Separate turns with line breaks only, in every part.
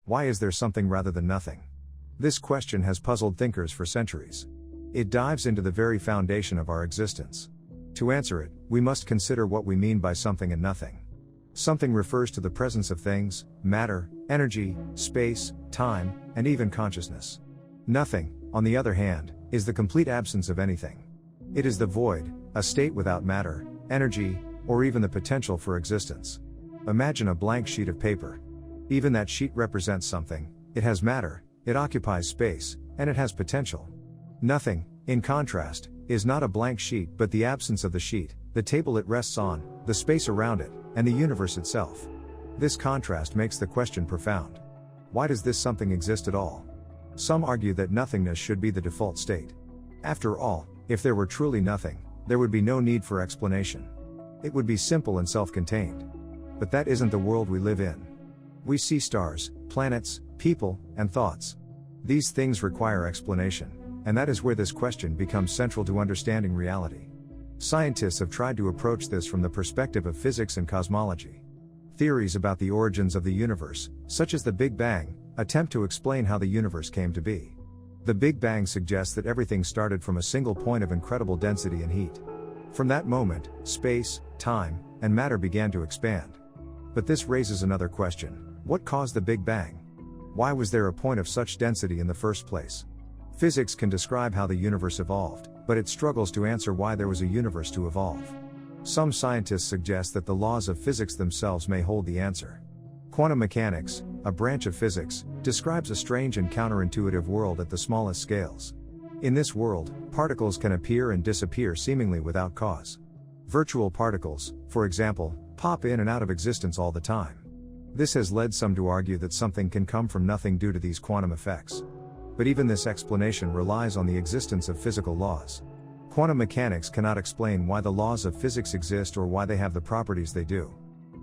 Why is there something rather than nothing? This question has puzzled thinkers for centuries. It dives into the very foundation of our existence. To answer it, we must consider what we mean by something and nothing. Something refers to the presence of things, matter, energy, space, time, and even consciousness. Nothing, on the other hand, is the complete absence of anything. It is the void, a state without matter, energy, or even the potential for existence. Imagine a blank sheet of paper. Even that sheet represents something. It has matter, it occupies space, and it has potential. Nothing, in contrast, is not a blank sheet but the absence of the sheet, the table it rests on, the space around it, and the universe itself. This contrast makes the question profound. Why does this something exist at all? Some argue that nothingness should be the default state. After all, if there were truly nothing, there would be no need for explanation. It would be simple and self-contained. But that isn't the world we live in. We see stars, planets, people, and thoughts. These things require explanation, and that is where this question becomes central to understanding reality. Scientists have tried to approach this from the perspective of physics and cosmology. Theories about the origins of the universe, such as the Big Bang, attempt to explain how the universe came to be. The Big Bang suggests that everything started from a single point of incredible density and heat. From that moment, space, time, and matter began to expand. But this raises another question: what caused the Big Bang? Why was there a point of such density in the first place? Physics can describe how the universe evolved, but it struggles to answer why there was a universe to evolve. Some scientists suggest that the laws of physics themselves may hold the answer. Quantum mechanics, a branch of physics, describes a strange and counterintuitive world at the smallest scales. In this world, particles can appear and disappear seemingly without cause. Virtual particles, for example, pop in and out of existence all the time. This has led some to argue that something can come from nothing due to these quantum effects. But even this explanation relies on the existence of physical laws. Quantum mechanics cannot explain why the laws of physics exist or why they have the properties they do.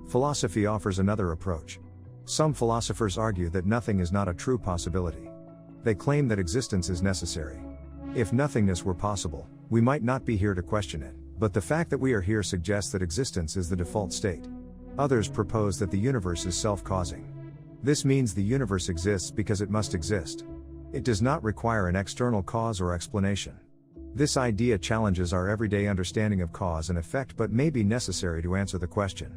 Philosophy offers another approach. Some philosophers argue that nothing is not a true possibility. They claim that existence is necessary. If nothingness were possible, we might not be here to question it, but the fact that we are here suggests that existence is the default state. Others propose that the universe is self-causing. This means the universe exists because it must exist. It does not require an external cause or explanation. This idea challenges our everyday understanding of cause and effect but may be necessary to answer the question.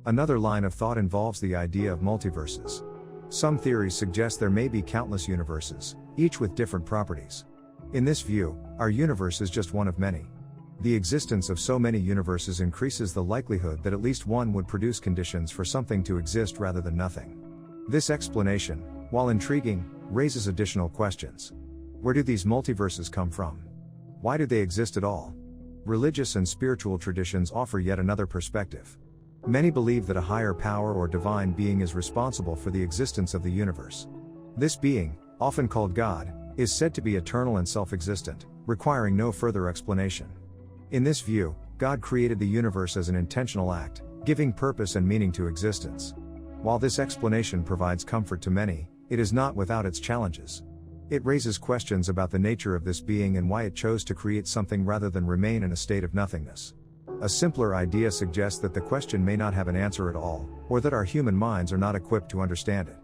Another line of thought involves the idea of multiverses. Some theories suggest there may be countless universes, each with different properties. In this view, our universe is just one of many. The existence of so many universes increases the likelihood that at least one would produce conditions for something to exist rather than nothing. This explanation, while intriguing, raises additional questions. Where do these multiverses come from? Why do they exist at all? Religious and spiritual traditions offer yet another perspective. Many believe that a higher power or divine being is responsible for the existence of the universe. This being, often called God, is said to be eternal and self-existent, requiring no further explanation. In this view, God created the universe as an intentional act, giving purpose and meaning to existence. While this explanation provides comfort to many, it is not without its challenges. It raises questions about the nature of this being and why it chose to create something rather than remain in a state of nothingness. A simpler idea suggests that the question may not have an answer at all, or that our human minds are not equipped to understand it.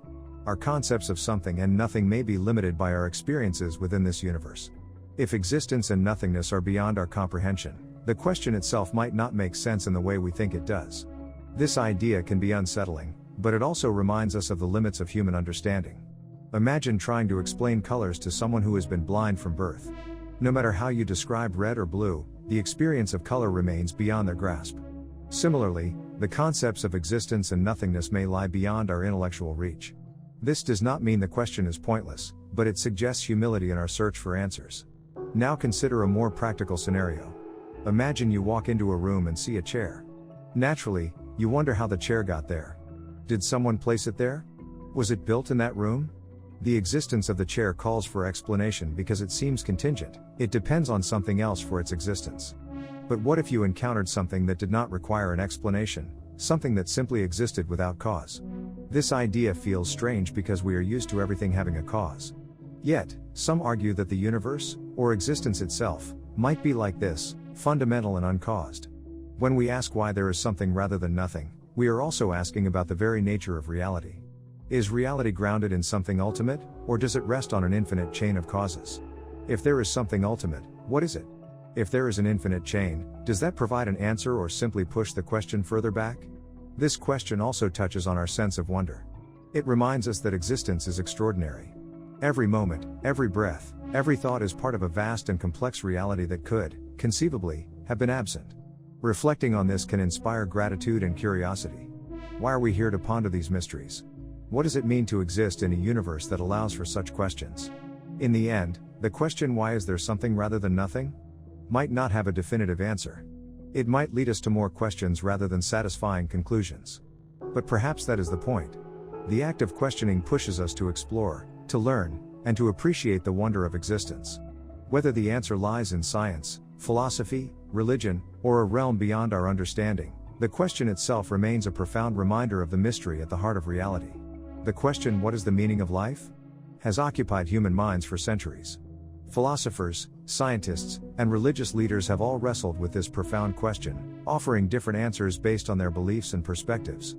Our concepts of something and nothing may be limited by our experiences within this universe. If existence and nothingness are beyond our comprehension, the question itself might not make sense in the way we think it does. This idea can be unsettling, but it also reminds us of the limits of human understanding. Imagine trying to explain colors to someone who has been blind from birth. No matter how you describe red or blue, the experience of color remains beyond their grasp. Similarly, the concepts of existence and nothingness may lie beyond our intellectual reach. This does not mean the question is pointless, but it suggests humility in our search for answers. Now consider a more practical scenario. Imagine you walk into a room and see a chair. Naturally, you wonder how the chair got there. Did someone place it there? Was it built in that room? The existence of the chair calls for explanation because it seems contingent. It depends on something else for its existence. But what if you encountered something that did not require an explanation, something that simply existed without cause? This idea feels strange because we are used to everything having a cause. Yet, some argue that the universe, or existence itself, might be like this, fundamental and uncaused. When we ask why there is something rather than nothing, we are also asking about the very nature of reality. Is reality grounded in something ultimate, or does it rest on an infinite chain of causes? If there is something ultimate, what is it? If there is an infinite chain, does that provide an answer or simply push the question further back? This question also touches on our sense of wonder. It reminds us that existence is extraordinary. Every moment, every breath, every thought is part of a vast and complex reality that could, conceivably, have been absent. Reflecting on this can inspire gratitude and curiosity. Why are we here to ponder these mysteries? What does it mean to exist in a universe that allows for such questions? In the end, the question "why is there something rather than nothing?" might not have a definitive answer. It might lead us to more questions rather than satisfying conclusions. But perhaps that is the point. The act of questioning pushes us to explore, to learn, and to appreciate the wonder of existence. Whether the answer lies in science, philosophy, religion, or a realm beyond our understanding, the question itself remains a profound reminder of the mystery at the heart of reality. The question, "what is the meaning of life?" has occupied human minds for centuries. Philosophers, scientists, and religious leaders have all wrestled with this profound question, offering different answers based on their beliefs and perspectives.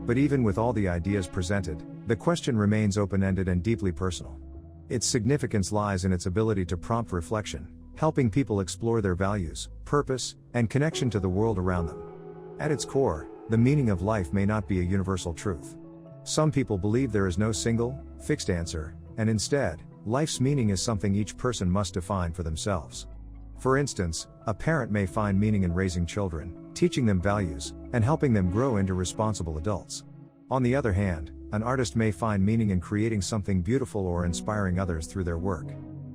But even with all the ideas presented, the question remains open-ended and deeply personal. Its significance lies in its ability to prompt reflection, helping people explore their values, purpose, and connection to the world around them. At its core, the meaning of life may not be a universal truth. Some people believe there is no single, fixed answer, and instead, life's meaning is something each person must define for themselves. For instance, a parent may find meaning in raising children, teaching them values, and helping them grow into responsible adults. On the other hand, an artist may find meaning in creating something beautiful or inspiring others through their work.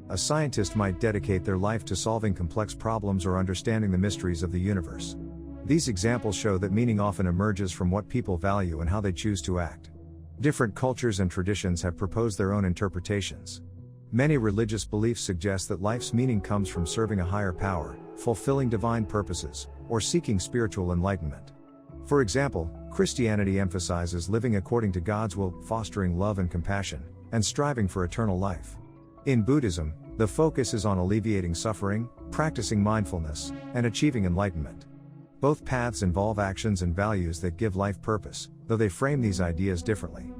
A scientist might dedicate their life to solving complex problems or understanding the mysteries of the universe. These examples show that meaning often emerges from what people value and how they choose to act. Different cultures and traditions have proposed their own interpretations. Many religious beliefs suggest that life's meaning comes from serving a higher power, fulfilling divine purposes, or seeking spiritual enlightenment. For example, Christianity emphasizes living according to God's will, fostering love and compassion, and striving for eternal life. In Buddhism, the focus is on alleviating suffering, practicing mindfulness, and achieving enlightenment. Both paths involve actions and values that give life purpose, though they frame these ideas differently.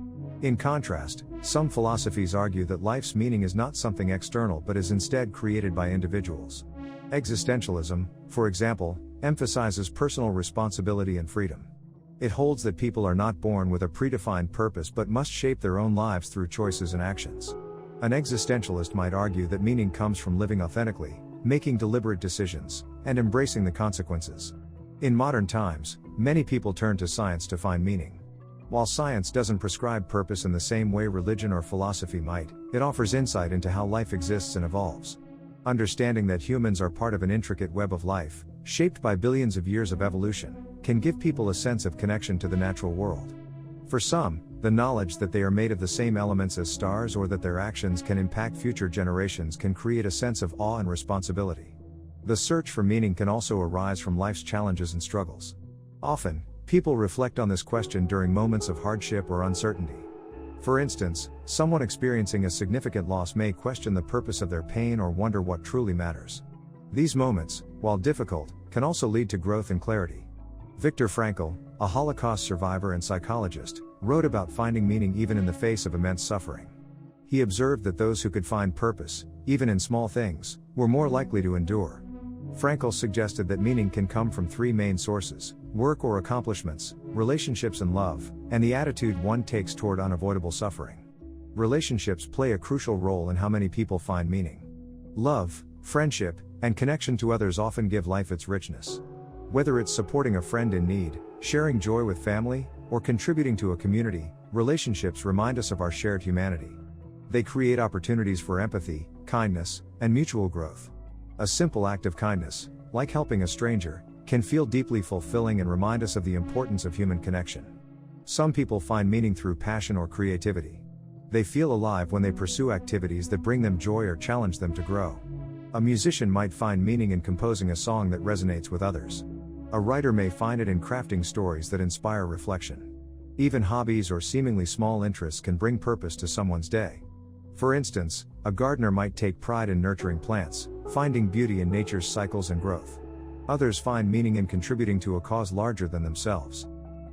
In contrast, some philosophies argue that life's meaning is not something external but is instead created by individuals. Existentialism, for example, emphasizes personal responsibility and freedom. It holds that people are not born with a predefined purpose but must shape their own lives through choices and actions. An existentialist might argue that meaning comes from living authentically, making deliberate decisions, and embracing the consequences. In modern times, many people turn to science to find meaning. While science doesn't prescribe purpose in the same way religion or philosophy might, it offers insight into how life exists and evolves. Understanding that humans are part of an intricate web of life, shaped by billions of years of evolution, can give people a sense of connection to the natural world. For some, the knowledge that they are made of the same elements as stars or that their actions can impact future generations can create a sense of awe and responsibility. The search for meaning can also arise from life's challenges and struggles. Often, people reflect on this question during moments of hardship or uncertainty. For instance, someone experiencing a significant loss may question the purpose of their pain or wonder what truly matters. These moments, while difficult, can also lead to growth and clarity. Viktor Frankl, a Holocaust survivor and psychologist, wrote about finding meaning even in the face of immense suffering. He observed that those who could find purpose, even in small things, were more likely to endure. Frankl suggested that meaning can come from three main sources: work or accomplishments, relationships and love, and the attitude one takes toward unavoidable suffering. Relationships play a crucial role in how many people find meaning. Love, friendship, and connection to others often give life its richness. Whether it's supporting a friend in need, sharing joy with family, or contributing to a community, relationships remind us of our shared humanity. They create opportunities for empathy, kindness, and mutual growth. A simple act of kindness, like helping a stranger, can feel deeply fulfilling and remind us of the importance of human connection. Some people find meaning through passion or creativity. They feel alive when they pursue activities that bring them joy or challenge them to grow. A musician might find meaning in composing a song that resonates with others. A writer may find it in crafting stories that inspire reflection. Even hobbies or seemingly small interests can bring purpose to someone's day. For instance, a gardener might take pride in nurturing plants, finding beauty in nature's cycles and growth. Others find meaning in contributing to a cause larger than themselves.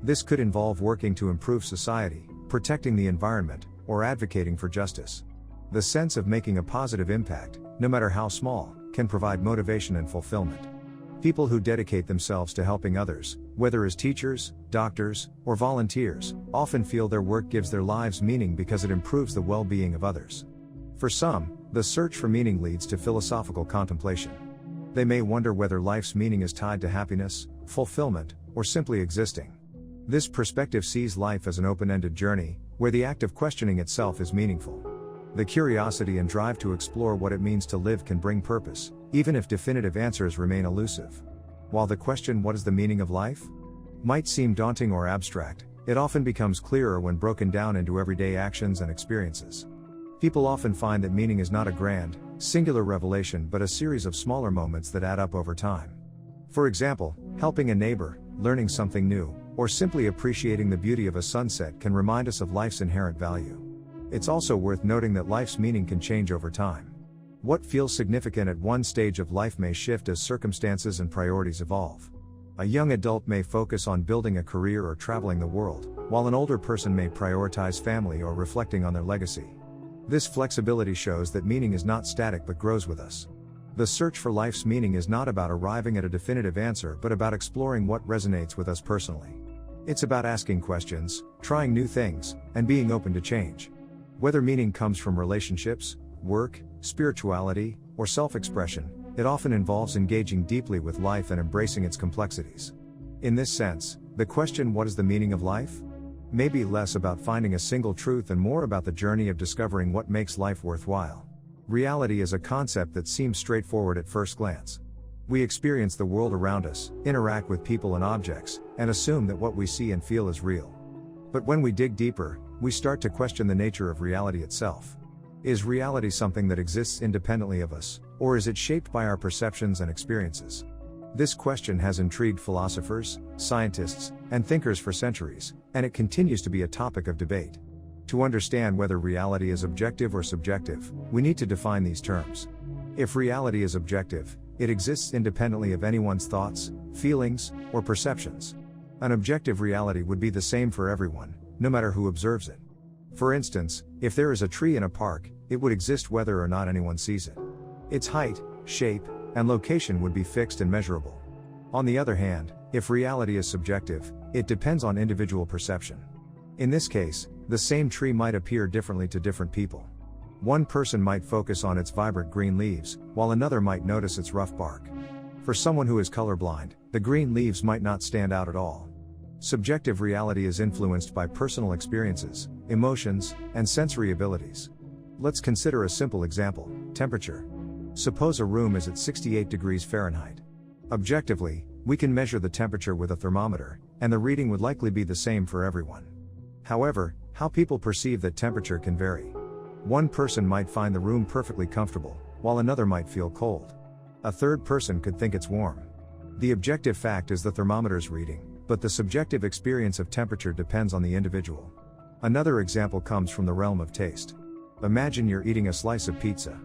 This could involve working to improve society, protecting the environment, or advocating for justice. The sense of making a positive impact, no matter how small, can provide motivation and fulfillment. People who dedicate themselves to helping others, whether as teachers, doctors, or volunteers, often feel their work gives their lives meaning because it improves the well-being of others. For some, the search for meaning leads to philosophical contemplation. They may wonder whether life's meaning is tied to happiness, fulfillment, or simply existing. This perspective sees life as an open-ended journey, where the act of questioning itself is meaningful. The curiosity and drive to explore what it means to live can bring purpose, even if definitive answers remain elusive. While the question, "What is the meaning of life?" might seem daunting or abstract, it often becomes clearer when broken down into everyday actions and experiences. People often find that meaning is not a grand, singular revelation but a series of smaller moments that add up over time. For example, helping a neighbor, learning something new, or simply appreciating the beauty of a sunset can remind us of life's inherent value. It's also worth noting that life's meaning can change over time. What feels significant at one stage of life may shift as circumstances and priorities evolve. A young adult may focus on building a career or traveling the world, while an older person may prioritize family or reflecting on their legacy. This flexibility shows that meaning is not static but grows with us. The search for life's meaning is not about arriving at a definitive answer but about exploring what resonates with us personally. It's about asking questions, trying new things, and being open to change. Whether meaning comes from relationships, work, spirituality, or self-expression, it often involves engaging deeply with life and embracing its complexities. In this sense, the question, "What is the meaning of life?" may be less about finding a single truth and more about the journey of discovering what makes life worthwhile. Reality is a concept that seems straightforward at first glance. We experience the world around us, interact with people and objects, and assume that what we see and feel is real. But when we dig deeper, we start to question the nature of reality itself. Is reality something that exists independently of us, or is it shaped by our perceptions and experiences? This question has intrigued philosophers, scientists, and thinkers for centuries, and it continues to be a topic of debate. To understand whether reality is objective or subjective, we need to define these terms. If reality is objective, it exists independently of anyone's thoughts, feelings, or perceptions. An objective reality would be the same for everyone, no matter who observes it. For instance, if there is a tree in a park, it would exist whether or not anyone sees it. Its height, shape, and location would be fixed and measurable. On the other hand, if reality is subjective, it depends on individual perception. In this case, the same tree might appear differently to different people. One person might focus on its vibrant green leaves, while another might notice its rough bark. For someone who is colorblind, the green leaves might not stand out at all. Subjective reality is influenced by personal experiences, emotions, and sensory abilities. Let's consider a simple example: temperature. Suppose a room is at 68 degrees Fahrenheit. Objectively, we can measure the temperature with a thermometer, and the reading would likely be the same for everyone. However, how people perceive that temperature can vary. One person might find the room perfectly comfortable, while another might feel cold. A third person could think it's warm. The objective fact is the thermometer's reading, but the subjective experience of temperature depends on the individual. Another example comes from the realm of taste. Imagine you're eating a slice of pizza.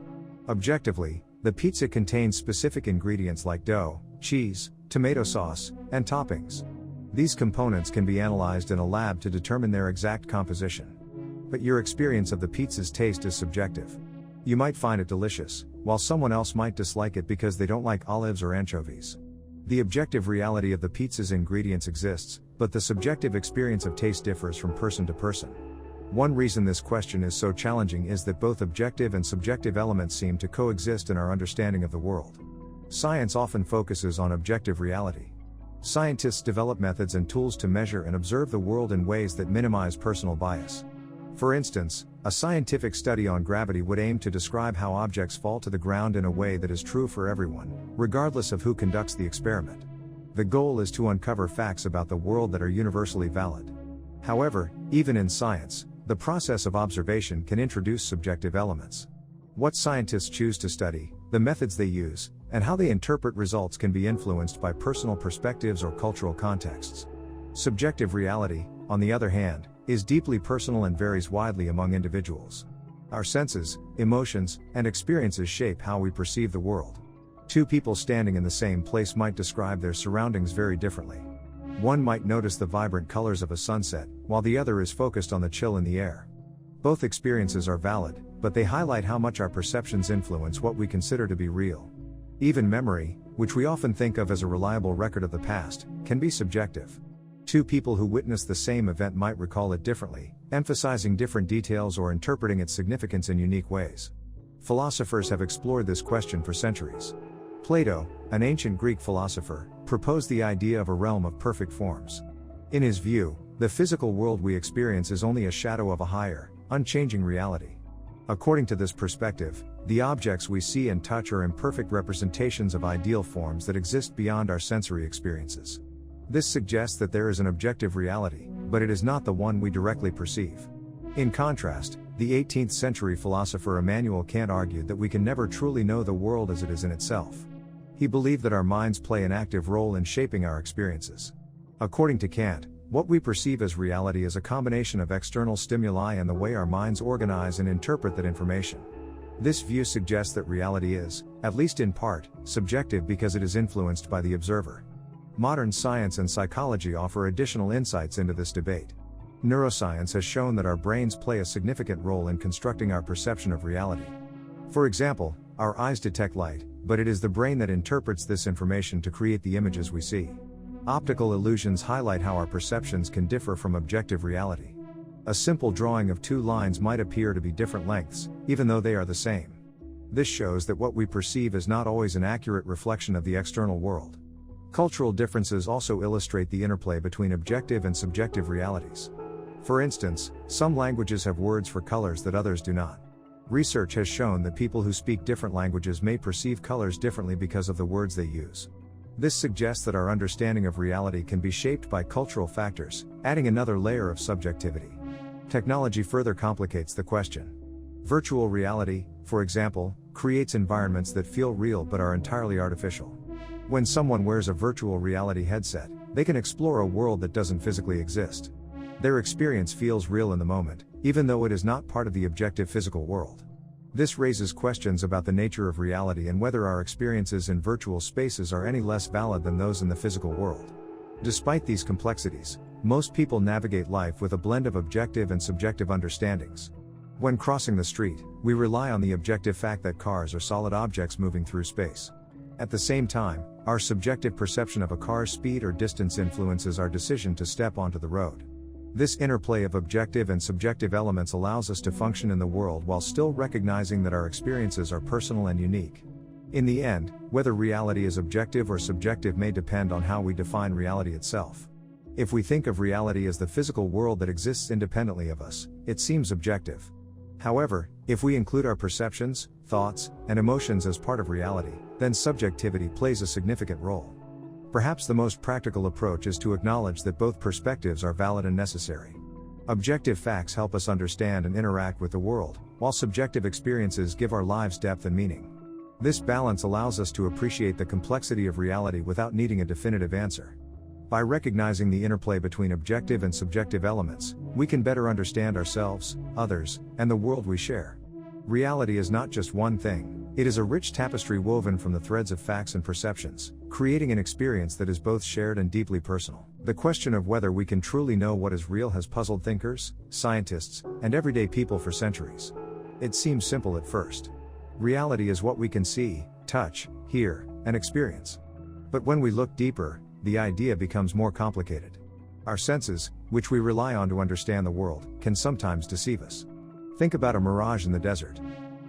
Objectively, the pizza contains specific ingredients like dough, cheese, tomato sauce, and toppings. These components can be analyzed in a lab to determine their exact composition. But your experience of the pizza's taste is subjective. You might find it delicious, while someone else might dislike it because they don't like olives or anchovies. The objective reality of the pizza's ingredients exists, but the subjective experience of taste differs from person to person. One reason this question is so challenging is that both objective and subjective elements seem to coexist in our understanding of the world. Science often focuses on objective reality. Scientists develop methods and tools to measure and observe the world in ways that minimize personal bias. For instance, a scientific study on gravity would aim to describe how objects fall to the ground in a way that is true for everyone, regardless of who conducts the experiment. The goal is to uncover facts about the world that are universally valid. However, even in science, the process of observation can introduce subjective elements. What scientists choose to study, the methods they use, and how they interpret results can be influenced by personal perspectives or cultural contexts. Subjective reality, on the other hand, is deeply personal and varies widely among individuals. Our senses, emotions, and experiences shape how we perceive the world. Two people standing in the same place might describe their surroundings very differently. One might notice the vibrant colors of a sunset, while the other is focused on the chill in the air. Both experiences are valid, but they highlight how much our perceptions influence what we consider to be real. Even memory, which we often think of as a reliable record of the past, can be subjective. Two people who witness the same event might recall it differently, emphasizing different details or interpreting its significance in unique ways. Philosophers have explored this question for centuries. Plato, an ancient Greek philosopher, proposed the idea of a realm of perfect forms. In his view, the physical world we experience is only a shadow of a higher, unchanging reality. According to this perspective, the objects we see and touch are imperfect representations of ideal forms that exist beyond our sensory experiences. This suggests that there is an objective reality, but it is not the one we directly perceive. In contrast, the 18th century philosopher Immanuel Kant argued that we can never truly know the world as it is in itself. He believed that our minds play an active role in shaping our experiences. According to Kant, what we perceive as reality is a combination of external stimuli and the way our minds organize and interpret that information. This view suggests that reality is, at least in part, subjective because it is influenced by the observer. Modern science and psychology offer additional insights into this debate. Neuroscience has shown that our brains play a significant role in constructing our perception of reality. For example, our eyes detect light, but it is the brain that interprets this information to create the images we see. Optical illusions highlight how our perceptions can differ from objective reality. A simple drawing of two lines might appear to be different lengths, even though they are the same. This shows that what we perceive is not always an accurate reflection of the external world. Cultural differences also illustrate the interplay between objective and subjective realities. For instance, some languages have words for colors that others do not. Research has shown that people who speak different languages may perceive colors differently because of the words they use. This suggests that our understanding of reality can be shaped by cultural factors, adding another layer of subjectivity. Technology further complicates the question. Virtual reality, for example, creates environments that feel real but are entirely artificial. When someone wears a virtual reality headset, they can explore a world that doesn't physically exist. Their experience feels real in the moment, even though it is not part of the objective physical world. This raises questions about the nature of reality and whether our experiences in virtual spaces are any less valid than those in the physical world. Despite these complexities, most people navigate life with a blend of objective and subjective understandings. When crossing the street, we rely on the objective fact that cars are solid objects moving through space. At the same time, our subjective perception of a car's speed or distance influences our decision to step onto the road. This interplay of objective and subjective elements allows us to function in the world while still recognizing that our experiences are personal and unique. In the end, whether reality is objective or subjective may depend on how we define reality itself. If we think of reality as the physical world that exists independently of us, it seems objective. However, if we include our perceptions, thoughts, and emotions as part of reality, then subjectivity plays a significant role. Perhaps the most practical approach is to acknowledge that both perspectives are valid and necessary. Objective facts help us understand and interact with the world, while subjective experiences give our lives depth and meaning. This balance allows us to appreciate the complexity of reality without needing a definitive answer. By recognizing the interplay between objective and subjective elements, we can better understand ourselves, others, and the world we share. Reality is not just one thing, it is a rich tapestry woven from the threads of facts and perceptions, creating an experience that is both shared and deeply personal. The question of whether we can truly know what is real has puzzled thinkers, scientists, and everyday people for centuries. It seems simple at first. Reality is what we can see, touch, hear, and experience. But when we look deeper, the idea becomes more complicated. Our senses, which we rely on to understand the world, can sometimes deceive us. Think about a mirage in the desert.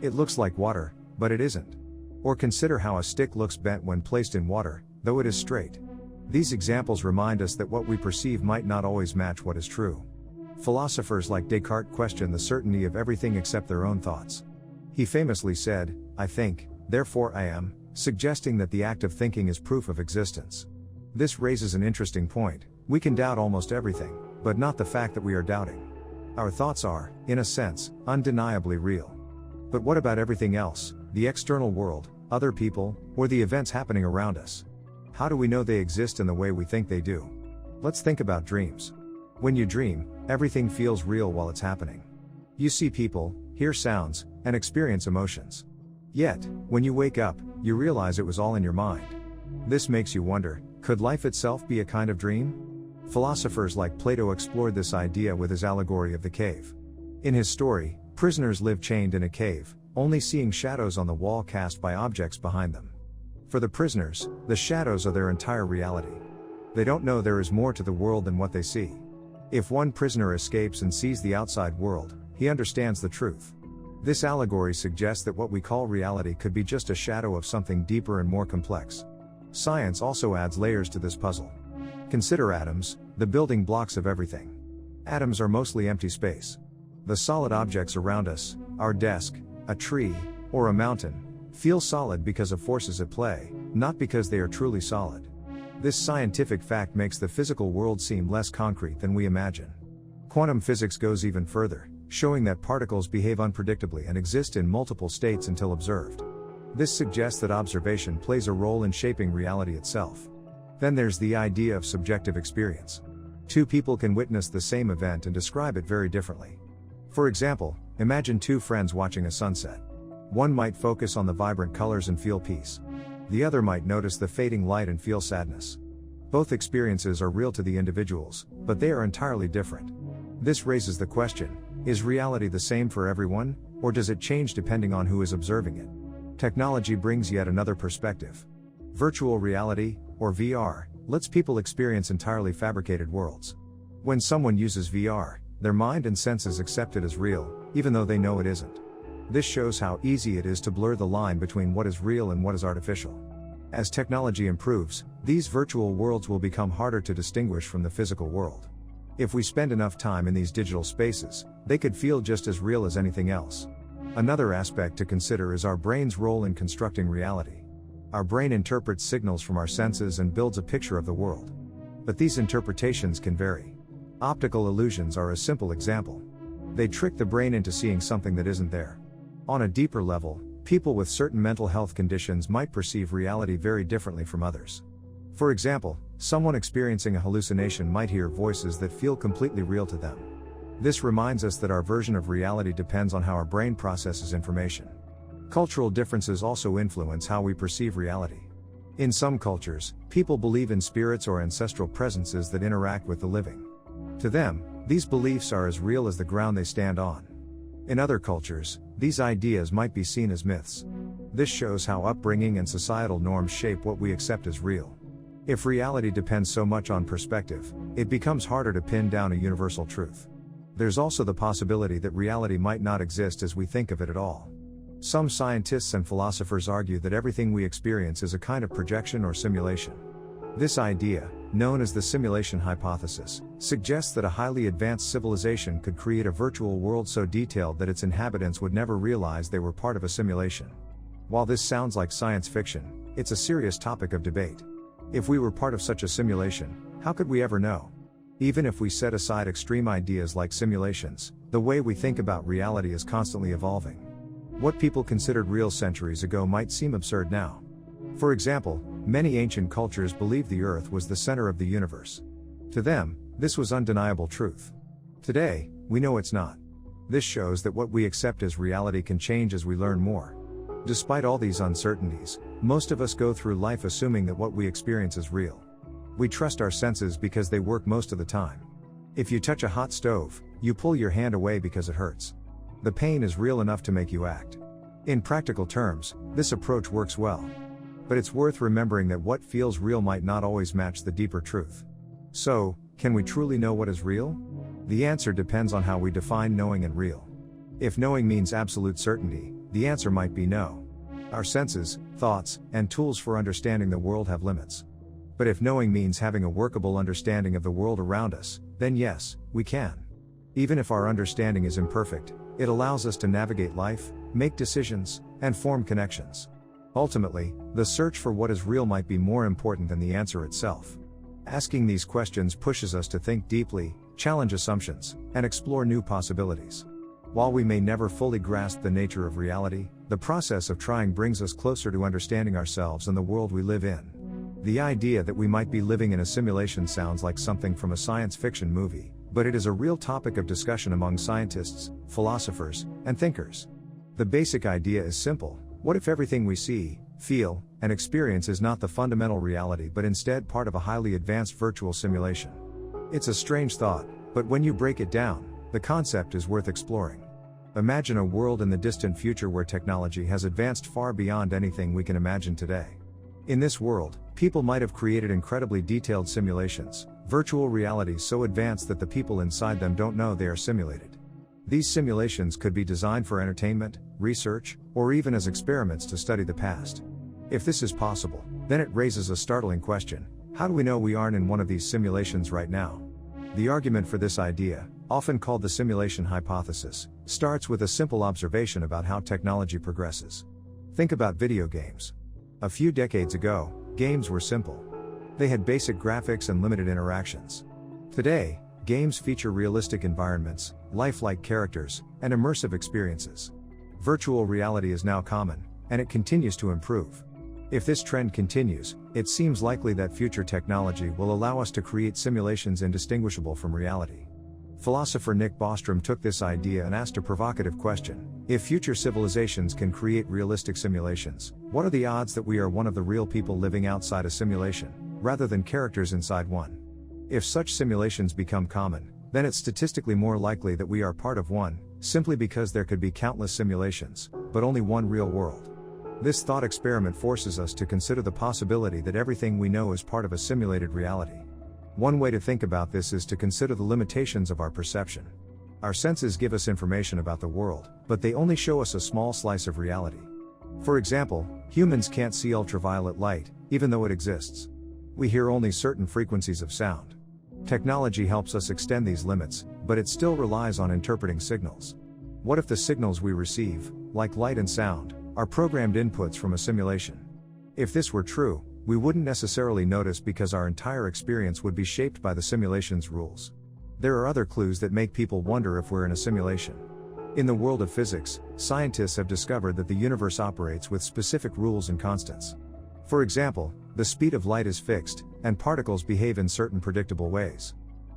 It looks like water, but it isn't. Or consider how a stick looks bent when placed in water, though it is straight. These examples remind us that what we perceive might not always match what is true. Philosophers like Descartes question the certainty of everything except their own thoughts. He famously said, "I think, therefore I am," suggesting that the act of thinking is proof of existence. This raises an interesting point. We can doubt almost everything, but not the fact that we are doubting. Our thoughts are, in a sense, undeniably real. But what about everything else, the external world, other people, or the events happening around us? How do we know they exist in the way we think they do? Let's think about dreams. When you dream, everything feels real while it's happening. You see people, hear sounds, and experience emotions. Yet, when you wake up, you realize it was all in your mind. This makes you wonder, could life itself be a kind of dream? Philosophers like Plato explored this idea with his allegory of the cave. In his story, prisoners live chained in a cave, only seeing shadows on the wall cast by objects behind them. For the prisoners, the shadows are their entire reality. They don't know there is more to the world than what they see. If one prisoner escapes and sees the outside world, he understands the truth. This allegory suggests that what we call reality could be just a shadow of something deeper and more complex. Science also adds layers to this puzzle. Consider atoms, the building blocks of everything. Atoms are mostly empty space. The solid objects around us, our desk, a tree, or a mountain, feel solid because of forces at play, not because they are truly solid. This scientific fact makes the physical world seem less concrete than we imagine. Quantum physics goes even further, showing that particles behave unpredictably and exist in multiple states until observed. This suggests that observation plays a role in shaping reality itself. Then there's the idea of subjective experience. Two people can witness the same event and describe it very differently. For example, imagine two friends watching a sunset. One might focus on the vibrant colors and feel peace. The other might notice the fading light and feel sadness. Both experiences are real to the individuals, but they are entirely different. This raises the question, is reality the same for everyone, or does it change depending on who is observing it? Technology brings yet another perspective. Virtual reality, or VR, lets people experience entirely fabricated worlds. When someone uses VR, their mind and senses accept it as real, even though they know it isn't. This shows how easy it is to blur the line between what is real and what is artificial. As technology improves, these virtual worlds will become harder to distinguish from the physical world. If we spend enough time in these digital spaces, they could feel just as real as anything else. Another aspect to consider is our brain's role in constructing reality. Our brain interprets signals from our senses and builds a picture of the world. But these interpretations can vary. Optical illusions are a simple example. They trick the brain into seeing something that isn't there. On a deeper level, people with certain mental health conditions might perceive reality very differently from others. For example, someone experiencing a hallucination might hear voices that feel completely real to them. This reminds us that our version of reality depends on how our brain processes information. Cultural differences also influence how we perceive reality. In some cultures, people believe in spirits or ancestral presences that interact with the living. To them, these beliefs are as real as the ground they stand on. In other cultures, these ideas might be seen as myths. This shows how upbringing and societal norms shape what we accept as real. If reality depends so much on perspective, it becomes harder to pin down a universal truth. There's also the possibility that reality might not exist as we think of it at all. Some scientists and philosophers argue that everything we experience is a kind of projection or simulation. This idea, known as the simulation hypothesis, suggests that a highly advanced civilization could create a virtual world so detailed that its inhabitants would never realize they were part of a simulation. While this sounds like science fiction, it's a serious topic of debate. If we were part of such a simulation, how could we ever know? Even if we set aside extreme ideas like simulations, the way we think about reality is constantly evolving. What people considered real centuries ago might seem absurd now. For example, many ancient cultures believed the Earth was the center of the universe. To them, this was undeniable truth. Today, we know it's not. This shows that what we accept as reality can change as we learn more. Despite all these uncertainties, most of us go through life assuming that what we experience is real. We trust our senses because they work most of the time. If you touch a hot stove, you pull your hand away because it hurts. The pain is real enough to make you act. In practical terms, this approach works well. But it's worth remembering that what feels real might not always match the deeper truth. So, can we truly know what is real? The answer depends on how we define knowing and real. If knowing means absolute certainty, the answer might be no. Our senses, thoughts, and tools for understanding the world have limits. But if knowing means having a workable understanding of the world around us, then yes, we can. Even if our understanding is imperfect, it allows us to navigate life, make decisions, and form connections. Ultimately, the search for what is real might be more important than the answer itself. Asking these questions pushes us to think deeply, challenge assumptions, and explore new possibilities. While we may never fully grasp the nature of reality, the process of trying brings us closer to understanding ourselves and the world we live in. The idea that we might be living in a simulation sounds like something from a science fiction movie, but it is a real topic of discussion among scientists, philosophers, and thinkers. The basic idea is simple: what if everything we see, feel, and experience is not the fundamental reality but instead part of a highly advanced virtual simulation? It's a strange thought, but when you break it down, the concept is worth exploring. Imagine a world in the distant future where technology has advanced far beyond anything we can imagine today. In this world, people might have created incredibly detailed simulations, virtual realities so advanced that the people inside them don't know they are simulated. These simulations could be designed for entertainment, research, or even as experiments to study the past. If this is possible, then it raises a startling question: how do we know we aren't in one of these simulations right now? The argument for this idea, often called the simulation hypothesis, starts with a simple observation about how technology progresses. Think about video games. A few decades ago, games were simple. They had basic graphics and limited interactions. Today, games feature realistic environments, lifelike characters, and immersive experiences. Virtual reality is now common, and it continues to improve. If this trend continues, it seems likely that future technology will allow us to create simulations indistinguishable from reality. Philosopher Nick Bostrom took this idea and asked a provocative question: if future civilizations can create realistic simulations, what are the odds that we are one of the real people living outside a simulation, rather than characters inside one? If such simulations become common, then it's statistically more likely that we are part of one, simply because there could be countless simulations, but only one real world. This thought experiment forces us to consider the possibility that everything we know is part of a simulated reality. One way to think about this is to consider the limitations of our perception. Our senses give us information about the world, but they only show us a small slice of reality. For example, humans can't see ultraviolet light, even though it exists. We hear only certain frequencies of sound. Technology helps us extend these limits, but it still relies on interpreting signals. What if the signals we receive, like light and sound, are programmed inputs from a simulation? If this were true, we wouldn't necessarily notice because our entire experience would be shaped by the simulation's rules. There are other clues that make people wonder if we're in a simulation. In the world of physics, scientists have discovered that the universe operates with specific rules and constants. For example, the speed of light is fixed, and particles behave in certain predictable ways.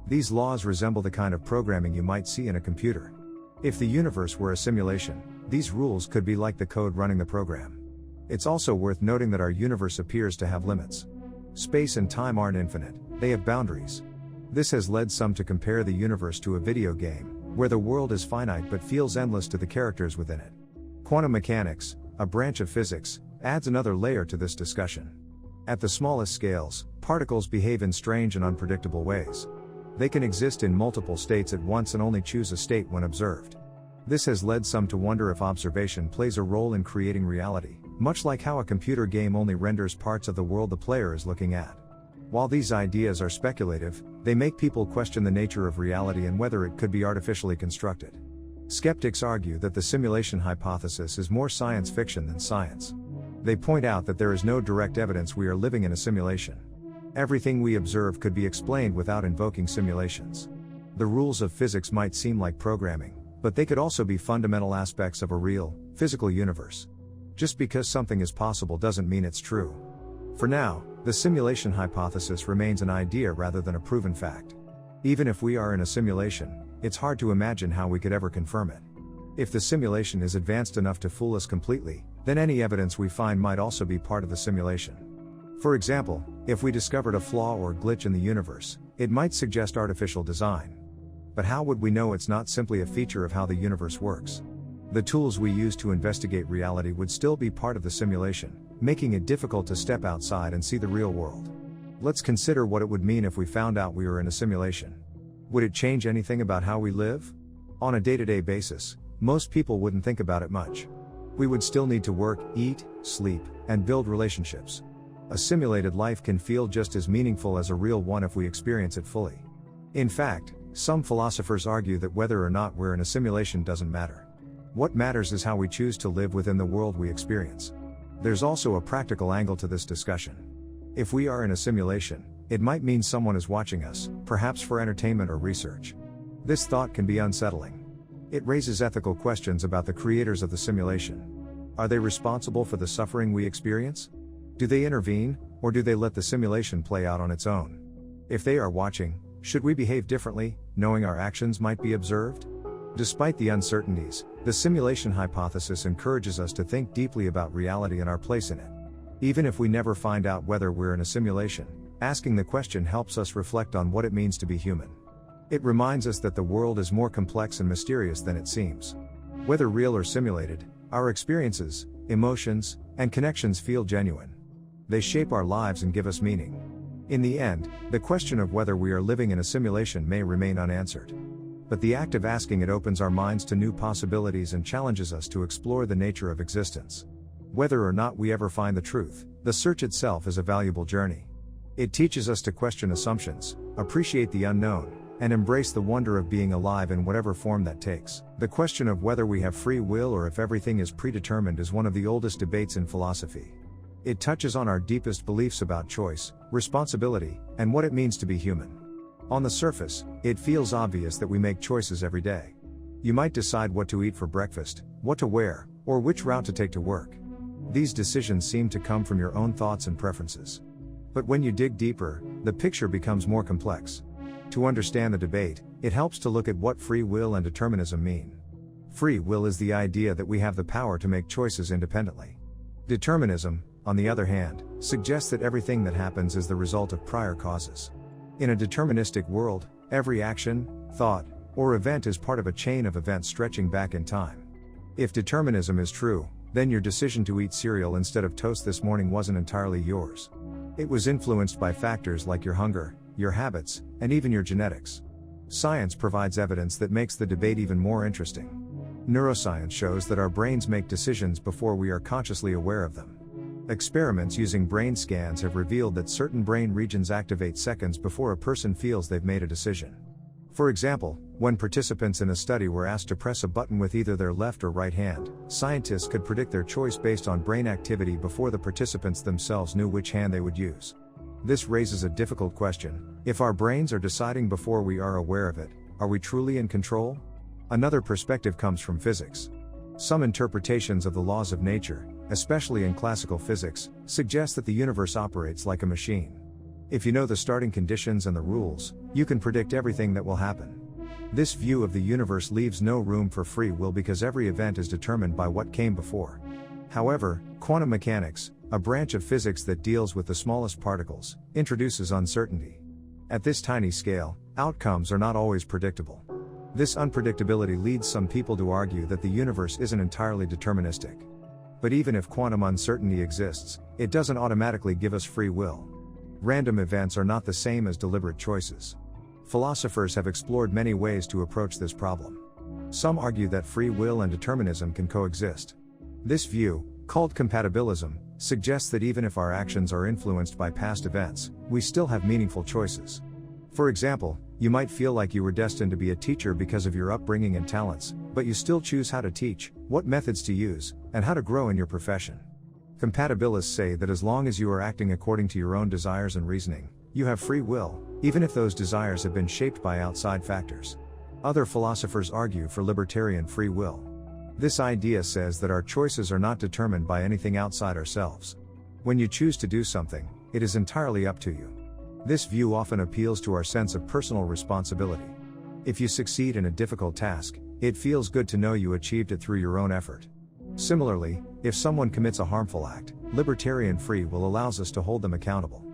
These laws resemble the kind of programming you might see in a computer. If the universe were a simulation, these rules could be like the code running the program. It's also worth noting that our universe appears to have limits. Space and time aren't infinite, they have boundaries. This has led some to compare the universe to a video game, where the world is finite but feels endless to the characters within it. Quantum mechanics, a branch of physics, adds another layer to this discussion. At the smallest scales, particles behave in strange and unpredictable ways. They can exist in multiple states at once and only choose a state when observed. This has led some to wonder if observation plays a role in creating reality, much like how a computer game only renders parts of the world the player is looking at. While these ideas are speculative, they make people question the nature of reality and whether it could be artificially constructed. Skeptics argue that the simulation hypothesis is more science fiction than science. They point out that there is no direct evidence we are living in a simulation. Everything we observe could be explained without invoking simulations. The rules of physics might seem like programming, but they could also be fundamental aspects of a real, physical universe. Just because something is possible doesn't mean it's true. For now, the simulation hypothesis remains an idea rather than a proven fact. Even if we are in a simulation, it's hard to imagine how we could ever confirm it. If the simulation is advanced enough to fool us completely, then any evidence we find might also be part of the simulation. For example, if we discovered a flaw or glitch in the universe, it might suggest artificial design. But how would we know it's not simply a feature of how the universe works? The tools we use to investigate reality would still be part of the simulation, making it difficult to step outside and see the real world. Let's consider what it would mean if we found out we were in a simulation. Would it change anything about how we live? On a day-to-day basis, most people wouldn't think about it much. We would still need to work, eat, sleep, and build relationships. A simulated life can feel just as meaningful as a real one if we experience it fully. In fact, some philosophers argue that whether or not we're in a simulation doesn't matter. What matters is how we choose to live within the world we experience. There's also a practical angle to this discussion. If we are in a simulation, it might mean someone is watching us, perhaps for entertainment or research. This thought can be unsettling. It raises ethical questions about the creators of the simulation. Are they responsible for the suffering we experience? Do they intervene, or do they let the simulation play out on its own? If they are watching, should we behave differently, knowing our actions might be observed? Despite the uncertainties, the simulation hypothesis encourages us to think deeply about reality and our place in it. Even if we never find out whether we're in a simulation, asking the question helps us reflect on what it means to be human. It reminds us that the world is more complex and mysterious than it seems. Whether real or simulated, our experiences, emotions, and connections feel genuine. They shape our lives and give us meaning. In the end, the question of whether we are living in a simulation may remain unanswered. But the act of asking it opens our minds to new possibilities and challenges us to explore the nature of existence. Whether or not we ever find the truth, the search itself is a valuable journey. It teaches us to question assumptions, appreciate the unknown, and embrace the wonder of being alive in whatever form that takes. The question of whether we have free will or if everything is predetermined is one of the oldest debates in philosophy. It touches on our deepest beliefs about choice, responsibility, and what it means to be human. On the surface, it feels obvious that we make choices every day. You might decide what to eat for breakfast, what to wear, or which route to take to work. These decisions seem to come from your own thoughts and preferences. But when you dig deeper, the picture becomes more complex. To understand the debate, it helps to look at what free will and determinism mean. Free will is the idea that we have the power to make choices independently. Determinism, on the other hand, suggests that everything that happens is the result of prior causes. In a deterministic world, every action, thought, or event is part of a chain of events stretching back in time. If determinism is true, then your decision to eat cereal instead of toast this morning wasn't entirely yours. It was influenced by factors like your hunger, your habits, and even your genetics. Science provides evidence that makes the debate even more interesting. Neuroscience shows that our brains make decisions before we are consciously aware of them. Experiments using brain scans have revealed that certain brain regions activate seconds before a person feels they've made a decision. For example, when participants in a study were asked to press a button with either their left or right hand, scientists could predict their choice based on brain activity before the participants themselves knew which hand they would use. This raises a difficult question: if our brains are deciding before we are aware of it, are we truly in control? Another perspective comes from physics. Some interpretations of the laws of nature, especially in classical physics, suggest that the universe operates like a machine. If you know the starting conditions and the rules, you can predict everything that will happen. This view of the universe leaves no room for free will because every event is determined by what came before. However, quantum mechanics, a branch of physics that deals with the smallest particles, introduces uncertainty. At this tiny scale, outcomes are not always predictable. This unpredictability leads some people to argue that the universe isn't entirely deterministic. But even if quantum uncertainty exists, it doesn't automatically give us free will. Random events are not the same as deliberate choices. Philosophers have explored many ways to approach this problem. Some argue that free will and determinism can coexist. This view, called compatibilism, suggests that even if our actions are influenced by past events, we still have meaningful choices. For example, you might feel like you were destined to be a teacher because of your upbringing and talents, but you still choose how to teach, what methods to use, and how to grow in your profession. Compatibilists say that as long as you are acting according to your own desires and reasoning, you have free will, even if those desires have been shaped by outside factors. Other philosophers argue for libertarian free will. This idea says that our choices are not determined by anything outside ourselves. When you choose to do something, it is entirely up to you. This view often appeals to our sense of personal responsibility. If you succeed in a difficult task, it feels good to know you achieved it through your own effort. Similarly, if someone commits a harmful act, libertarian free will allows us to hold them accountable.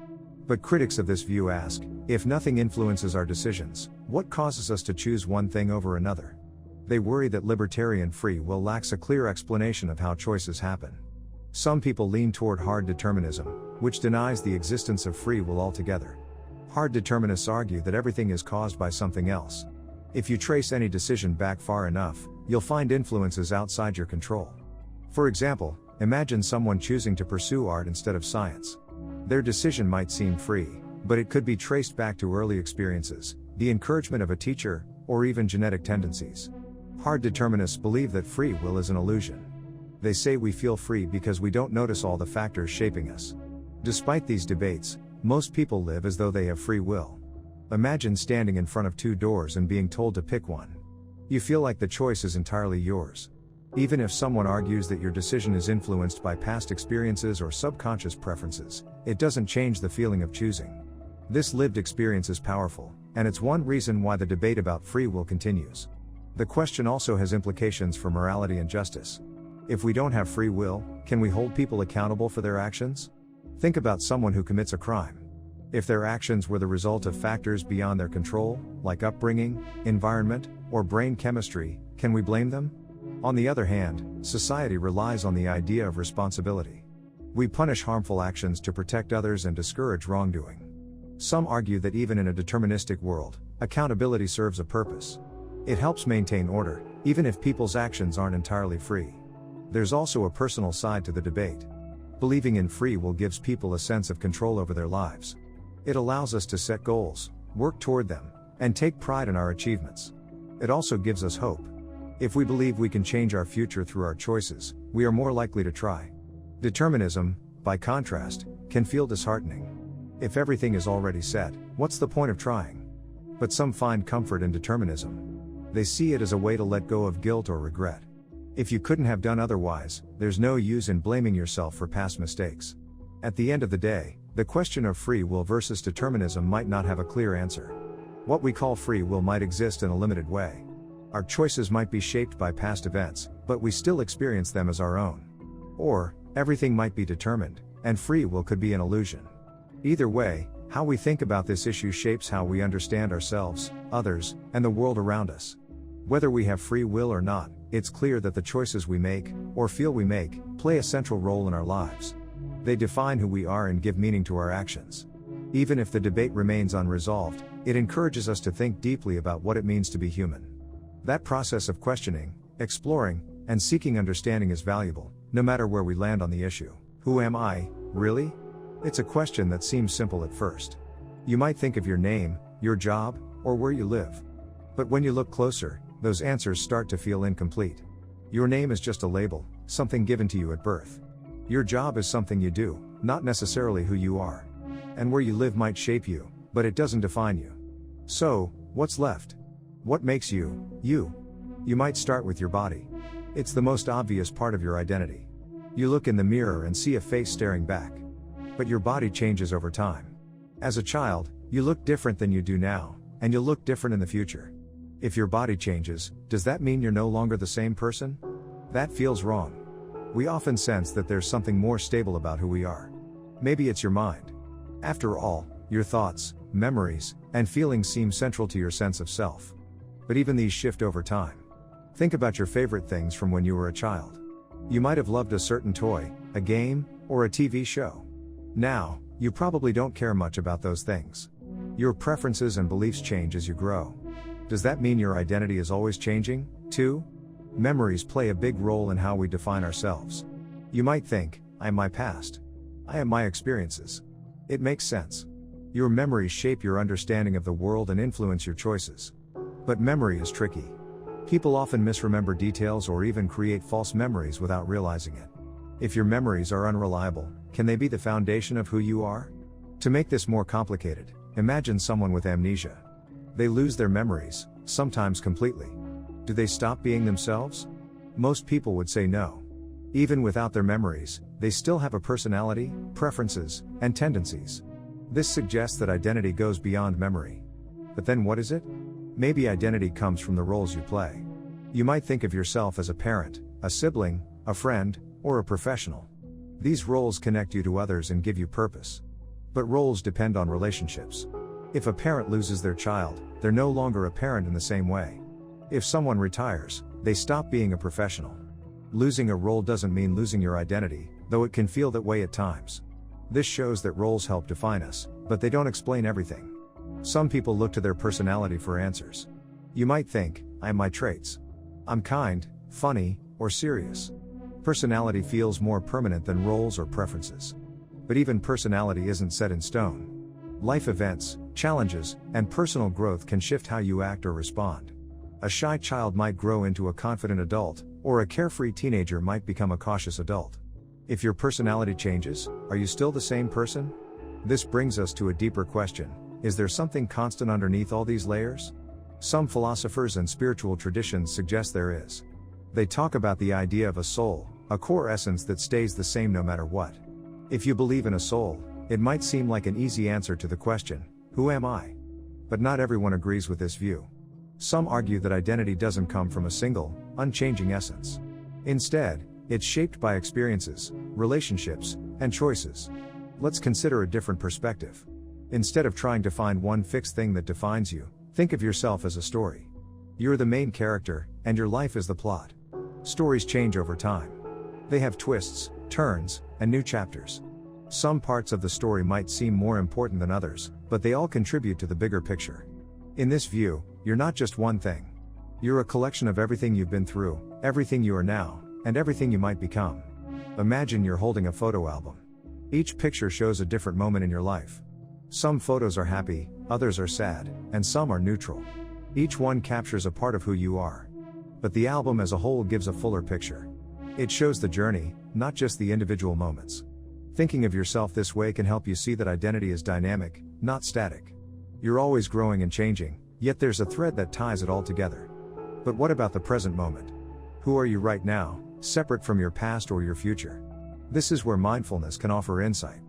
But critics of this view ask, if nothing influences our decisions, what causes us to choose one thing over another? They worry that libertarian free will lacks a clear explanation of how choices happen. Some people lean toward hard determinism, which denies the existence of free will altogether. Hard determinists argue that everything is caused by something else. If you trace any decision back far enough, you'll find influences outside your control. For example, imagine someone choosing to pursue art instead of science. Their decision might seem free, but it could be traced back to early experiences, the encouragement of a teacher, or even genetic tendencies. Hard determinists believe that free will is an illusion. They say we feel free because we don't notice all the factors shaping us. Despite these debates, most people live as though they have free will. Imagine standing in front of two doors and being told to pick one. You feel like the choice is entirely yours. Even if someone argues that your decision is influenced by past experiences or subconscious preferences, it doesn't change the feeling of choosing. This lived experience is powerful, and it's one reason why the debate about free will continues. The question also has implications for morality and justice. If we don't have free will, can we hold people accountable for their actions? Think about someone who commits a crime. If their actions were the result of factors beyond their control, like upbringing, environment, or brain chemistry, can we blame them? On the other hand, society relies on the idea of responsibility. We punish harmful actions to protect others and discourage wrongdoing. Some argue that even in a deterministic world, accountability serves a purpose. It helps maintain order, even if people's actions aren't entirely free. There's also a personal side to the debate. Believing in free will gives people a sense of control over their lives. It allows us to set goals, work toward them, and take pride in our achievements. It also gives us hope. If we believe we can change our future through our choices, we are more likely to try. Determinism, by contrast, can feel disheartening. If everything is already set, what's the point of trying? But some find comfort in determinism. They see it as a way to let go of guilt or regret. If you couldn't have done otherwise, there's no use in blaming yourself for past mistakes. At the end of the day, the question of free will versus determinism might not have a clear answer. What we call free will might exist in a limited way. Our choices might be shaped by past events, but we still experience them as our own. Or, everything might be determined, and free will could be an illusion. Either way, how we think about this issue shapes how we understand ourselves, others, and the world around us. Whether we have free will or not, it's clear that the choices we make, or feel we make, play a central role in our lives. They define who we are and give meaning to our actions. Even if the debate remains unresolved, it encourages us to think deeply about what it means to be human. That process of questioning, exploring, and seeking understanding is valuable, no matter where we land on the issue. Who am I, really? It's a question that seems simple at first. You might think of your name, your job, or where you live. But when you look closer, those answers start to feel incomplete. Your name is just a label, something given to you at birth. Your job is something you do, not necessarily who you are. And where you live might shape you, but it doesn't define you. So, what's left? What makes you, you? You might start with your body. It's the most obvious part of your identity. You look in the mirror and see a face staring back. But your body changes over time. As a child, you look different than you do now, and you'll look different in the future. If your body changes, does that mean you're no longer the same person? That feels wrong. We often sense that there's something more stable about who we are. Maybe it's your mind. After all, your thoughts, memories, and feelings seem central to your sense of self. But even these shift over time. Think about your favorite things from when you were a child. You might have loved a certain toy, a game, or a TV show. Now, you probably don't care much about those things. Your preferences and beliefs change as you grow. Does that mean your identity is always changing, too? Memories play a big role in how we define ourselves. You might think, I am my past. I am my experiences. It makes sense. Your memories shape your understanding of the world and influence your choices. But memory is tricky. People often misremember details or even create false memories without realizing it. If your memories are unreliable, can they be the foundation of who you are? To make this more complicated, imagine someone with amnesia. They lose their memories, sometimes completely. Do they stop being themselves? Most people would say no. Even without their memories, they still have a personality, preferences, and tendencies. This suggests that identity goes beyond memory. But then what is it? Maybe identity comes from the roles you play. You might think of yourself as a parent, a sibling, a friend, or a professional. These roles connect you to others and give you purpose. But roles depend on relationships. If a parent loses their child, they're no longer a parent in the same way. If someone retires, they stop being a professional. Losing a role doesn't mean losing your identity, though it can feel that way at times. This shows that roles help define us, but they don't explain everything. Some people look to their personality for answers. You might think, I am my traits. I'm kind, funny, or serious. Personality feels more permanent than roles or preferences. But even personality isn't set in stone. Life events, challenges, and personal growth can shift how you act or respond. A shy child might grow into a confident adult, or a carefree teenager might become a cautious adult. If your personality changes, are you still the same person? This brings us to a deeper question. Is there something constant underneath all these layers? Some philosophers and spiritual traditions suggest there is. They talk about the idea of a soul, a core essence that stays the same no matter what. If you believe in a soul, it might seem like an easy answer to the question, who am I? But not everyone agrees with this view. Some argue that identity doesn't come from a single, unchanging essence. Instead, it's shaped by experiences, relationships, and choices. Let's consider a different perspective. Instead of trying to find one fixed thing that defines you, think of yourself as a story. You're the main character, and your life is the plot. Stories change over time. They have twists, turns, and new chapters. Some parts of the story might seem more important than others, but they all contribute to the bigger picture. In this view, you're not just one thing. You're a collection of everything you've been through, everything you are now, and everything you might become. Imagine you're holding a photo album. Each picture shows a different moment in your life. Some photos are happy, others are sad, and some are neutral. Each one captures a part of who you are. But the album as a whole gives a fuller picture. It shows the journey, not just the individual moments. Thinking of yourself this way can help you see that identity is dynamic, not static. You're always growing and changing, yet there's a thread that ties it all together. But what about the present moment? Who are you right now, separate from your past or your future? This is where mindfulness can offer insight.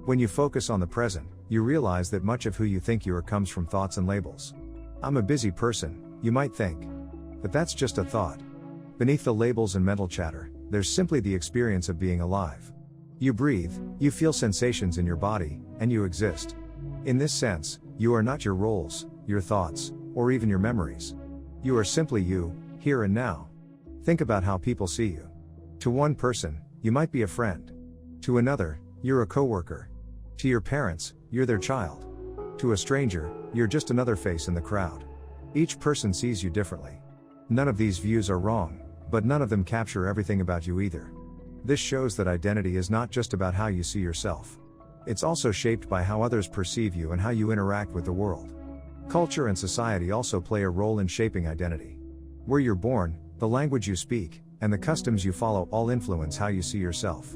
When you focus on the present, you realize that much of who you think you are comes from thoughts and labels. I'm a busy person, you might think. But that's just a thought. Beneath the labels and mental chatter, there's simply the experience of being alive. You breathe, you feel sensations in your body, and you exist. In this sense, you are not your roles, your thoughts, or even your memories. You are simply you, here and now. Think about how people see you. To one person, you might be a friend. To another, you're a coworker. To your parents, you're their child. To a stranger, you're just another face in the crowd. Each person sees you differently. None of these views are wrong, but none of them capture everything about you either. This shows that identity is not just about how you see yourself. It's also shaped by how others perceive you and how you interact with the world. Culture and society also play a role in shaping identity. Where you're born, the language you speak, and the customs you follow all influence how you see yourself.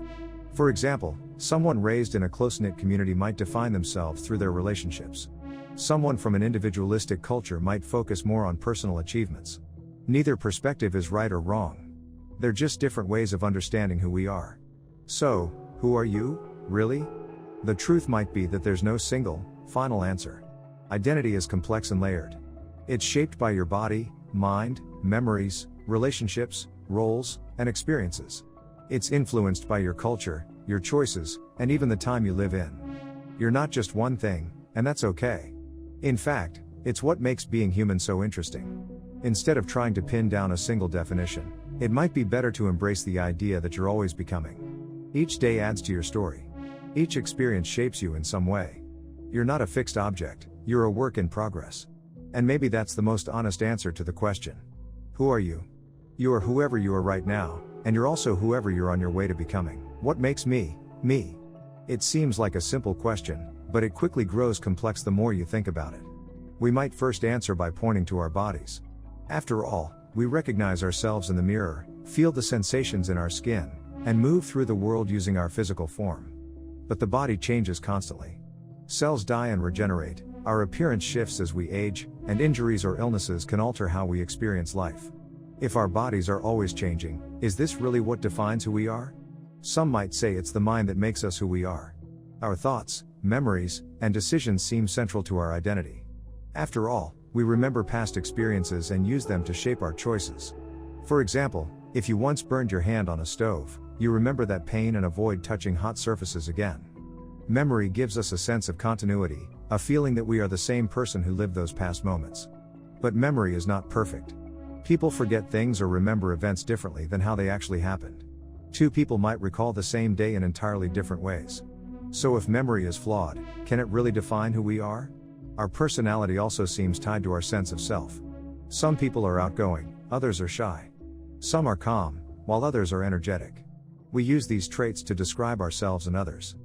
For example, someone raised in a close-knit community might define themselves through their relationships. Someone from an individualistic culture might focus more on personal achievements. Neither perspective is right or wrong. They're just different ways of understanding who we are. So, who are you, really? The truth might be that there's no single, final answer. Identity is complex and layered. It's shaped by your body, mind, memories, relationships, roles, and experiences. It's influenced by your culture, your choices, and even the time you live in. You're not just one thing, and that's okay. In fact, it's what makes being human so interesting. Instead of trying to pin down a single definition, it might be better to embrace the idea that you're always becoming. Each day adds to your story. Each experience shapes you in some way. You're not a fixed object, you're a work in progress. And maybe that's the most honest answer to the question. Who are you? You are whoever you are right now, and you're also whoever you're on your way to becoming. What makes me, me? It seems like a simple question, but it quickly grows complex the more you think about it. We might first answer by pointing to our bodies. After all, we recognize ourselves in the mirror, feel the sensations in our skin, and move through the world using our physical form. But the body changes constantly. Cells die and regenerate, our appearance shifts as we age, and injuries or illnesses can alter how we experience life. If our bodies are always changing, is this really what defines who we are? Some might say it's the mind that makes us who we are. Our thoughts, memories, and decisions seem central to our identity. After all, we remember past experiences and use them to shape our choices. For example, if you once burned your hand on a stove, you remember that pain and avoid touching hot surfaces again. Memory gives us a sense of continuity, a feeling that we are the same person who lived those past moments. But memory is not perfect. People forget things or remember events differently than how they actually happened. Two people might recall the same day in entirely different ways. So if memory is flawed, can it really define who we are? Our personality also seems tied to our sense of self. Some people are outgoing, others are shy. Some are calm, while others are energetic. We use these traits to describe ourselves and others.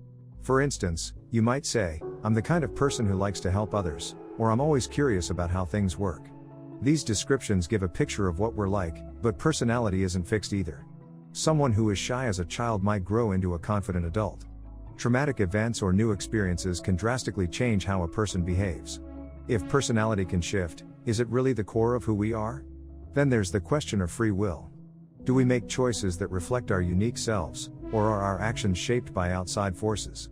For instance, you might say, I'm the kind of person who likes to help others, or I'm always curious about how things work. These descriptions give a picture of what we're like, but personality isn't fixed either. Someone who is shy as a child might grow into a confident adult. Traumatic events or new experiences can drastically change how a person behaves. If personality can shift, is it really the core of who we are? Then there's the question of free will. Do we make choices that reflect our unique selves, or are our actions shaped by outside forces?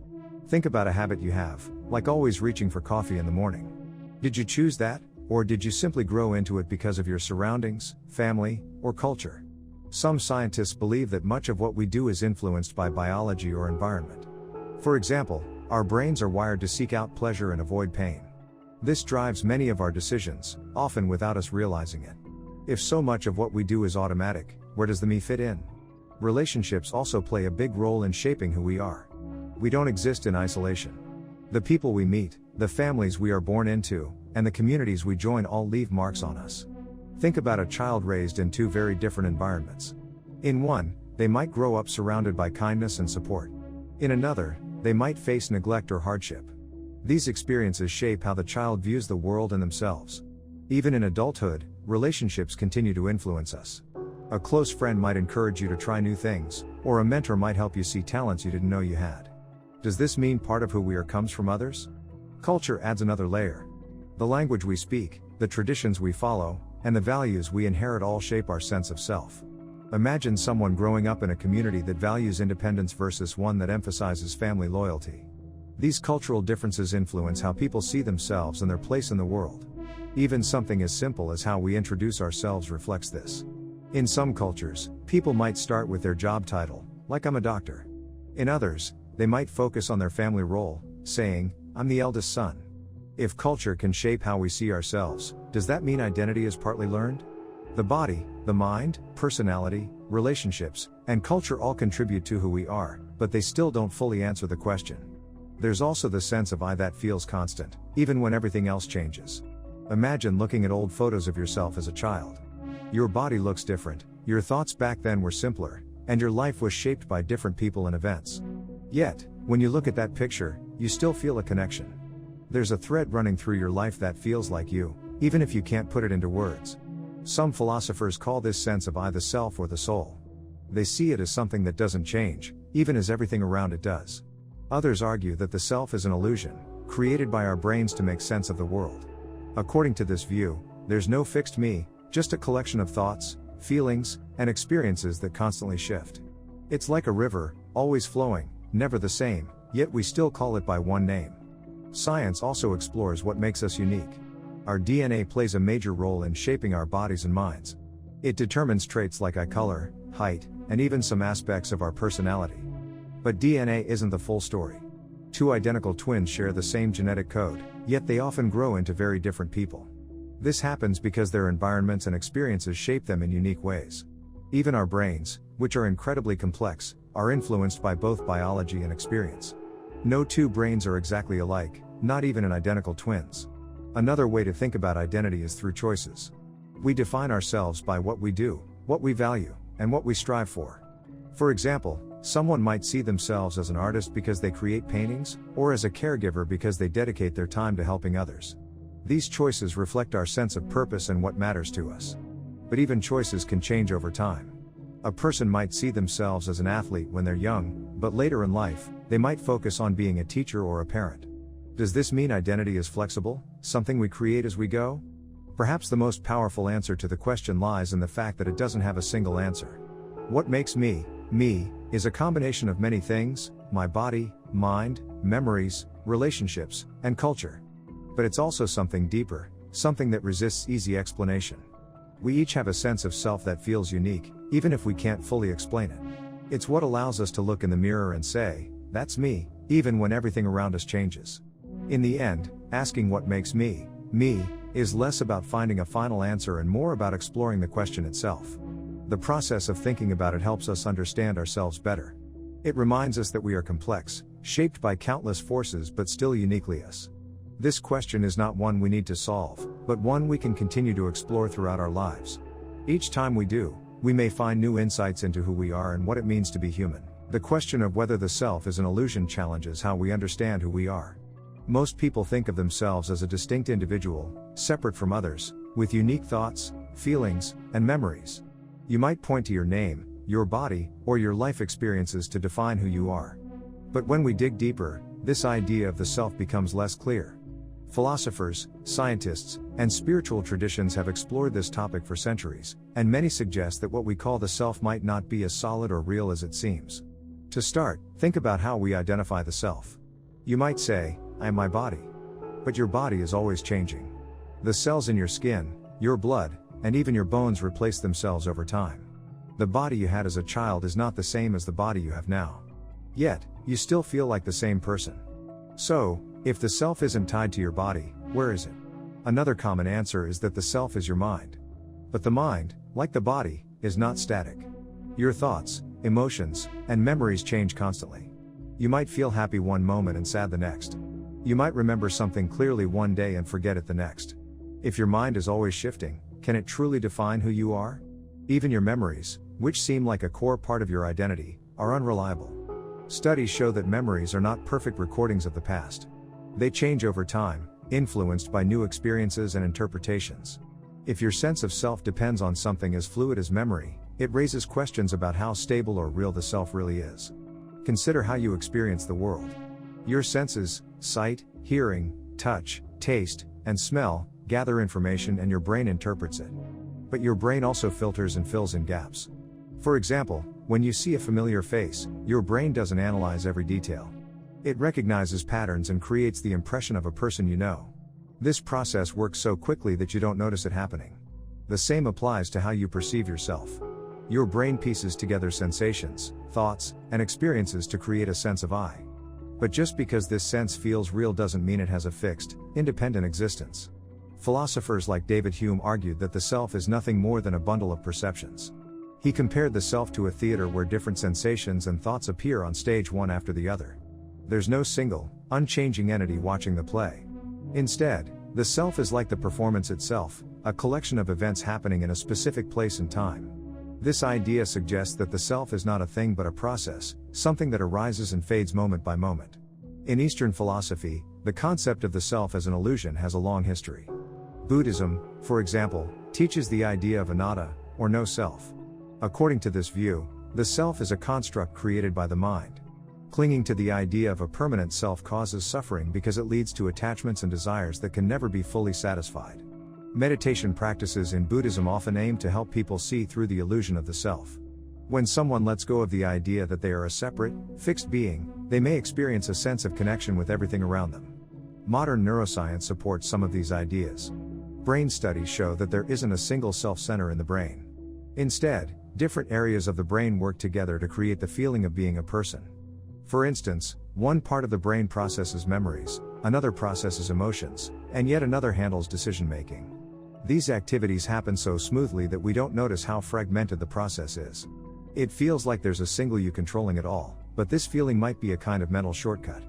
Think about a habit you have, like always reaching for coffee in the morning. Did you choose that, or did you simply grow into it because of your surroundings, family, or culture? Some scientists believe that much of what we do is influenced by biology or environment. For example, Our brains are wired to seek out pleasure and avoid pain. This drives many of our decisions, often without us realizing it. If so much of what we do is automatic, where does the me fit in? Relationships also play a big role in shaping who we are. We don't exist in isolation. The people we meet, the families we are born into, and the communities we join all leave marks on us. Think about a child raised in two very different environments. In one, they might grow up surrounded by kindness and support. In another, they might face neglect or hardship. These experiences shape how the child views the world and themselves. Even in adulthood, relationships continue to influence us. A close friend might encourage you to try new things, or a mentor might help you see talents you didn't know you had. Does this mean part of who we are comes from others? Culture adds another layer. The language we speak, the traditions we follow, and the values we inherit all shape our sense of self. Imagine someone growing up in a community that values independence versus one that emphasizes family loyalty. These cultural differences influence how people see themselves and their place in the world. Even something as simple as how we introduce ourselves reflects this. In some cultures, people might start with their job title, like I'm a doctor. In others, they might focus on their family role, saying, I'm the eldest son. If culture can shape how we see ourselves, does that mean identity is partly learned? The body, the mind, personality, relationships, and culture all contribute to who we are, but they still don't fully answer the question. There's also the sense of I that feels constant, even when everything else changes. Imagine looking at old photos of yourself as a child. Your body looks different, your thoughts back then were simpler, and your life was shaped by different people and events. Yet, when you look at that picture, you still feel a connection. There's a thread running through your life that feels like you, even if you can't put it into words. Some philosophers call this sense of I the self or the soul. They see it as something that doesn't change, even as everything around it does. Others argue that the self is an illusion, created by our brains to make sense of the world. According to this view, there's no fixed me, just a collection of thoughts, feelings, and experiences that constantly shift. It's like a river, always flowing, never the same, yet we still call it by one name. Science also explores what makes us unique. Our DNA plays a major role in shaping our bodies and minds. It determines traits like eye color, height, and even some aspects of our personality. But DNA isn't the full story. Two identical twins share the same genetic code, yet they often grow into very different people. This happens because their environments and experiences shape them in unique ways. Even our brains, which are incredibly complex, are influenced by both biology and experience. No two brains are exactly alike, not even in identical twins. Another way to think about identity is through choices. We define ourselves by what we do, what we value, and what we strive for. For example, someone might see themselves as an artist because they create paintings, or as a caregiver because they dedicate their time to helping others. These choices reflect our sense of purpose and what matters to us. But even choices can change over time. A person might see themselves as an athlete when they're young, but later in life, they might focus on being a teacher or a parent. Does this mean identity is flexible, something we create as we go? Perhaps the most powerful answer to the question lies in the fact that it doesn't have a single answer. What makes me, is a combination of many things: my body, mind, memories, relationships, and culture. But it's also something deeper, something that resists easy explanation. We each have a sense of self that feels unique, even if we can't fully explain it. It's what allows us to look in the mirror and say, that's me, even when everything around us changes. In the end, asking what makes me, is less about finding a final answer and more about exploring the question itself. The process of thinking about it helps us understand ourselves better. It reminds us that we are complex, shaped by countless forces but still uniquely us. This question is not one we need to solve, but one we can continue to explore throughout our lives. Each time we do, we may find new insights into who we are and what it means to be human. The question of whether the self is an illusion challenges how we understand who we are. Most people think of themselves as a distinct individual, separate from others, with unique thoughts, feelings, and memories. You might point to your name, your body, or your life experiences to define who you are. But when we dig deeper, this idea of the self becomes less clear. Philosophers, scientists, and spiritual traditions have explored this topic for centuries, and many suggest that what we call the self might not be as solid or real as it seems. To start, think about how we identify the self. You might say, I am my body. But your body is always changing. The cells in your skin, your blood, and even your bones replace themselves over time. The body you had as a child is not the same as the body you have now. Yet, you still feel like the same person. So, if the self isn't tied to your body, where is it? Another common answer is that the self is your mind. But the mind, like the body, is not static. Your thoughts, emotions, and memories change constantly. You might feel happy one moment and sad the next. You might remember something clearly one day and forget it the next. If your mind is always shifting, can it truly define who you are? Even your memories, which seem like a core part of your identity, are unreliable. Studies show that memories are not perfect recordings of the past. They change over time, influenced by new experiences and interpretations. If your sense of self depends on something as fluid as memory, it raises questions about how stable or real the self really is. Consider how you experience the world. Your senses, sight, hearing, touch, taste, and smell, gather information and your brain interprets it. But your brain also filters and fills in gaps. For example, when you see a familiar face, your brain doesn't analyze every detail. It recognizes patterns and creates the impression of a person you know. This process works so quickly that you don't notice it happening. The same applies to how you perceive yourself. Your brain pieces together sensations, thoughts, and experiences to create a sense of I. But just because this sense feels real doesn't mean it has a fixed, independent existence. Philosophers like David Hume argued that the self is nothing more than a bundle of perceptions. He compared the self to a theater where different sensations and thoughts appear on stage one after the other. There's no single, unchanging entity watching the play. Instead, the self is like the performance itself, a collection of events happening in a specific place and time. This idea suggests that the self is not a thing but a process, something that arises and fades moment by moment. In Eastern philosophy, the concept of the self as an illusion has a long history. Buddhism, for example, teaches the idea of anatta, or no self. According to this view, the self is a construct created by the mind. Clinging to the idea of a permanent self causes suffering because it leads to attachments and desires that can never be fully satisfied. Meditation practices in Buddhism often aim to help people see through the illusion of the self. When someone lets go of the idea that they are a separate, fixed being, they may experience a sense of connection with everything around them. Modern neuroscience supports some of these ideas. Brain studies show that there isn't a single self-center in the brain. Instead, different areas of the brain work together to create the feeling of being a person. For instance, one part of the brain processes memories, another processes emotions, and yet another handles decision-making. These activities happen so smoothly that we don't notice how fragmented the process is. It feels like there's a single you controlling it all, but this feeling might be a kind of mental shortcut.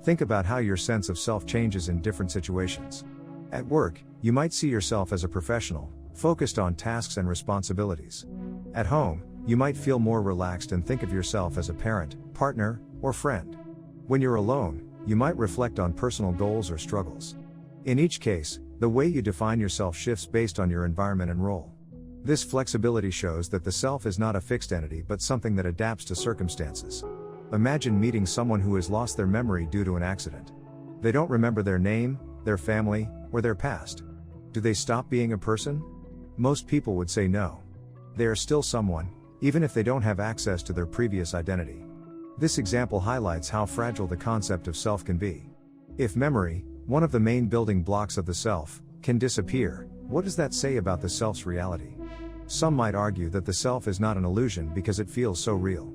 Think about how your sense of self changes in different situations. At work, you might see yourself as a professional, focused on tasks and responsibilities. At home, you might feel more relaxed and think of yourself as a parent, partner, or friend. When you're alone, you might reflect on personal goals or struggles. In each case, the way you define yourself shifts based on your environment and role. This flexibility shows that the self is not a fixed entity but something that adapts to circumstances. Imagine meeting someone who has lost their memory due to an accident. They don't remember their name, their family, or their past. Do they stop being a person? Most people would say no. They are still someone, even if they don't have access to their previous identity. This example highlights how fragile the concept of self can be. If memory, one of the main building blocks of the self, can disappear, what does that say about the self's reality? Some might argue that the self is not an illusion because it feels so real.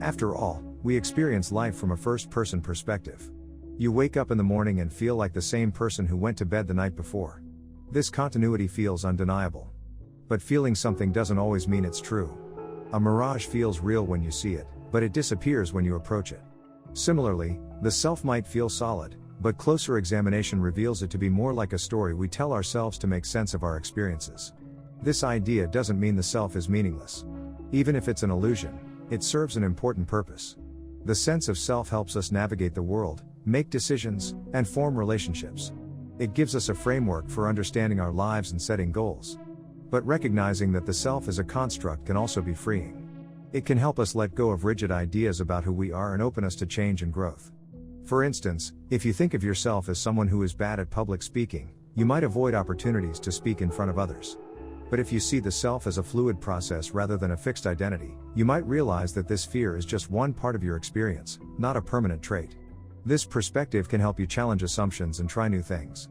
After all, we experience life from a first-person perspective. You wake up in the morning and feel like the same person who went to bed the night before. This continuity feels undeniable. But feeling something doesn't always mean it's true. A mirage feels real when you see it, but it disappears when you approach it. Similarly, the self might feel solid, but closer examination reveals it to be more like a story we tell ourselves to make sense of our experiences. This idea doesn't mean the self is meaningless. Even if it's an illusion, it serves an important purpose. The sense of self helps us navigate the world, make decisions, and form relationships. It gives us a framework for understanding our lives and setting goals. But recognizing that the self is a construct can also be freeing. It can help us let go of rigid ideas about who we are and open us to change and growth. For instance, if you think of yourself as someone who is bad at public speaking, you might avoid opportunities to speak in front of others. But if you see the self as a fluid process rather than a fixed identity, you might realize that this fear is just one part of your experience, not a permanent trait. This perspective can help you challenge assumptions and try new things.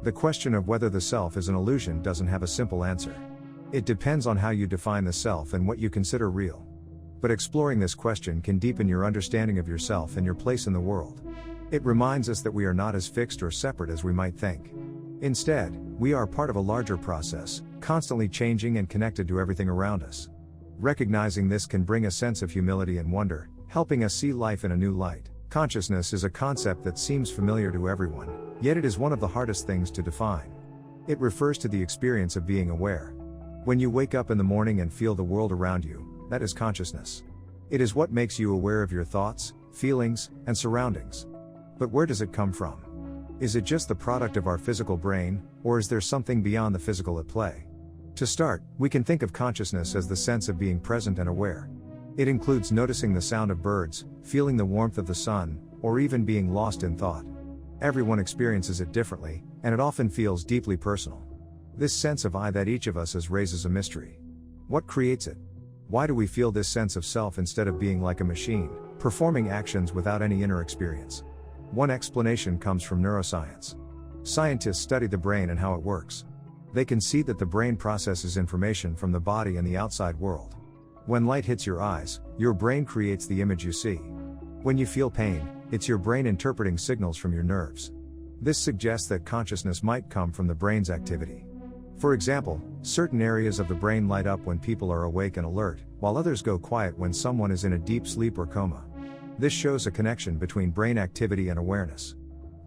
The question of whether the self is an illusion doesn't have a simple answer. It depends on how you define the self and what you consider real. But exploring this question can deepen your understanding of yourself and your place in the world. It reminds us that we are not as fixed or separate as we might think. Instead, we are part of a larger process, constantly changing and connected to everything around us. Recognizing this can bring a sense of humility and wonder, helping us see life in a new light. Consciousness is a concept that seems familiar to everyone, yet it is one of the hardest things to define. It refers to the experience of being aware. When you wake up in the morning and feel the world around you, that is consciousness. It is what makes you aware of your thoughts, feelings, and surroundings. But where does it come from? Is it just the product of our physical brain, or is there something beyond the physical at play? To start, we can think of consciousness as the sense of being present and aware. It includes noticing the sound of birds, feeling the warmth of the sun, or even being lost in thought. Everyone experiences it differently, and it often feels deeply personal. This sense of I that each of us has raises a mystery. What creates it? Why do we feel this sense of self instead of being like a machine, performing actions without any inner experience? One explanation comes from neuroscience. Scientists study the brain and how it works. They can see that the brain processes information from the body and the outside world. When light hits your eyes, your brain creates the image you see. When you feel pain, it's your brain interpreting signals from your nerves. This suggests that consciousness might come from the brain's activity. For example, certain areas of the brain light up when people are awake and alert, while others go quiet when someone is in a deep sleep or coma. This shows a connection between brain activity and awareness.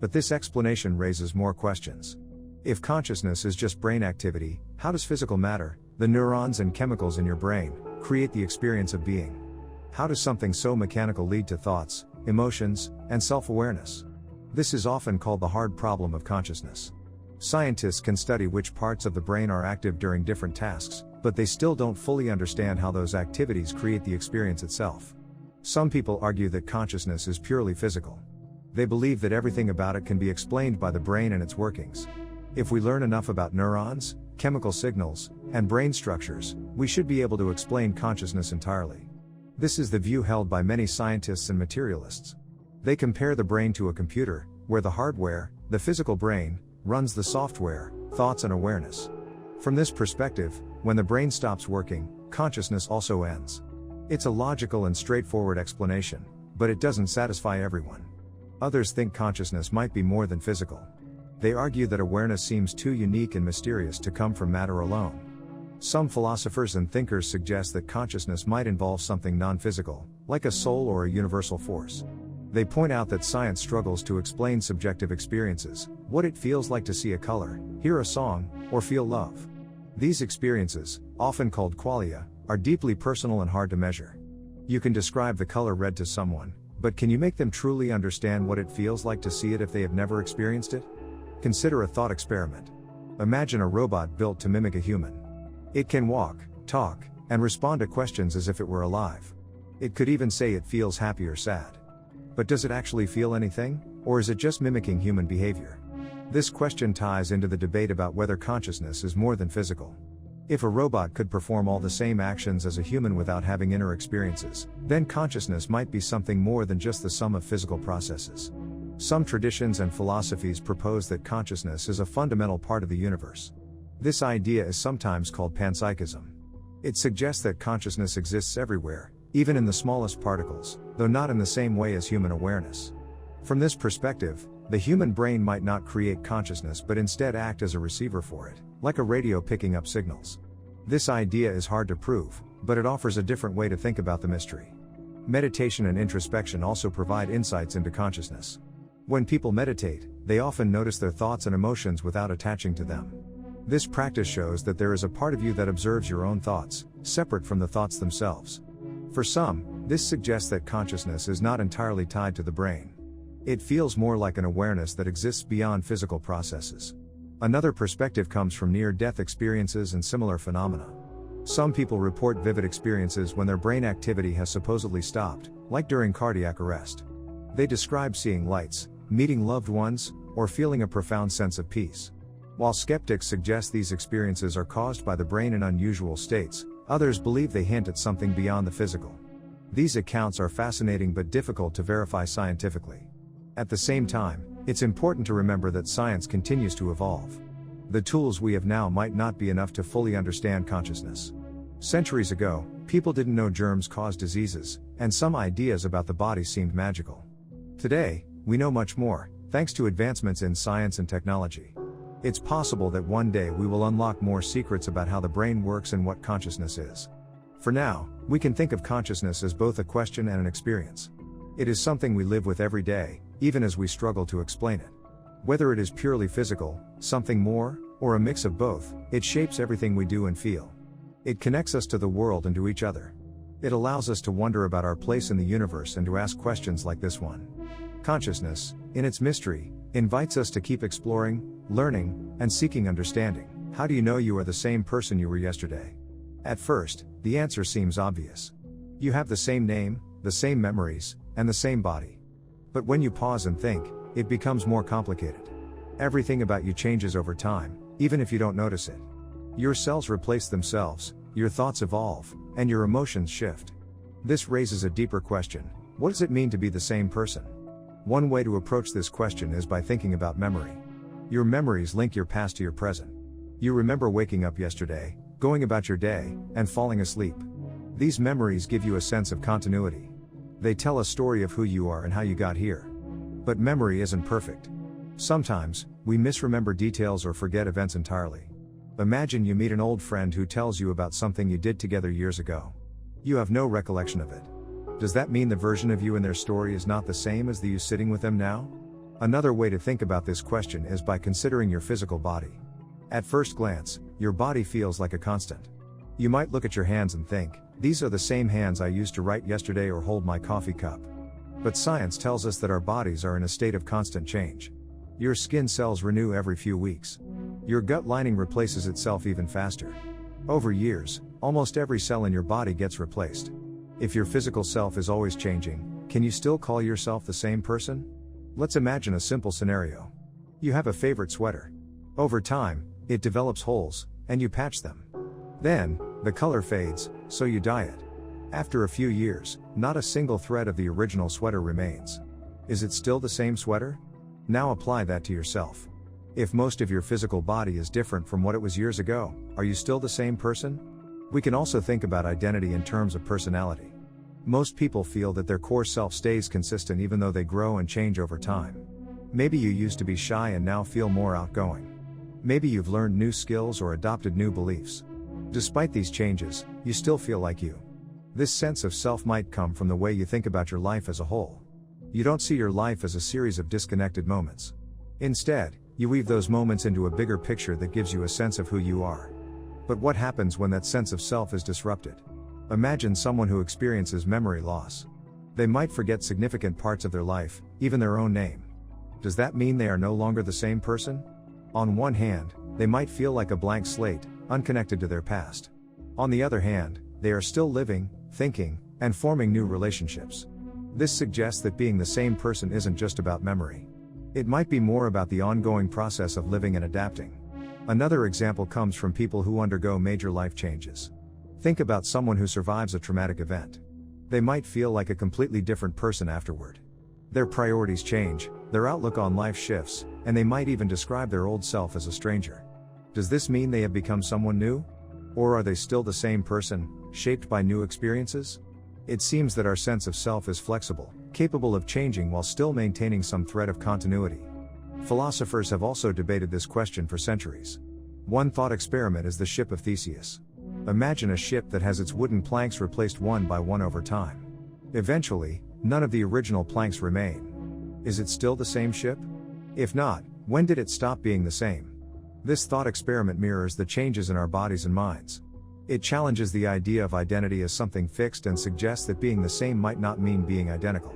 But this explanation raises more questions. If consciousness is just brain activity, how does physical matter, the neurons and chemicals in your brain, create the experience of being? How does something so mechanical lead to thoughts, emotions, and self-awareness? This is often called the hard problem of consciousness. Scientists can study which parts of the brain are active during different tasks, but they still don't fully understand how those activities create the experience itself. Some people argue that consciousness is purely physical. They believe that everything about it can be explained by the brain and its workings. If we learn enough about neurons, chemical signals, and brain structures, we should be able to explain consciousness entirely. This is the view held by many scientists and materialists. They compare the brain to a computer, where the hardware, the physical brain, runs the software, thoughts and awareness. From this perspective, when the brain stops working, consciousness also ends. It's a logical and straightforward explanation, but it doesn't satisfy everyone. Others think consciousness might be more than physical. They argue that awareness seems too unique and mysterious to come from matter alone. Some philosophers and thinkers suggest that consciousness might involve something non-physical, like a soul or a universal force. They point out that science struggles to explain subjective experiences, what it feels like to see a color, hear a song, or feel love. These experiences, often called qualia, are deeply personal and hard to measure. You can describe the color red to someone, but can you make them truly understand what it feels like to see it if they have never experienced it? Consider a thought experiment. Imagine a robot built to mimic a human. It can walk, talk, and respond to questions as if it were alive. It could even say it feels happy or sad. But does it actually feel anything, or is it just mimicking human behavior? This question ties into the debate about whether consciousness is more than physical. If a robot could perform all the same actions as a human without having inner experiences, then consciousness might be something more than just the sum of physical processes. Some traditions and philosophies propose that consciousness is a fundamental part of the universe. This idea is sometimes called panpsychism. It suggests that consciousness exists everywhere, even in the smallest particles, though not in the same way as human awareness. From this perspective, the human brain might not create consciousness but instead act as a receiver for it, like a radio picking up signals. This idea is hard to prove, but it offers a different way to think about the mystery. Meditation and introspection also provide insights into consciousness. When people meditate, they often notice their thoughts and emotions without attaching to them. This practice shows that there is a part of you that observes your own thoughts, separate from the thoughts themselves. For some, this suggests that consciousness is not entirely tied to the brain. It feels more like an awareness that exists beyond physical processes. Another perspective comes from near-death experiences and similar phenomena. Some people report vivid experiences when their brain activity has supposedly stopped, like during cardiac arrest. They describe seeing lights, meeting loved ones, or feeling a profound sense of peace. While skeptics suggest these experiences are caused by the brain in unusual states, others believe they hint at something beyond the physical. These accounts are fascinating but difficult to verify scientifically. At the same time, it's important to remember that science continues to evolve. The tools we have now might not be enough to fully understand consciousness. Centuries ago, people didn't know germs caused diseases, and some ideas about the body seemed magical. Today, we know much more, thanks to advancements in science and technology. It's possible that one day we will unlock more secrets about how the brain works and what consciousness is. For now, we can think of consciousness as both a question and an experience. It is something we live with every day, even as we struggle to explain it. Whether it is purely physical, something more, or a mix of both, it shapes everything we do and feel. It connects us to the world and to each other. It allows us to wonder about our place in the universe and to ask questions like this one. Consciousness, in its mystery, invites us to keep exploring, learning, and seeking understanding. How do you know you are the same person you were yesterday? At first, the answer seems obvious. You have the same name, the same memories, and the same body. But when you pause and think, it becomes more complicated. Everything about you changes over time, even if you don't notice it. Your cells replace themselves, your thoughts evolve, and your emotions shift. This raises a deeper question: what does it mean to be the same person? One way to approach this question is by thinking about memory. Your memories link your past to your present. You remember waking up yesterday, going about your day, and falling asleep. These memories give you a sense of continuity. They tell a story of who you are and how you got here. But memory isn't perfect. Sometimes, we misremember details or forget events entirely. Imagine you meet an old friend who tells you about something you did together years ago. You have no recollection of it. Does that mean the version of you in their story is not the same as the you sitting with them now? Another way to think about this question is by considering your physical body. At first glance, your body feels like a constant. You might look at your hands and think, these are the same hands I used to write yesterday or hold my coffee cup. But science tells us that our bodies are in a state of constant change. Your skin cells renew every few weeks. Your gut lining replaces itself even faster. Over years, almost every cell in your body gets replaced. If your physical self is always changing, can you still call yourself the same person? Let's imagine a simple scenario. You have a favorite sweater. Over time, it develops holes, and you patch them. Then, the color fades, so you dye it. After a few years, not a single thread of the original sweater remains. Is it still the same sweater? Now apply that to yourself. If most of your physical body is different from what it was years ago, are you still the same person? We can also think about identity in terms of personality. Most people feel that their core self stays consistent even though they grow and change over time. Maybe you used to be shy and now feel more outgoing. Maybe you've learned new skills or adopted new beliefs. Despite these changes, you still feel like you. This sense of self might come from the way you think about your life as a whole. You don't see your life as a series of disconnected moments. Instead, you weave those moments into a bigger picture that gives you a sense of who you are. But what happens when that sense of self is disrupted? Imagine someone who experiences memory loss. They might forget significant parts of their life, even their own name. Does that mean they are no longer the same person? On one hand, they might feel like a blank slate, unconnected to their past. On the other hand, they are still living, thinking, and forming new relationships. This suggests that being the same person isn't just about memory. It might be more about the ongoing process of living and adapting. Another example comes from people who undergo major life changes. Think about someone who survives a traumatic event. They might feel like a completely different person afterward. Their priorities change, their outlook on life shifts, and they might even describe their old self as a stranger. Does this mean they have become someone new? Or are they still the same person, shaped by new experiences? It seems that our sense of self is flexible, capable of changing while still maintaining some thread of continuity. Philosophers have also debated this question for centuries. One thought experiment is the ship of Theseus. Imagine a ship that has its wooden planks replaced one by one over time. Eventually, none of the original planks remain. Is it still the same ship? If not, when did it stop being the same? This thought experiment mirrors the changes in our bodies and minds. It challenges the idea of identity as something fixed and suggests that being the same might not mean being identical.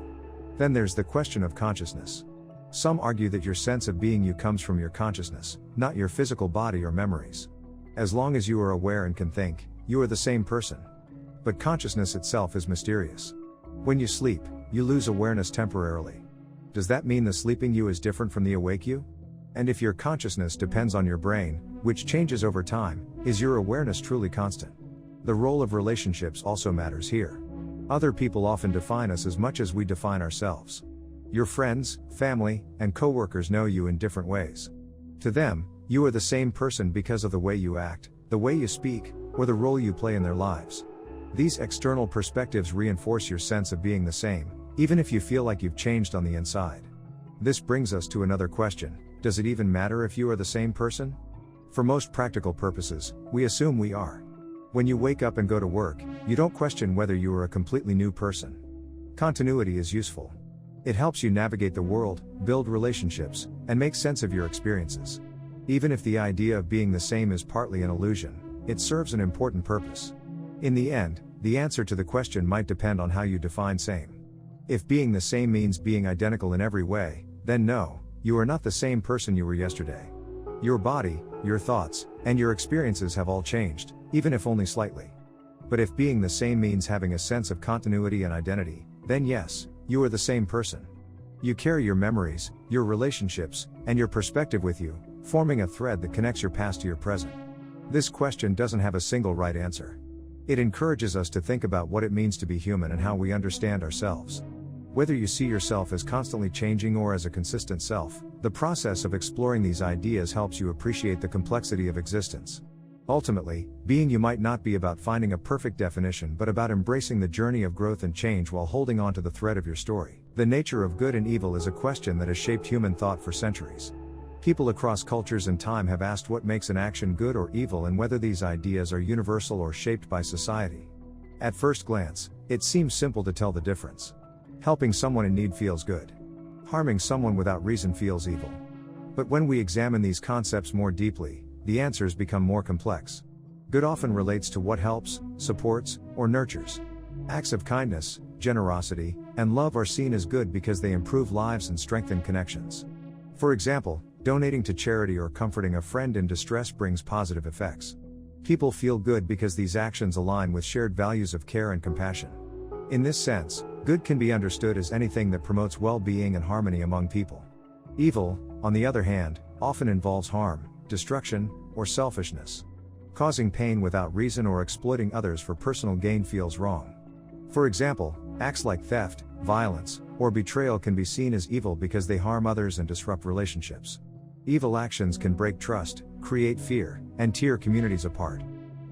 Then there's the question of consciousness. Some argue that your sense of being you comes from your consciousness, not your physical body or memories. As long as you are aware and can think, you are the same person. But consciousness itself is mysterious. When you sleep, you lose awareness temporarily. Does that mean the sleeping you is different from the awake you? And if your consciousness depends on your brain, which changes over time, is your awareness truly constant? The role of relationships also matters here. Other people often define us as much as we define ourselves. Your friends, family, and coworkers know you in different ways. To them, you are the same person because of the way you act, the way you speak, or the role you play in their lives. These external perspectives reinforce your sense of being the same, even if you feel like you've changed on the inside. This brings us to another question: does it even matter if you are the same person? For most practical purposes, we assume we are. When you wake up and go to work, you don't question whether you are a completely new person. Continuity is useful. It helps you navigate the world, build relationships, and make sense of your experiences. Even if the idea of being the same is partly an illusion, it serves an important purpose. In the end, the answer to the question might depend on how you define same. If being the same means being identical in every way, then no, you are not the same person you were yesterday. Your body, your thoughts, and your experiences have all changed, even if only slightly. But if being the same means having a sense of continuity and identity, then yes, you are the same person. You carry your memories, your relationships, and your perspective with you, forming a thread that connects your past to your present. This question doesn't have a single right answer. It encourages us to think about what it means to be human and how we understand ourselves. Whether you see yourself as constantly changing or as a consistent self, the process of exploring these ideas helps you appreciate the complexity of existence. Ultimately, being you might not be about finding a perfect definition but about embracing the journey of growth and change while holding on to the thread of your story. The nature of good and evil is a question that has shaped human thought for centuries. People across cultures and time have asked what makes an action good or evil and whether these ideas are universal or shaped by society. At first glance, it seems simple to tell the difference. Helping someone in need feels good. Harming someone without reason feels evil. But when we examine these concepts more deeply, the answers become more complex. Good often relates to what helps, supports, or nurtures. Acts of kindness, generosity, and love are seen as good because they improve lives and strengthen connections. For example, donating to charity or comforting a friend in distress brings positive effects. People feel good because these actions align with shared values of care and compassion. In this sense, good can be understood as anything that promotes well-being and harmony among people. Evil, on the other hand, often involves harm, destruction, or selfishness. Causing pain without reason or exploiting others for personal gain feels wrong. For example, acts like theft, violence, or betrayal can be seen as evil because they harm others and disrupt relationships. Evil actions can break trust, create fear, and tear communities apart.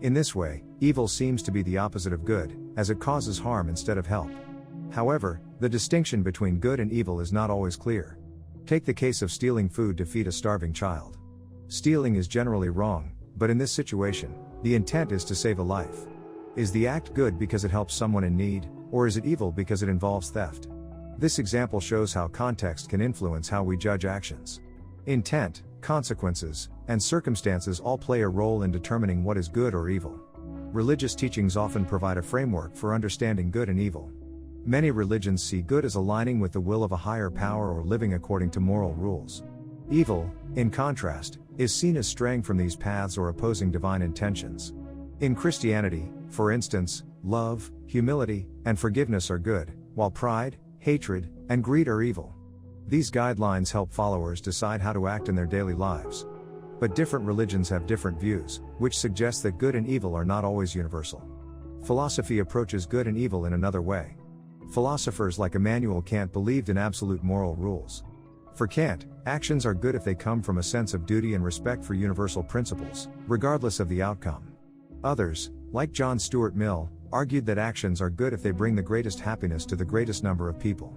In this way, evil seems to be the opposite of good, as it causes harm instead of help. However, the distinction between good and evil is not always clear. Take the case of stealing food to feed a starving child. Stealing is generally wrong, but in this situation, the intent is to save a life. Is the act good because it helps someone in need, or is it evil because it involves theft? This example shows how context can influence how we judge actions. Intent, consequences, and circumstances all play a role in determining what is good or evil. Religious teachings often provide a framework for understanding good and evil. Many religions see good as aligning with the will of a higher power or living according to moral rules. Evil, in contrast, is seen as straying from these paths or opposing divine intentions. In Christianity, for instance, love, humility, and forgiveness are good, while pride, hatred, and greed are evil. These guidelines help followers decide how to act in their daily lives. But different religions have different views, which suggests that good and evil are not always universal. Philosophy approaches good and evil in another way. Philosophers like Immanuel Kant believed in absolute moral rules. For Kant, actions are good if they come from a sense of duty and respect for universal principles, regardless of the outcome. Others, like John Stuart Mill, argued that actions are good if they bring the greatest happiness to the greatest number of people.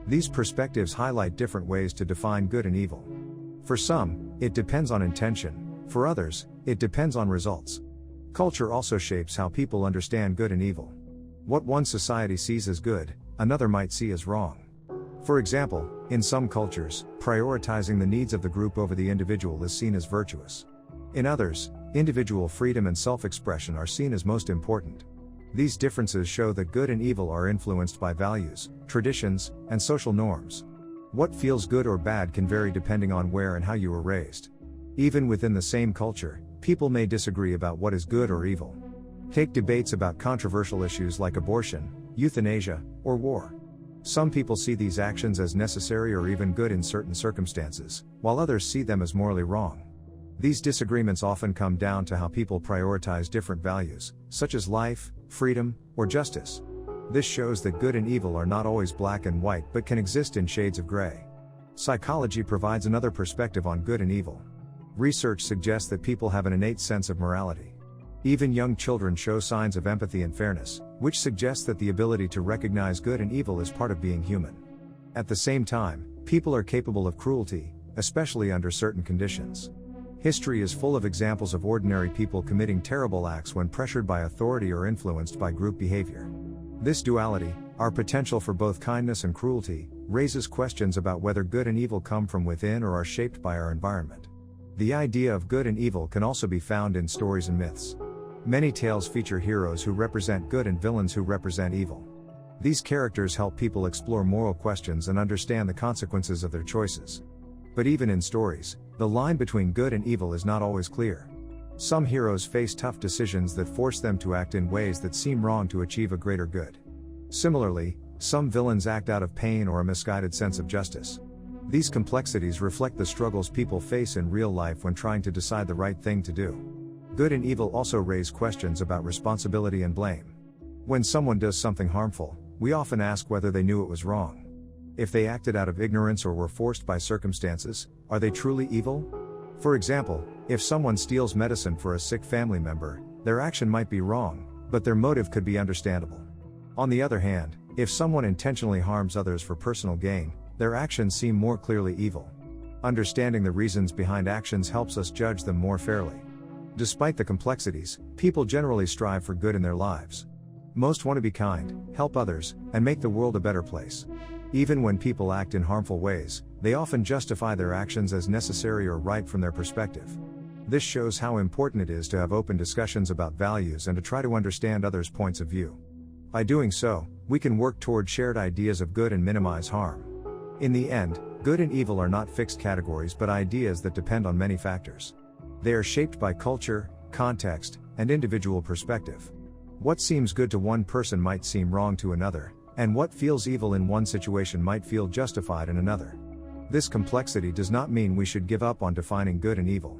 These perspectives highlight different ways to define good and evil. For some, it depends on intention; for others, it depends on results. Culture also shapes how people understand good and evil. What one society sees as good, another might see as wrong. For example, in some cultures, prioritizing the needs of the group over the individual is seen as virtuous. In others, individual freedom and self-expression are seen as most important. These differences show that good and evil are influenced by values, traditions, and social norms. What feels good or bad can vary depending on where and how you were raised. Even within the same culture, people may disagree about what is good or evil. Take debates about controversial issues like abortion, euthanasia, or war. Some people see these actions as necessary or even good in certain circumstances, while others see them as morally wrong. These disagreements often come down to how people prioritize different values, such as life, freedom, or justice. This shows that good and evil are not always black and white but can exist in shades of gray. Psychology provides another perspective on good and evil. Research suggests that people have an innate sense of morality. Even young children show signs of empathy and fairness, which suggests that the ability to recognize good and evil is part of being human. At the same time, people are capable of cruelty, especially under certain conditions. History is full of examples of ordinary people committing terrible acts when pressured by authority or influenced by group behavior. This duality, our potential for both kindness and cruelty, raises questions about whether good and evil come from within or are shaped by our environment. The idea of good and evil can also be found in stories and myths. Many tales feature heroes who represent good and villains who represent evil. These characters help people explore moral questions and understand the consequences of their choices. But even in stories, the line between good and evil is not always clear. Some heroes face tough decisions that force them to act in ways that seem wrong to achieve a greater good. Similarly, some villains act out of pain or a misguided sense of justice. These complexities reflect the struggles people face in real life when trying to decide the right thing to do. Good and evil also raise questions about responsibility and blame. When someone does something harmful, we often ask whether they knew it was wrong. If they acted out of ignorance or were forced by circumstances, are they truly evil? For example, if someone steals medicine for a sick family member, their action might be wrong, but their motive could be understandable. On the other hand, if someone intentionally harms others for personal gain, their actions seem more clearly evil. Understanding the reasons behind actions helps us judge them more fairly. Despite the complexities, people generally strive for good in their lives. Most want to be kind, help others, and make the world a better place. Even when people act in harmful ways, they often justify their actions as necessary or right from their perspective. This shows how important it is to have open discussions about values and to try to understand others' points of view. By doing so, we can work toward shared ideas of good and minimize harm. In the end, good and evil are not fixed categories but ideas that depend on many factors. They are shaped by culture, context, and individual perspective. What seems good to one person might seem wrong to another, and what feels evil in one situation might feel justified in another. This complexity does not mean we should give up on defining good and evil.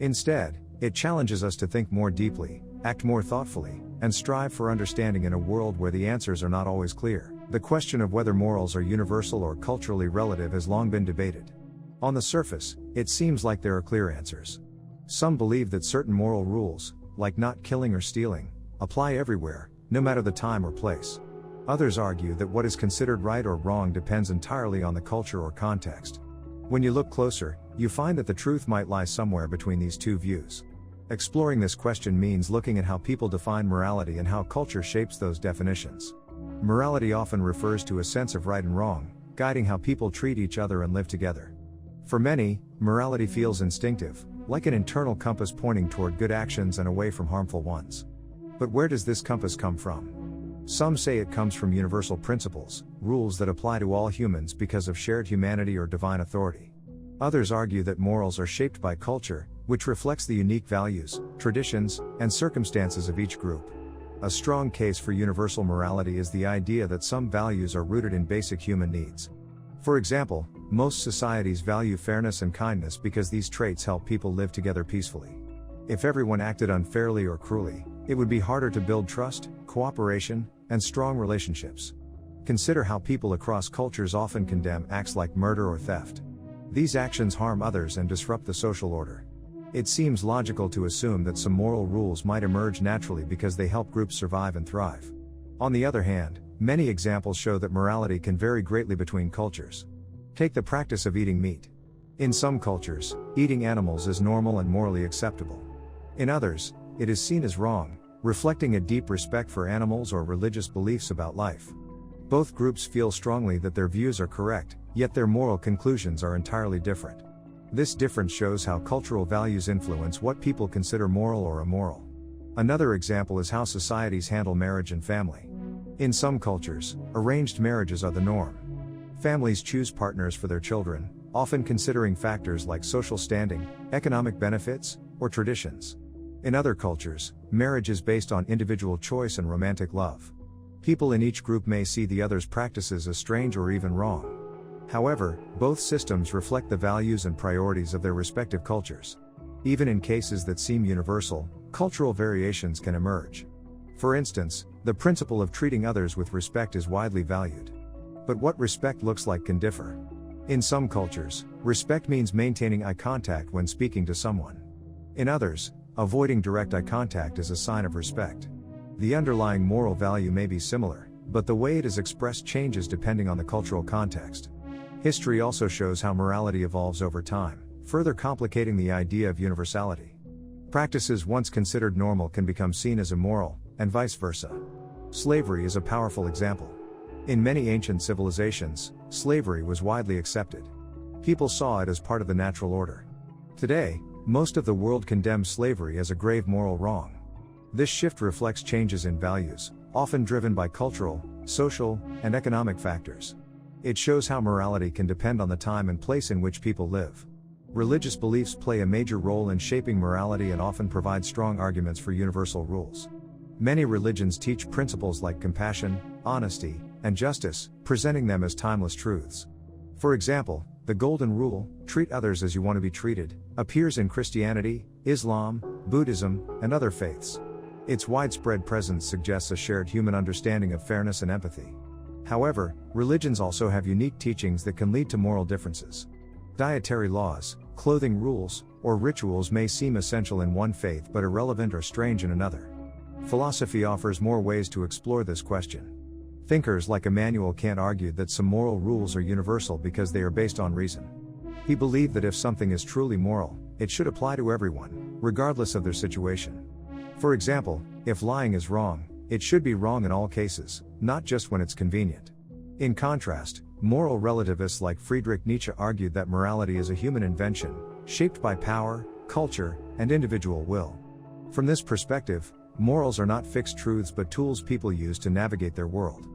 Instead, it challenges us to think more deeply, act more thoughtfully, and strive for understanding in a world where the answers are not always clear. The question of whether morals are universal or culturally relative has long been debated. On the surface, it seems like there are clear answers. Some believe that certain moral rules, like not killing or stealing, apply everywhere, no matter the time or place. Others argue that what is considered right or wrong depends entirely on the culture or context. When you look closer, you find that the truth might lie somewhere between these two views. Exploring this question means looking at how people define morality and how culture shapes those definitions. Morality often refers to a sense of right and wrong, guiding how people treat each other and live together. For many, morality feels instinctive, like an internal compass pointing toward good actions and away from harmful ones. But where does this compass come from? Some say it comes from universal principles, rules that apply to all humans because of shared humanity or divine authority. Others argue that morals are shaped by culture, which reflects the unique values, traditions, and circumstances of each group. A strong case for universal morality is the idea that some values are rooted in basic human needs. For example, most societies value fairness and kindness because these traits help people live together peacefully. If everyone acted unfairly or cruelly, it would be harder to build trust, cooperation, and strong relationships. Consider how people across cultures often condemn acts like murder or theft. These actions harm others and disrupt the social order. It seems logical to assume that some moral rules might emerge naturally because they help groups survive and thrive. On the other hand, many examples show that morality can vary greatly between cultures. Take the practice of eating meat. In some cultures, eating animals is normal and morally acceptable. In others, it is seen as wrong, reflecting a deep respect for animals or religious beliefs about life. Both groups feel strongly that their views are correct, yet their moral conclusions are entirely different. This difference shows how cultural values influence what people consider moral or immoral. Another example is how societies handle marriage and family. In some cultures, arranged marriages are the norm. Families choose partners for their children, often considering factors like social standing, economic benefits, or traditions. In other cultures, marriage is based on individual choice and romantic love. People in each group may see the other's practices as strange or even wrong. However, both systems reflect the values and priorities of their respective cultures. Even in cases that seem universal, cultural variations can emerge. For instance, the principle of treating others with respect is widely valued. But what respect looks like can differ. In some cultures, respect means maintaining eye contact when speaking to someone. In others, avoiding direct eye contact is a sign of respect. The underlying moral value may be similar, but but the way it is expressed changes depending on the cultural context. History also shows how morality evolves over time, further complicating the idea of universality. Practices once considered normal can become seen as immoral, and vice versa. Slavery is a powerful example. In many ancient civilizations, slavery was widely accepted. People saw it as part of the natural order. Today, most of the world condemns slavery as a grave moral wrong. This shift reflects changes in values, often driven by cultural, social, and economic factors. It shows how morality can depend on the time and place in which people live. Religious beliefs play a major role in shaping morality and often provide strong arguments for universal rules. Many religions teach principles like compassion, honesty, and justice, presenting them as timeless truths. For example, the Golden Rule, treat others as you want to be treated, appears in Christianity, Islam, Buddhism, and other faiths. Its widespread presence suggests a shared human understanding of fairness and empathy. However, religions also have unique teachings that can lead to moral differences. Dietary laws, clothing rules, or rituals may seem essential in one faith but irrelevant or strange in another. Philosophy offers more ways to explore this question. Thinkers like Immanuel Kant argued that some moral rules are universal because they are based on reason. He believed that if something is truly moral, it should apply to everyone, regardless of their situation. For example, if lying is wrong, it should be wrong in all cases, not just when it's convenient. In contrast, moral relativists like Friedrich Nietzsche argued that morality is a human invention, shaped by power, culture, and individual will. From this perspective, morals are not fixed truths but tools people use to navigate their world.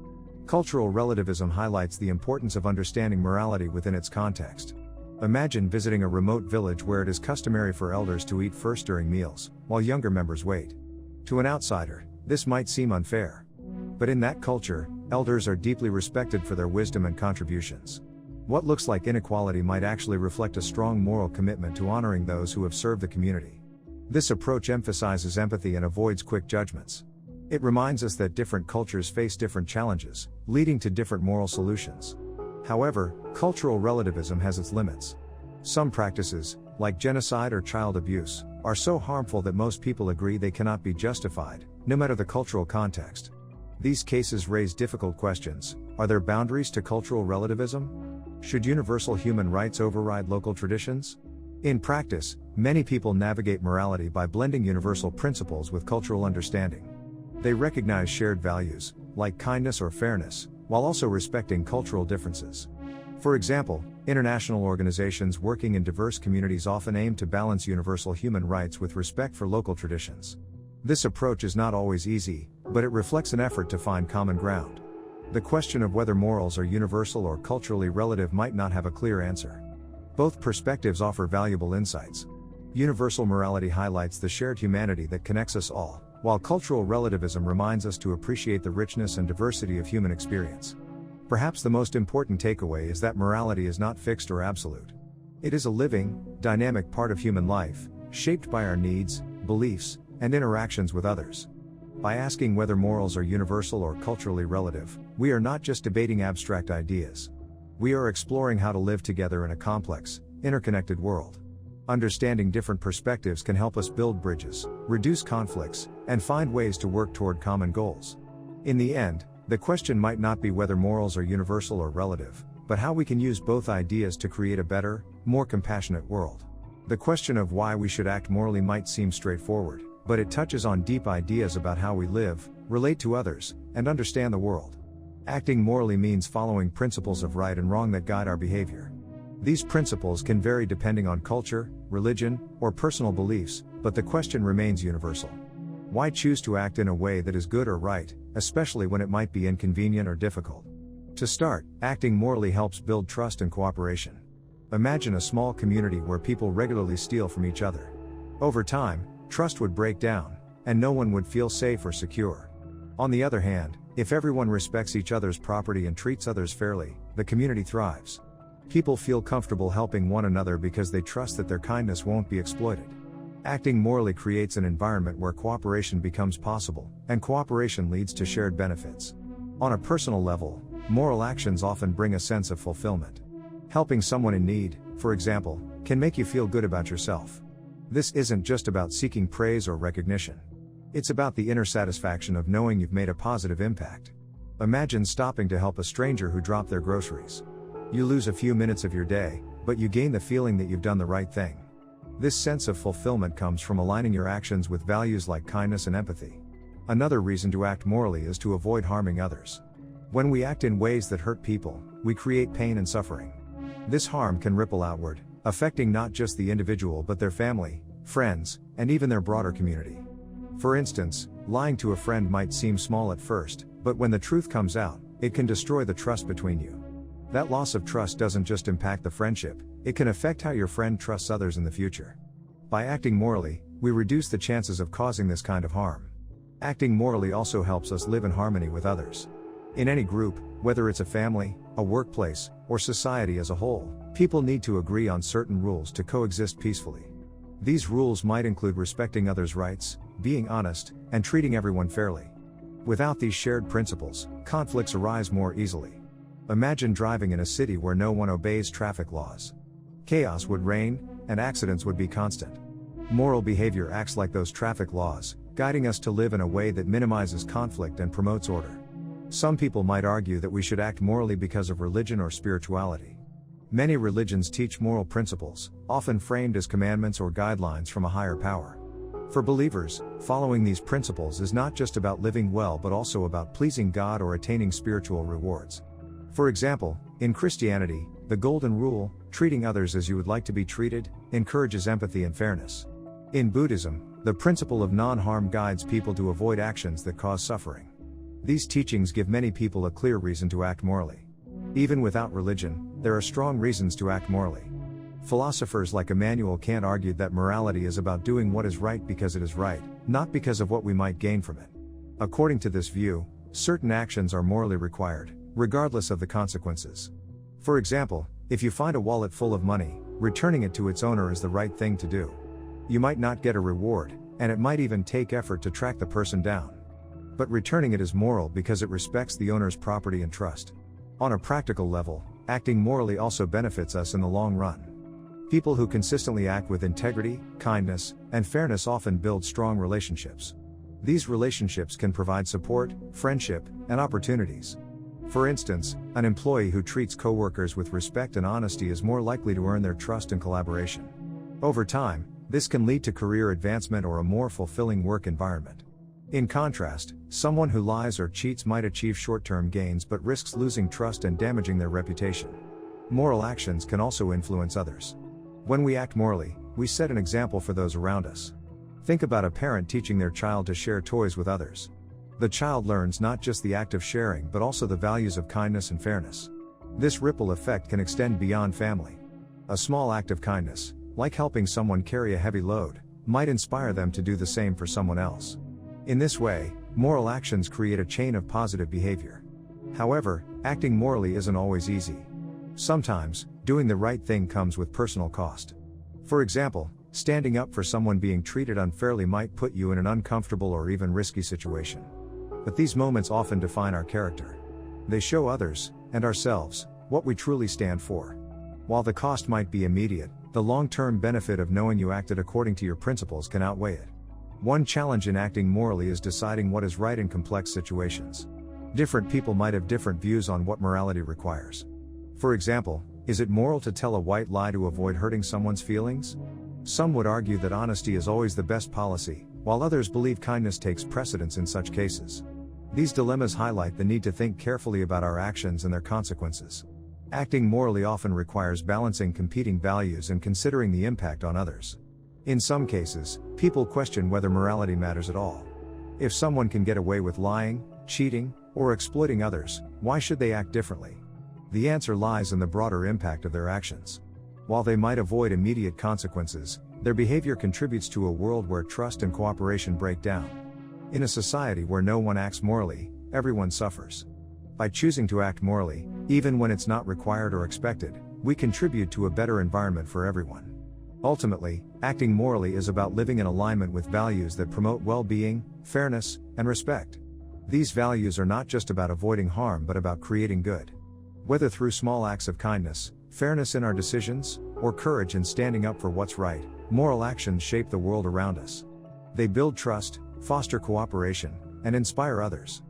Cultural relativism highlights the importance of understanding morality within its context. Imagine visiting a remote village where it is customary for elders to eat first during meals, while younger members wait. To an outsider, this might seem unfair. But in that culture, elders are deeply respected for their wisdom and contributions. What looks like inequality might actually reflect a strong moral commitment to honoring those who have served the community. This approach emphasizes empathy and avoids quick judgments. It reminds us that different cultures face different challenges, leading to different moral solutions. However, cultural relativism has its limits. Some practices, like genocide or child abuse, are so harmful that most people agree they cannot be justified, no matter the cultural context. These cases raise difficult questions. Are there boundaries to cultural relativism? Should universal human rights override local traditions? In practice, many people navigate morality by blending universal principles with cultural understanding. They recognize shared values, like kindness or fairness, while also respecting cultural differences. For example, international organizations working in diverse communities often aim to balance universal human rights with respect for local traditions. This approach is not always easy, but it reflects an effort to find common ground. The question of whether morals are universal or culturally relative might not have a clear answer. Both perspectives offer valuable insights. Universal morality highlights the shared humanity that connects us all, while cultural relativism reminds us to appreciate the richness and diversity of human experience. Perhaps the most important takeaway is that morality is not fixed or absolute. It is a living, dynamic part of human life, shaped by our needs, beliefs, and interactions with others. By asking whether morals are universal or culturally relative, we are not just debating abstract ideas. We are exploring how to live together in a complex, interconnected world. Understanding different perspectives can help us build bridges, reduce conflicts, and find ways to work toward common goals. In the end, the question might not be whether morals are universal or relative, but how we can use both ideas to create a better, more compassionate world. The question of why we should act morally might seem straightforward, but it touches on deep ideas about how we live, relate to others, and understand the world. Acting morally means following principles of right and wrong that guide our behavior. These principles can vary depending on culture, religion, or personal beliefs, but the question remains universal. Why choose to act in a way that is good or right, especially when it might be inconvenient or difficult? To start, acting morally helps build trust and cooperation. Imagine a small community where people regularly steal from each other. Over time, trust would break down, and no one would feel safe or secure. On the other hand, if everyone respects each other's property and treats others fairly, the community thrives. People feel comfortable helping one another because they trust that their kindness won't be exploited. Acting morally creates an environment where cooperation becomes possible, and cooperation leads to shared benefits. On a personal level, moral actions often bring a sense of fulfillment. Helping someone in need, for example, can make you feel good about yourself. This isn't just about seeking praise or recognition. It's about the inner satisfaction of knowing you've made a positive impact. Imagine stopping to help a stranger who dropped their groceries. You lose a few minutes of your day, but you gain the feeling that you've done the right thing. This sense of fulfillment comes from aligning your actions with values like kindness and empathy. Another reason to act morally is to avoid harming others. When we act in ways that hurt people, we create pain and suffering. This harm can ripple outward, affecting not just the individual but their family, friends, and even their broader community. For instance, lying to a friend might seem small at first, but when the truth comes out, it can destroy the trust between you. That loss of trust doesn't just impact the friendship, it can affect how your friend trusts others in the future. By acting morally, we reduce the chances of causing this kind of harm. Acting morally also helps us live in harmony with others. In any group, whether it's a family, a workplace, or society as a whole, people need to agree on certain rules to coexist peacefully. These rules might include respecting others' rights, being honest, and treating everyone fairly. Without these shared principles, conflicts arise more easily. Imagine driving in a city where no one obeys traffic laws. Chaos would reign, and accidents would be constant. Moral behavior acts like those traffic laws, guiding us to live in a way that minimizes conflict and promotes order. Some people might argue that we should act morally because of religion or spirituality. Many religions teach moral principles, often framed as commandments or guidelines from a higher power. For believers, following these principles is not just about living well but also about pleasing God or attaining spiritual rewards. For example, in Christianity, the Golden Rule, treating others as you would like to be treated, encourages empathy and fairness. In Buddhism, the principle of non-harm guides people to avoid actions that cause suffering. These teachings give many people a clear reason to act morally. Even without religion, there are strong reasons to act morally. Philosophers like Immanuel Kant argued that morality is about doing what is right because it is right, not because of what we might gain from it. According to this view, certain actions are morally required, regardless of the consequences. For example, if you find a wallet full of money, returning it to its owner is the right thing to do. You might not get a reward, and it might even take effort to track the person down. But returning it is moral because it respects the owner's property and trust. On a practical level, acting morally also benefits us in the long run. People who consistently act with integrity, kindness, and fairness often build strong relationships. These relationships can provide support, friendship, and opportunities. For instance, an employee who treats coworkers with respect and honesty is more likely to earn their trust and collaboration. Over time, this can lead to career advancement or a more fulfilling work environment. In contrast, someone who lies or cheats might achieve short-term gains but risks losing trust and damaging their reputation. Moral actions can also influence others. When we act morally, we set an example for those around us. Think about a parent teaching their child to share toys with others. The child learns not just the act of sharing but also the values of kindness and fairness. This ripple effect can extend beyond family. A small act of kindness, like helping someone carry a heavy load, might inspire them to do the same for someone else. In this way, moral actions create a chain of positive behavior. However, acting morally isn't always easy. Sometimes, doing the right thing comes with personal cost. For example, standing up for someone being treated unfairly might put you in an uncomfortable or even risky situation. But these moments often define our character. They show others, and ourselves, what we truly stand for. While the cost might be immediate, the long-term benefit of knowing you acted according to your principles can outweigh it. One challenge in acting morally is deciding what is right in complex situations. Different people might have different views on what morality requires. For example, is it moral to tell a white lie to avoid hurting someone's feelings? Some would argue that honesty is always the best policy, while others believe kindness takes precedence in such cases. These dilemmas highlight the need to think carefully about our actions and their consequences. Acting morally often requires balancing competing values and considering the impact on others. In some cases, people question whether morality matters at all. If someone can get away with lying, cheating, or exploiting others, why should they act differently? The answer lies in the broader impact of their actions. While they might avoid immediate consequences, their behavior contributes to a world where trust and cooperation break down. In a society where no one acts morally, everyone suffers. By choosing to act morally, even when it's not required or expected, we contribute to a better environment for everyone. Ultimately, acting morally is about living in alignment with values that promote well-being, fairness, and respect. These values are not just about avoiding harm but about creating good. Whether through small acts of kindness, fairness in our decisions, or courage in standing up for what's right, moral actions shape the world around us. They build trust, foster cooperation, and inspire others.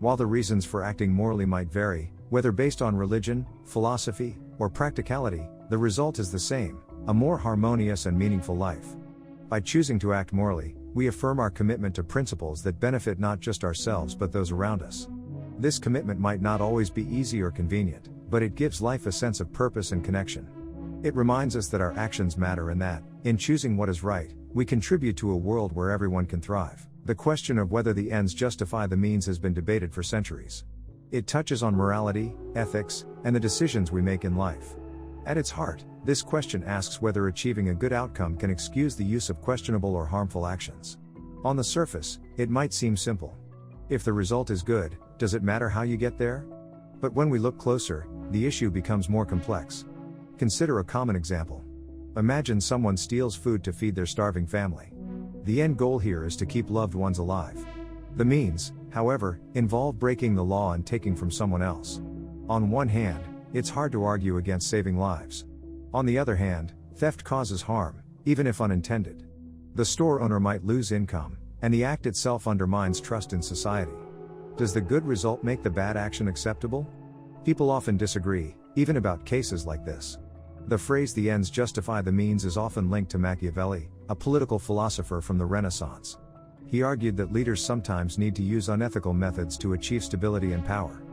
While the reasons for acting morally might vary, whether based on religion, philosophy, or practicality, the result is the same: a more harmonious and meaningful life. By choosing to act morally, we affirm our commitment to principles that benefit not just ourselves but those around us. This commitment might not always be easy or convenient, but it gives life a sense of purpose and connection. It reminds us that our actions matter and that, in choosing what is right, we contribute to a world where everyone can thrive. The question of whether the ends justify the means has been debated for centuries. It touches on morality, ethics, and the decisions we make in life. At its heart, this question asks whether achieving a good outcome can excuse the use of questionable or harmful actions. On the surface, it might seem simple. If the result is good, does it matter how you get there? But when we look closer, the issue becomes more complex. Consider a common example. Imagine someone steals food to feed their starving family. The end goal here is to keep loved ones alive. The means, however, involve breaking the law and taking from someone else. On one hand, it's hard to argue against saving lives. On the other hand, theft causes harm, even if unintended. The store owner might lose income, and the act itself undermines trust in society. Does the good result make the bad action acceptable? People often disagree, even about cases like this. The phrase "the ends justify the means" is often linked to Machiavelli, a political philosopher from the Renaissance. He argued that leaders sometimes need to use unethical methods to achieve stability and power.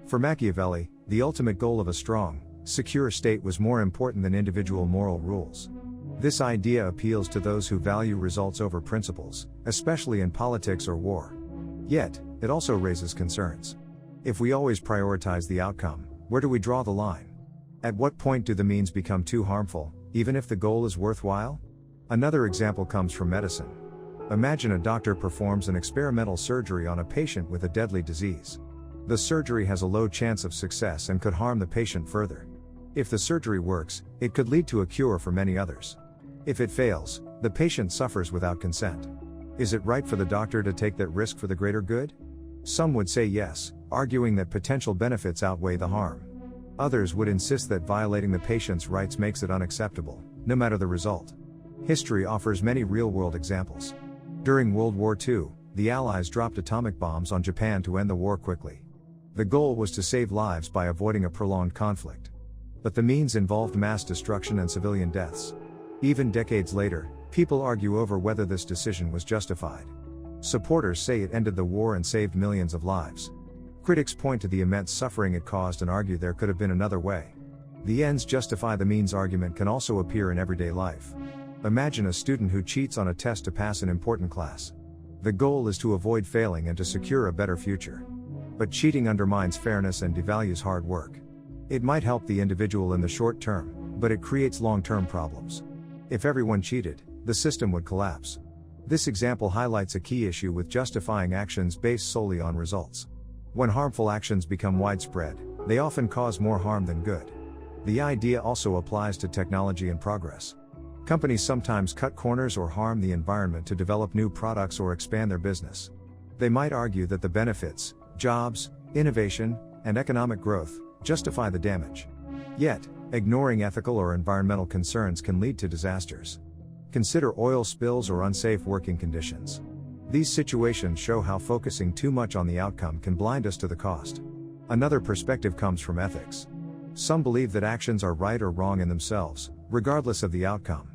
For Machiavelli, the ultimate goal of a strong, secure state was more important than individual moral rules. This idea appeals to those who value results over principles, especially in politics or war. Yet, it also raises concerns. If we always prioritize the outcome, where do we draw the line? At what point do the means become too harmful, even if the goal is worthwhile? Another example comes from medicine. Imagine a doctor performs an experimental surgery on a patient with a deadly disease. The surgery has a low chance of success and could harm the patient further. If the surgery works, it could lead to a cure for many others. If it fails, the patient suffers without consent. Is it right for the doctor to take that risk for the greater good? Some would say yes, arguing that potential benefits outweigh the harm. Others would insist that violating the patient's rights makes it unacceptable, no matter the result. History offers many real-world examples. During World War II, the Allies dropped atomic bombs on Japan to end the war quickly. The goal was to save lives by avoiding a prolonged conflict. But the means involved mass destruction and civilian deaths. Even decades later, people argue over whether this decision was justified. Supporters say it ended the war and saved millions of lives. Critics point to the immense suffering it caused and argue there could have been another way. The ends justify the means argument can also appear in everyday life. Imagine a student who cheats on a test to pass an important class. The goal is to avoid failing and to secure a better future. But cheating undermines fairness and devalues hard work. It might help the individual in the short term, but it creates long-term problems. If everyone cheated, the system would collapse. This example highlights a key issue with justifying actions based solely on results. When harmful actions become widespread, they often cause more harm than good. The idea also applies to technology and progress. Companies sometimes cut corners or harm the environment to develop new products or expand their business. They might argue that the benefits, jobs, innovation, and economic growth justify the damage. Yet, ignoring ethical or environmental concerns can lead to disasters. Consider oil spills or unsafe working conditions. These situations show how focusing too much on the outcome can blind us to the cost. Another perspective comes from ethics. Some believe that actions are right or wrong in themselves, regardless of the outcome.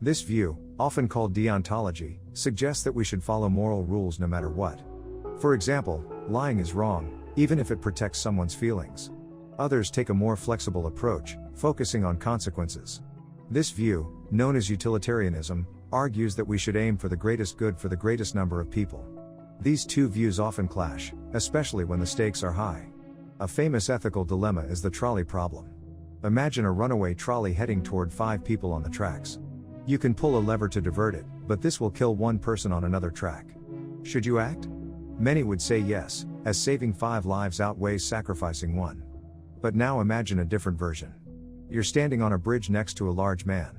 This view, often called deontology, suggests that we should follow moral rules no matter what. For example, lying is wrong, even if it protects someone's feelings. Others take a more flexible approach, focusing on consequences. This view, known as utilitarianism, argues that we should aim for the greatest good for the greatest number of people. These two views often clash, especially when the stakes are high. A famous ethical dilemma is the trolley problem. Imagine a runaway trolley heading toward 5 people on the tracks. You can pull a lever to divert it, but this will kill one person on another track. Should you act? Many would say yes, as saving 5 lives outweighs sacrificing one. But now imagine a different version. You're standing on a bridge next to a large man.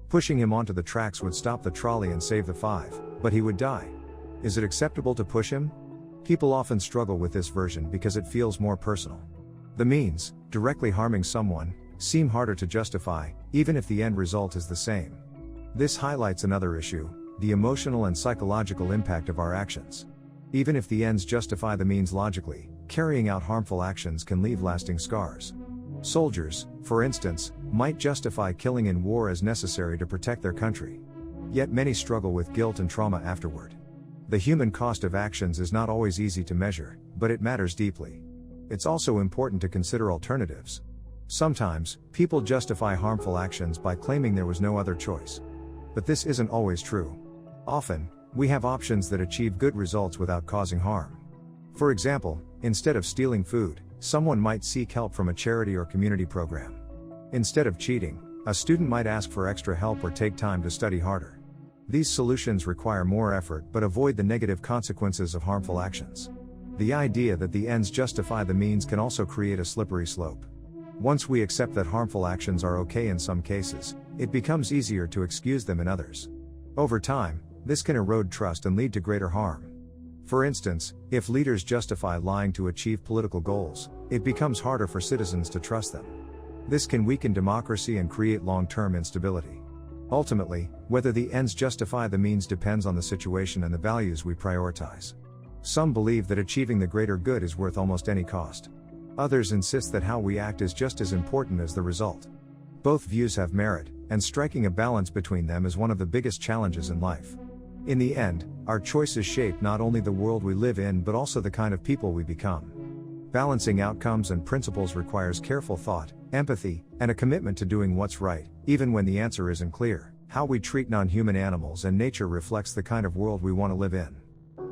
Pushing him onto the tracks would stop the trolley and save the 5, but he would die. Is it acceptable to push him? People often struggle with this version because it feels more personal. The means, directly harming someone, seem harder to justify, even if the end result is the same. This highlights another issue: the emotional and psychological impact of our actions. Even if the ends justify the means logically, carrying out harmful actions can leave lasting scars. Soldiers, for instance, might justify killing in war as necessary to protect their country. Yet many struggle with guilt and trauma afterward. The human cost of actions is not always easy to measure, but it matters deeply. It's also important to consider alternatives. Sometimes, people justify harmful actions by claiming there was no other choice. But this isn't always true. Often, we have options that achieve good results without causing harm. For example, instead of stealing food, someone might seek help from a charity or community program. Instead of cheating, a student might ask for extra help or take time to study harder. These solutions require more effort but avoid the negative consequences of harmful actions. The idea that the ends justify the means can also create a slippery slope. Once we accept that harmful actions are okay in some cases, it becomes easier to excuse them in others. Over time, this can erode trust and lead to greater harm. For instance, if leaders justify lying to achieve political goals, it becomes harder for citizens to trust them. This can weaken democracy and create long-term instability. Ultimately, whether the ends justify the means depends on the situation and the values we prioritize. Some believe that achieving the greater good is worth almost any cost. Others insist that how we act is just as important as the result. Both views have merit, and striking a balance between them is one of the biggest challenges in life. In the end, our choices shape not only the world we live in but also the kind of people we become. Balancing outcomes and principles requires careful thought, empathy, and a commitment to doing what's right, even when the answer isn't clear. How we treat non-human animals and nature reflects the kind of world we want to live in.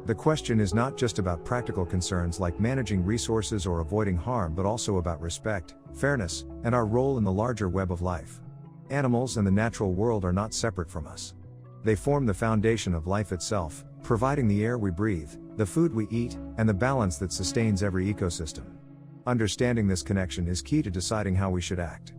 The question is not just about practical concerns like managing resources or avoiding harm but also about respect, fairness, and our role in the larger web of life. Animals and the natural world are not separate from us. They form the foundation of life itself, providing the air we breathe, the food we eat, and the balance that sustains every ecosystem. Understanding this connection is key to deciding how we should act.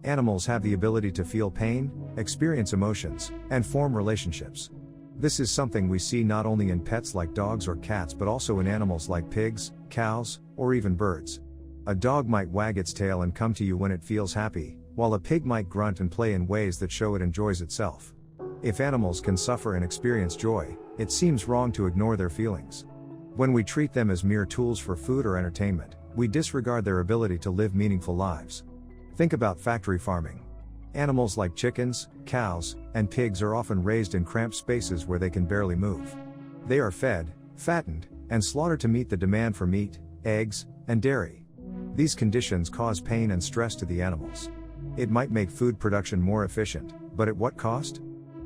Animals have the ability to feel pain, experience emotions, and form relationships. This is something we see not only in pets like dogs or cats but also in animals like pigs, cows, or even birds. A dog might wag its tail and come to you when it feels happy, while a pig might grunt and play in ways that show it enjoys itself. If animals can suffer and experience joy, it seems wrong to ignore their feelings. When we treat them as mere tools for food or entertainment, we disregard their ability to live meaningful lives. Think about factory farming. Animals like chickens, cows, and pigs are often raised in cramped spaces where they can barely move. They are fed, fattened, and slaughtered to meet the demand for meat, eggs, and dairy. These conditions cause pain and stress to the animals. It might make food production more efficient, but at what cost?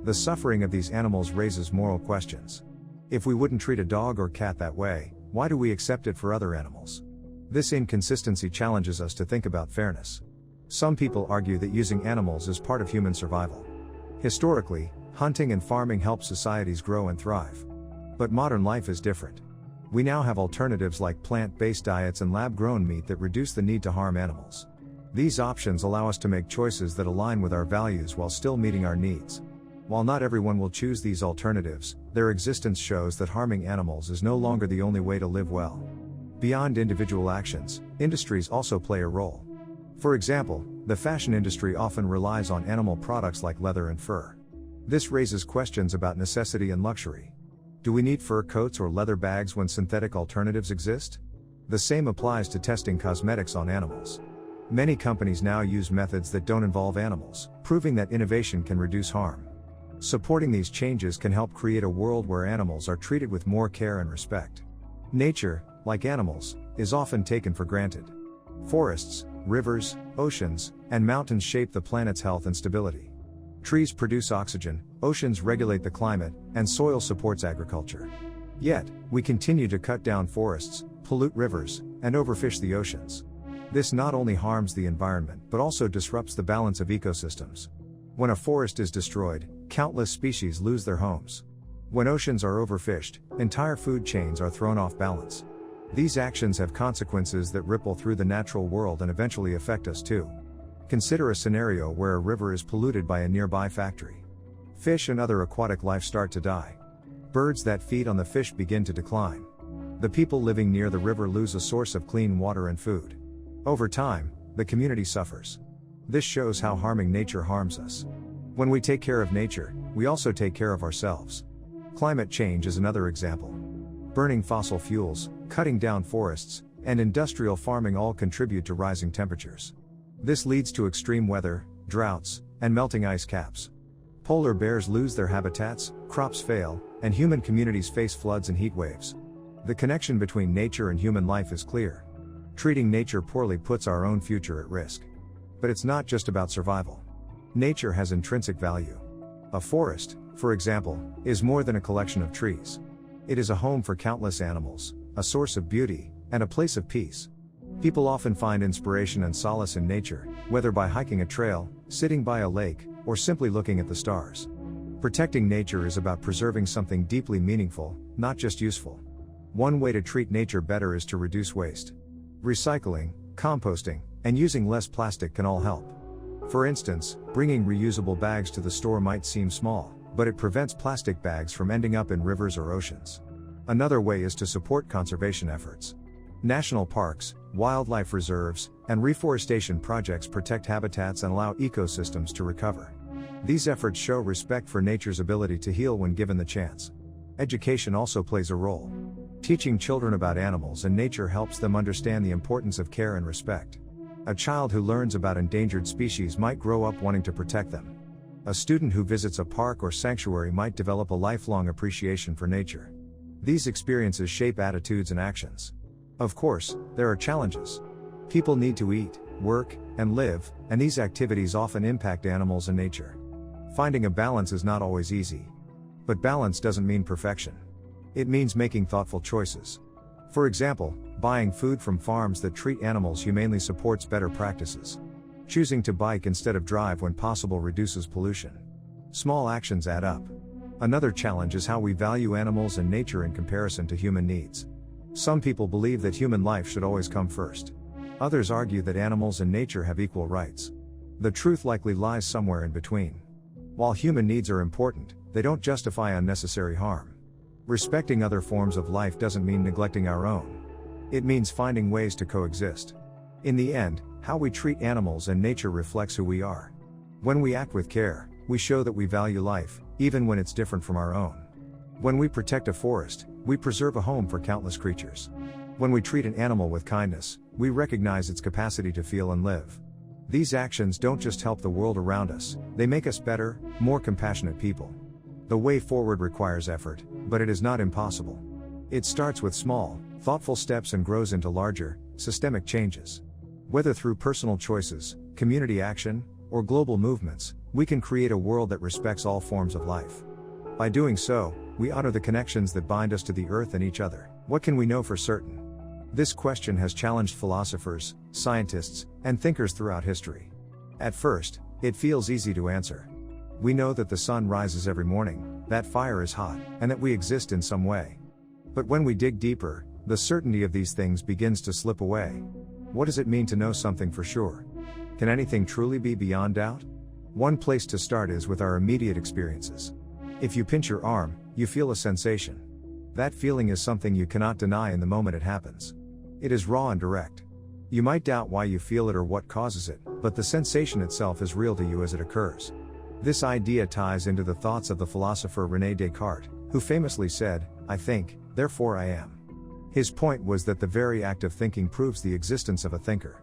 The suffering of these animals raises moral questions. If we wouldn't treat a dog or cat that way, why do we accept it for other animals? This inconsistency challenges us to think about fairness. Some people argue that using animals is part of human survival. Historically, hunting and farming helped societies grow and thrive. But modern life is different. We now have alternatives like plant-based diets and lab-grown meat that reduce the need to harm animals. These options allow us to make choices that align with our values while still meeting our needs. While not everyone will choose these alternatives, their existence shows that harming animals is no longer the only way to live well. Beyond individual actions, industries also play a role. For example, the fashion industry often relies on animal products like leather and fur. This raises questions about necessity and luxury. Do we need fur coats or leather bags when synthetic alternatives exist? The same applies to testing cosmetics on animals. Many companies now use methods that don't involve animals, proving that innovation can reduce harm. Supporting these changes can help create a world where animals are treated with more care and respect. Nature, like animals, is often taken for granted. Forests, rivers, oceans, and mountains shape the planet's health and stability. Trees produce oxygen, oceans regulate the climate, and soil supports agriculture. Yet, we continue to cut down forests, pollute rivers, and overfish the oceans. This not only harms the environment but also disrupts the balance of ecosystems. When a forest is destroyed, countless species lose their homes. When oceans are overfished, entire food chains are thrown off balance. These actions have consequences that ripple through the natural world and eventually affect us too. Consider a scenario where a river is polluted by a nearby factory. Fish and other aquatic life start to die. Birds that feed on the fish begin to decline. The people living near the river lose a source of clean water and food. Over time, the community suffers. This shows how harming nature harms us. When we take care of nature, we also take care of ourselves. Climate change is another example. Burning fossil fuels, cutting down forests, and industrial farming all contribute to rising temperatures. This leads to extreme weather, droughts, and melting ice caps. Polar bears lose their habitats, crops fail, and human communities face floods and heat waves. The connection between nature and human life is clear. Treating nature poorly puts our own future at risk. But it's not just about survival. Nature has intrinsic value. A forest, for example, is more than a collection of trees. It is a home for countless animals, a source of beauty, and a place of peace. People often find inspiration and solace in nature, whether by hiking a trail, sitting by a lake, or simply looking at the stars. Protecting nature is about preserving something deeply meaningful, not just useful. One way to treat nature better is to reduce waste. Recycling, composting, and using less plastic can all help. For instance, bringing reusable bags to the store might seem small, but it prevents plastic bags from ending up in rivers or oceans. Another way is to support conservation efforts. National parks, wildlife reserves, and reforestation projects protect habitats and allow ecosystems to recover. These efforts show respect for nature's ability to heal when given the chance. Education also plays a role. Teaching children about animals and nature helps them understand the importance of care and respect. A child who learns about endangered species might grow up wanting to protect them. A student who visits a park or sanctuary might develop a lifelong appreciation for nature. These experiences shape attitudes and actions. Of course, there are challenges. People need to eat, work, and live, and these activities often impact animals and nature. Finding a balance is not always easy. But balance doesn't mean perfection. It means making thoughtful choices. For example, buying food from farms that treat animals humanely supports better practices. Choosing to bike instead of drive when possible reduces pollution. Small actions add up. Another challenge is how we value animals and nature in comparison to human needs. Some people believe that human life should always come first. Others argue that animals and nature have equal rights. The truth likely lies somewhere in between. While human needs are important, they don't justify unnecessary harm. Respecting other forms of life doesn't mean neglecting our own. It means finding ways to coexist. In the end, how we treat animals and nature reflects who we are. When we act with care, we show that we value life, even when it's different from our own. When we protect a forest, we preserve a home for countless creatures. When we treat an animal with kindness, we recognize its capacity to feel and live. These actions don't just help the world around us, they make us better, more compassionate people. The way forward requires effort, but it is not impossible. It starts with small, thoughtful steps and grows into larger, systemic changes. Whether through personal choices, community action, or global movements, we can create a world that respects all forms of life. By doing so, we honor the connections that bind us to the earth and each other. What can we know for certain? This question has challenged philosophers, scientists, and thinkers throughout history. At first, it feels easy to answer. We know that the sun rises every morning, that fire is hot, and that we exist in some way. But when we dig deeper, the certainty of these things begins to slip away. What does it mean to know something for sure? Can anything truly be beyond doubt? One place to start is with our immediate experiences. If you pinch your arm, you feel a sensation. That feeling is something you cannot deny in the moment it happens. It is raw and direct. You might doubt why you feel it or what causes it, but the sensation itself is real to you as it occurs. This idea ties into the thoughts of the philosopher René Descartes, who famously said, "I think, therefore I am." His point was that the very act of thinking proves the existence of a thinker.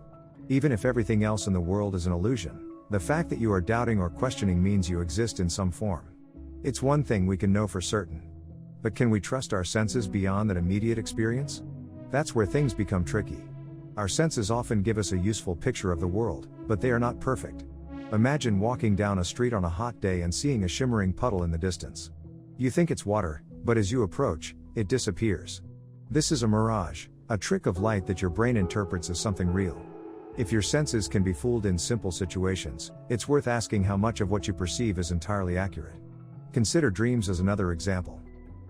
Even if everything else in the world is an illusion, the fact that you are doubting or questioning means you exist in some form. It's one thing we can know for certain. But can we trust our senses beyond that immediate experience? That's where things become tricky. Our senses often give us a useful picture of the world, but they are not perfect. Imagine walking down a street on a hot day and seeing a shimmering puddle in the distance. You think it's water, but as you approach, it disappears. This is a mirage, a trick of light that your brain interprets as something real. If your senses can be fooled in simple situations, it's worth asking how much of what you perceive is entirely accurate. Consider dreams as another example.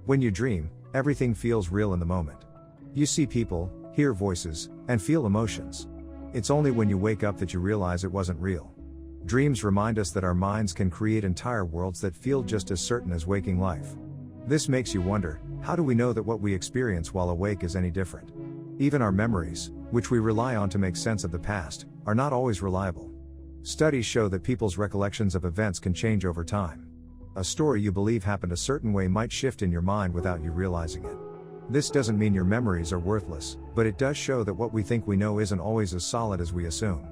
When you dream, everything feels real in the moment. You see people, hear voices, and feel emotions. It's only when you wake up that you realize it wasn't real. Dreams remind us that our minds can create entire worlds that feel just as certain as waking life. This makes you wonder, how do we know that what we experience while awake is any different? Even our memories, which we rely on to make sense of the past, are not always reliable. Studies show that people's recollections of events can change over time. A story you believe happened a certain way might shift in your mind without you realizing it. This doesn't mean your memories are worthless, but it does show that what we think we know isn't always as solid as we assume.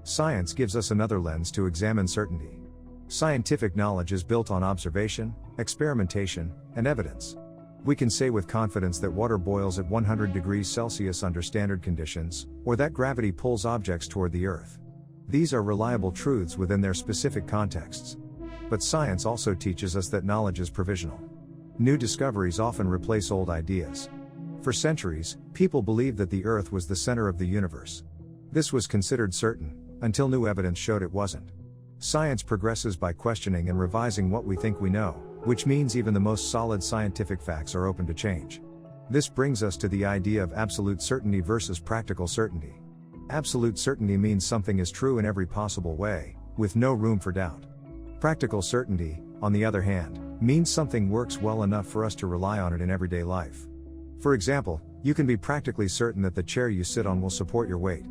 Science gives us another lens to examine certainty. Scientific knowledge is built on observation, experimentation, and evidence. We can say with confidence that water boils at 100 degrees Celsius under standard conditions, or that gravity pulls objects toward the Earth. These are reliable truths within their specific contexts. But science also teaches us that knowledge is provisional. New discoveries often replace old ideas. For centuries, people believed that the Earth was the center of the universe. This was considered certain, until new evidence showed it wasn't. Science progresses by questioning and revising what we think we know, which means even the most solid scientific facts are open to change. This brings us to the idea of absolute certainty versus practical certainty. Absolute certainty means something is true in every possible way, with no room for doubt. Practical certainty, on the other hand, means something works well enough for us to rely on it in everyday life. For example, you can be practically certain that the chair you sit on will support your weight.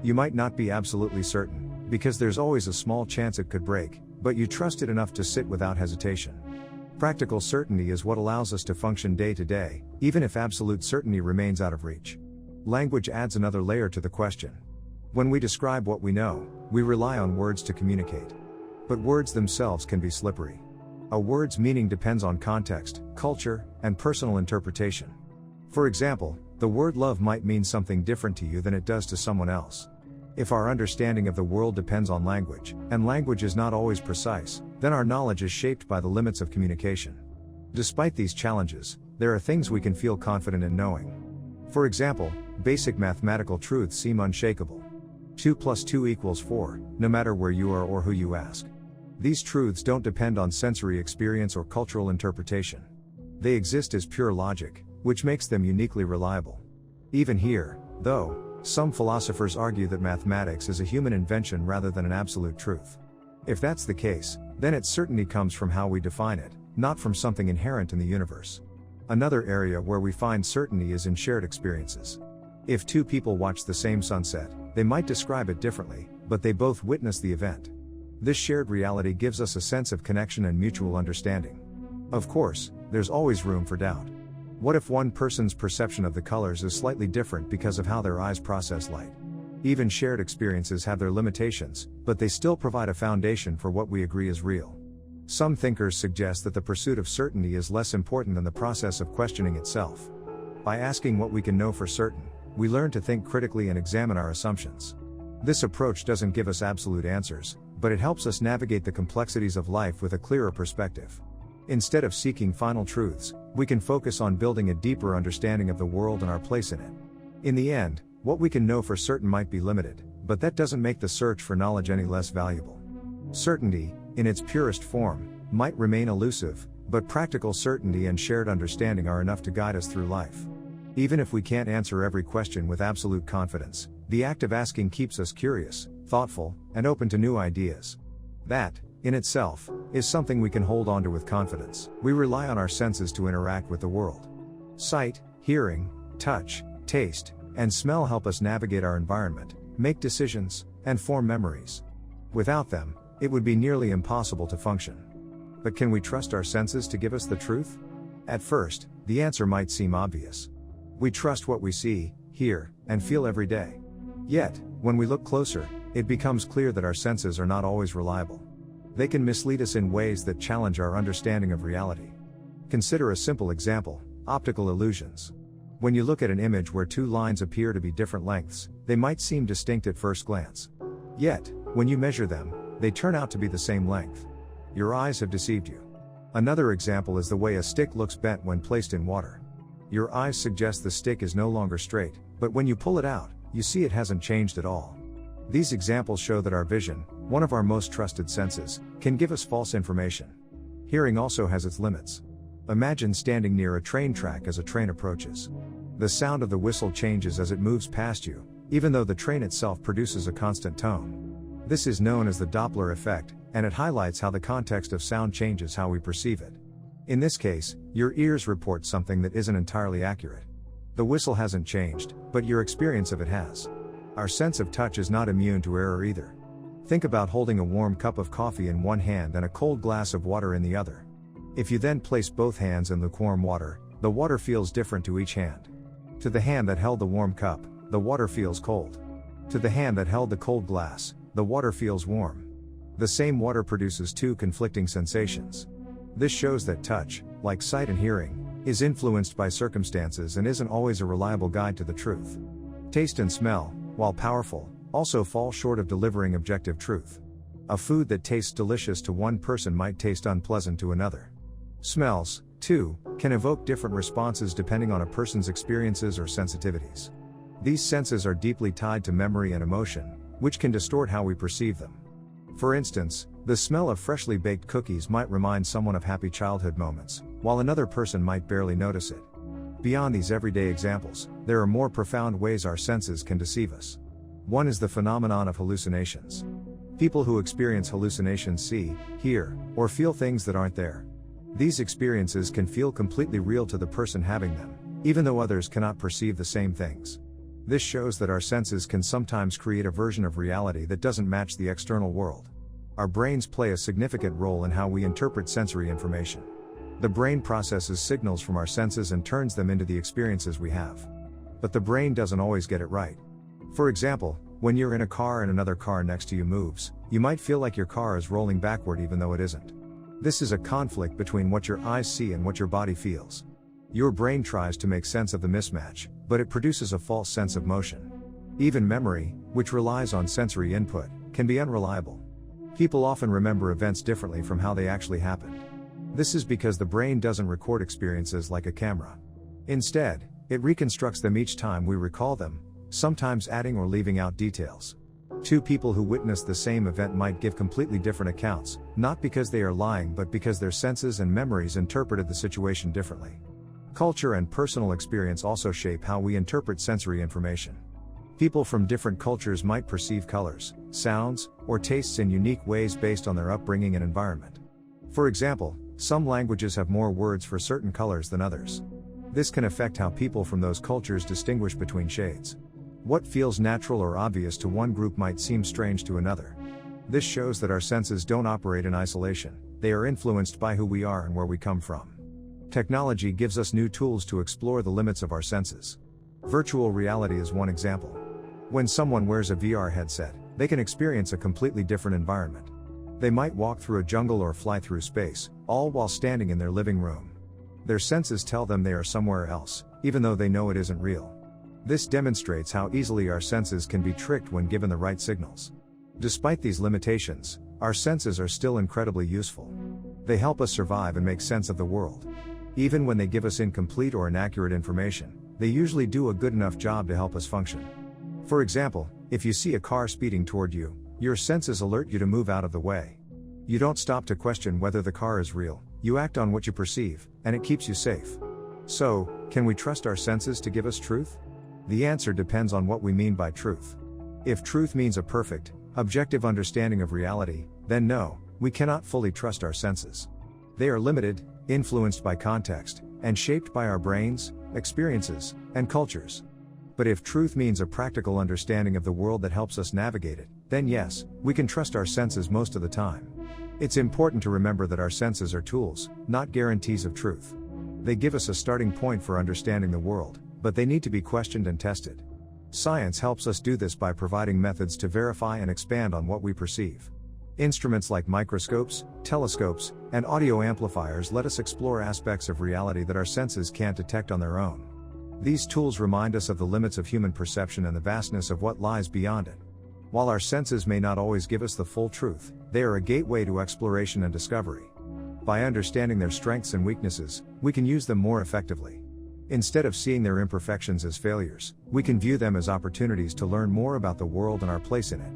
You might not be absolutely certain, because there's always a small chance it could break, but you trust it enough to sit without hesitation. Practical certainty is what allows us to function day to day, even if absolute certainty remains out of reach. Language adds another layer to the question. When we describe what we know, we rely on words to communicate. But words themselves can be slippery. A word's meaning depends on context, culture, and personal interpretation. For example, the word love might mean something different to you than it does to someone else. If our understanding of the world depends on language, and language is not always precise, then our knowledge is shaped by the limits of communication. Despite these challenges, there are things we can feel confident in knowing. For example, basic mathematical truths seem unshakable. 2 + 2 = 4, no matter where you are or who you ask. These truths don't depend on sensory experience or cultural interpretation. They exist as pure logic, which makes them uniquely reliable. Even here, though, some philosophers argue that mathematics is a human invention rather than an absolute truth. If that's the case, then its certainty comes from how we define it, not from something inherent in the universe. Another area where we find certainty is in shared experiences. If two people watch the same sunset, they might describe it differently, but they both witness the event. This shared reality gives us a sense of connection and mutual understanding. Of course, there's always room for doubt. What if one person's perception of the colors is slightly different because of how their eyes process light? Even shared experiences have their limitations, but they still provide a foundation for what we agree is real. Some thinkers suggest that the pursuit of certainty is less important than the process of questioning itself. By asking what we can know for certain, we learn to think critically and examine our assumptions. This approach doesn't give us absolute answers, but it helps us navigate the complexities of life with a clearer perspective. Instead of seeking final truths, we can focus on building a deeper understanding of the world and our place in it. In the end, what we can know for certain might be limited, but that doesn't make the search for knowledge any less valuable. Certainty, in its purest form, might remain elusive, but practical certainty and shared understanding are enough to guide us through life. Even if we can't answer every question with absolute confidence, the act of asking keeps us curious, thoughtful, and open to new ideas. That, in itself, is something we can hold on to with confidence. We rely on our senses to interact with the world. Sight, hearing, touch, taste, and smell help us navigate our environment, make decisions, and form memories. Without them, it would be nearly impossible to function. But can we trust our senses to give us the truth? At first, the answer might seem obvious. We trust what we see, hear, and feel every day. Yet, when we look closer, it becomes clear that our senses are not always reliable. They can mislead us in ways that challenge our understanding of reality. Consider a simple example: optical illusions. When you look at an image where two lines appear to be different lengths, they might seem distinct at first glance. Yet, when you measure them, they turn out to be the same length. Your eyes have deceived you. Another example is the way a stick looks bent when placed in water. Your eyes suggest the stick is no longer straight, but when you pull it out, you see it hasn't changed at all. These examples show that our vision, one of our most trusted senses, can give us false information. Hearing also has its limits. Imagine standing near a train track as a train approaches. The sound of the whistle changes as it moves past you, even though the train itself produces a constant tone. This is known as the Doppler effect, and it highlights how the context of sound changes how we perceive it. In this case, your ears report something that isn't entirely accurate. The whistle hasn't changed, but your experience of it has. Our sense of touch is not immune to error either. Think about holding a warm cup of coffee in one hand and a cold glass of water in the other. If you then place both hands in lukewarm water, The water feels different to each hand. To the hand that held the warm cup, the water feels cold. To the hand that held the cold glass, the water feels warm. The same water produces two conflicting sensations. This shows that touch, like sight and hearing, is influenced by circumstances and isn't always a reliable guide to the truth. Taste and smell, while powerful, also fall short of delivering objective truth. A food that tastes delicious to one person might taste unpleasant to another. Smells, too, can evoke different responses depending on a person's experiences or sensitivities. These senses are deeply tied to memory and emotion, which can distort how we perceive them. For instance, the smell of freshly baked cookies might remind someone of happy childhood moments, while another person might barely notice it. Beyond these everyday examples, there are more profound ways our senses can deceive us. One is the phenomenon of hallucinations. People who experience hallucinations see, hear, or feel things that aren't there. These experiences can feel completely real to the person having them, even though others cannot perceive the same things. This shows that our senses can sometimes create a version of reality that doesn't match the external world. Our brains play a significant role in how we interpret sensory information. The brain processes signals from our senses and turns them into the experiences we have. But the brain doesn't always get it right. For example, when you're in a car and another car next to you moves, you might feel like your car is rolling backward even though it isn't. This is a conflict between what your eyes see and what your body feels. Your brain tries to make sense of the mismatch, but it produces a false sense of motion. Even memory, which relies on sensory input, can be unreliable. People often remember events differently from how they actually happened. This is because the brain doesn't record experiences like a camera. Instead, it reconstructs them each time we recall them, sometimes adding or leaving out details. Two people who witnessed the same event might give completely different accounts, not because they are lying but because their senses and memories interpreted the situation differently. Culture and personal experience also shape how we interpret sensory information. People from different cultures might perceive colors, sounds, or tastes in unique ways based on their upbringing and environment. For example, some languages have more words for certain colors than others. This can affect how people from those cultures distinguish between shades. What feels natural or obvious to one group might seem strange to another. This shows that our senses don't operate in isolation, they are influenced by who we are and where we come from. Technology gives us new tools to explore the limits of our senses. Virtual reality is one example. When someone wears a VR headset, they can experience a completely different environment. They might walk through a jungle or fly through space, all while standing in their living room. Their senses tell them they are somewhere else, even though they know it isn't real. This demonstrates how easily our senses can be tricked when given the right signals. Despite these limitations, our senses are still incredibly useful. They help us survive and make sense of the world. Even when they give us incomplete or inaccurate information, they usually do a good enough job to help us function. For example, if you see a car speeding toward you, your senses alert you to move out of the way. You don't stop to question whether the car is real, you act on what you perceive, and it keeps you safe. So, can we trust our senses to give us truth? The answer depends on what we mean by truth. If truth means a perfect, objective understanding of reality, then no, we cannot fully trust our senses. They are limited, influenced by context, and shaped by our brains, experiences, and cultures. But if truth means a practical understanding of the world that helps us navigate it, then yes, we can trust our senses most of the time. It's important to remember that our senses are tools, not guarantees of truth. They give us a starting point for understanding the world, but they need to be questioned and tested. Science helps us do this by providing methods to verify and expand on what we perceive. Instruments like microscopes, telescopes, and audio amplifiers let us explore aspects of reality that our senses can't detect on their own. These tools remind us of the limits of human perception and the vastness of what lies beyond it. While our senses may not always give us the full truth, they are a gateway to exploration and discovery. By understanding their strengths and weaknesses, we can use them more effectively. Instead of seeing their imperfections as failures, we can view them as opportunities to learn more about the world and our place in it.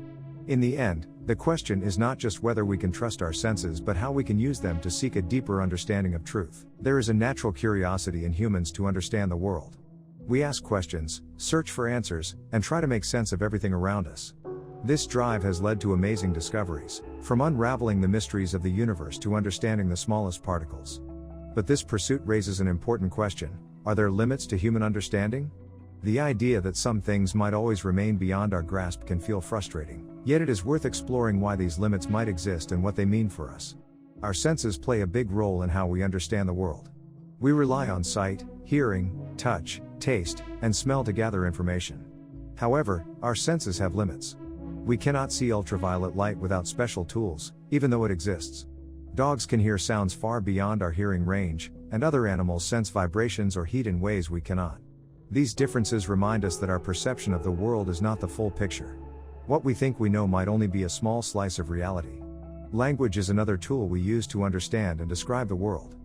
In the end, the question is not just whether we can trust our senses but how we can use them to seek a deeper understanding of truth. There is a natural curiosity in humans to understand the world. We ask questions, search for answers, and try to make sense of everything around us. This drive has led to amazing discoveries, from unraveling the mysteries of the universe to understanding the smallest particles. But this pursuit raises an important question: are there limits to human understanding? The idea that some things might always remain beyond our grasp can feel frustrating, yet it is worth exploring why these limits might exist and what they mean for us. Our senses play a big role in how we understand the world. We rely on sight, hearing, touch, taste, and smell to gather information. However, our senses have limits. We cannot see ultraviolet light without special tools, even though it exists. Dogs can hear sounds far beyond our hearing range, and other animals sense vibrations or heat in ways we cannot. These differences remind us that our perception of the world is not the full picture. What we think we know might only be a small slice of reality. Language is another tool we use to understand and describe the world.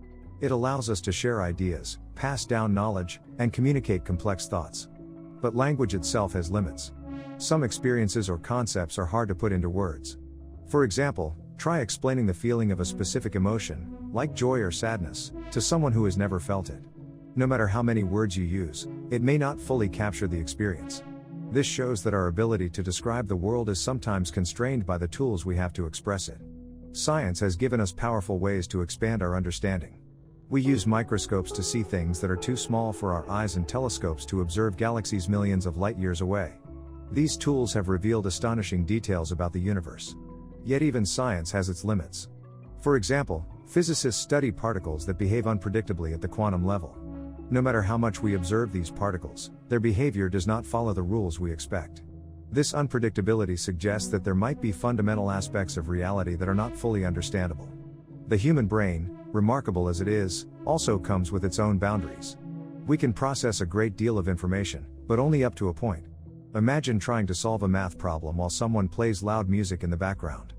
It allows us to share ideas, pass down knowledge, and communicate complex thoughts. But language itself has limits. Some experiences or concepts are hard to put into words. For example, try explaining the feeling of a specific emotion, like joy or sadness, to someone who has never felt it. No matter how many words you use, it may not fully capture the experience. This shows that our ability to describe the world is sometimes constrained by the tools we have to express it. Science has given us powerful ways to expand our understanding. We use microscopes to see things that are too small for our eyes and telescopes to observe galaxies millions of light years away. These tools have revealed astonishing details about the universe. Yet even science has its limits. For example, physicists study particles that behave unpredictably at the quantum level. No matter how much we observe these particles, their behavior does not follow the rules we expect. This unpredictability suggests that there might be fundamental aspects of reality that are not fully understandable. The human brain, remarkable as it is, also comes with its own boundaries. We can process a great deal of information, but only up to a point. Imagine trying to solve a math problem while someone plays loud music in the background.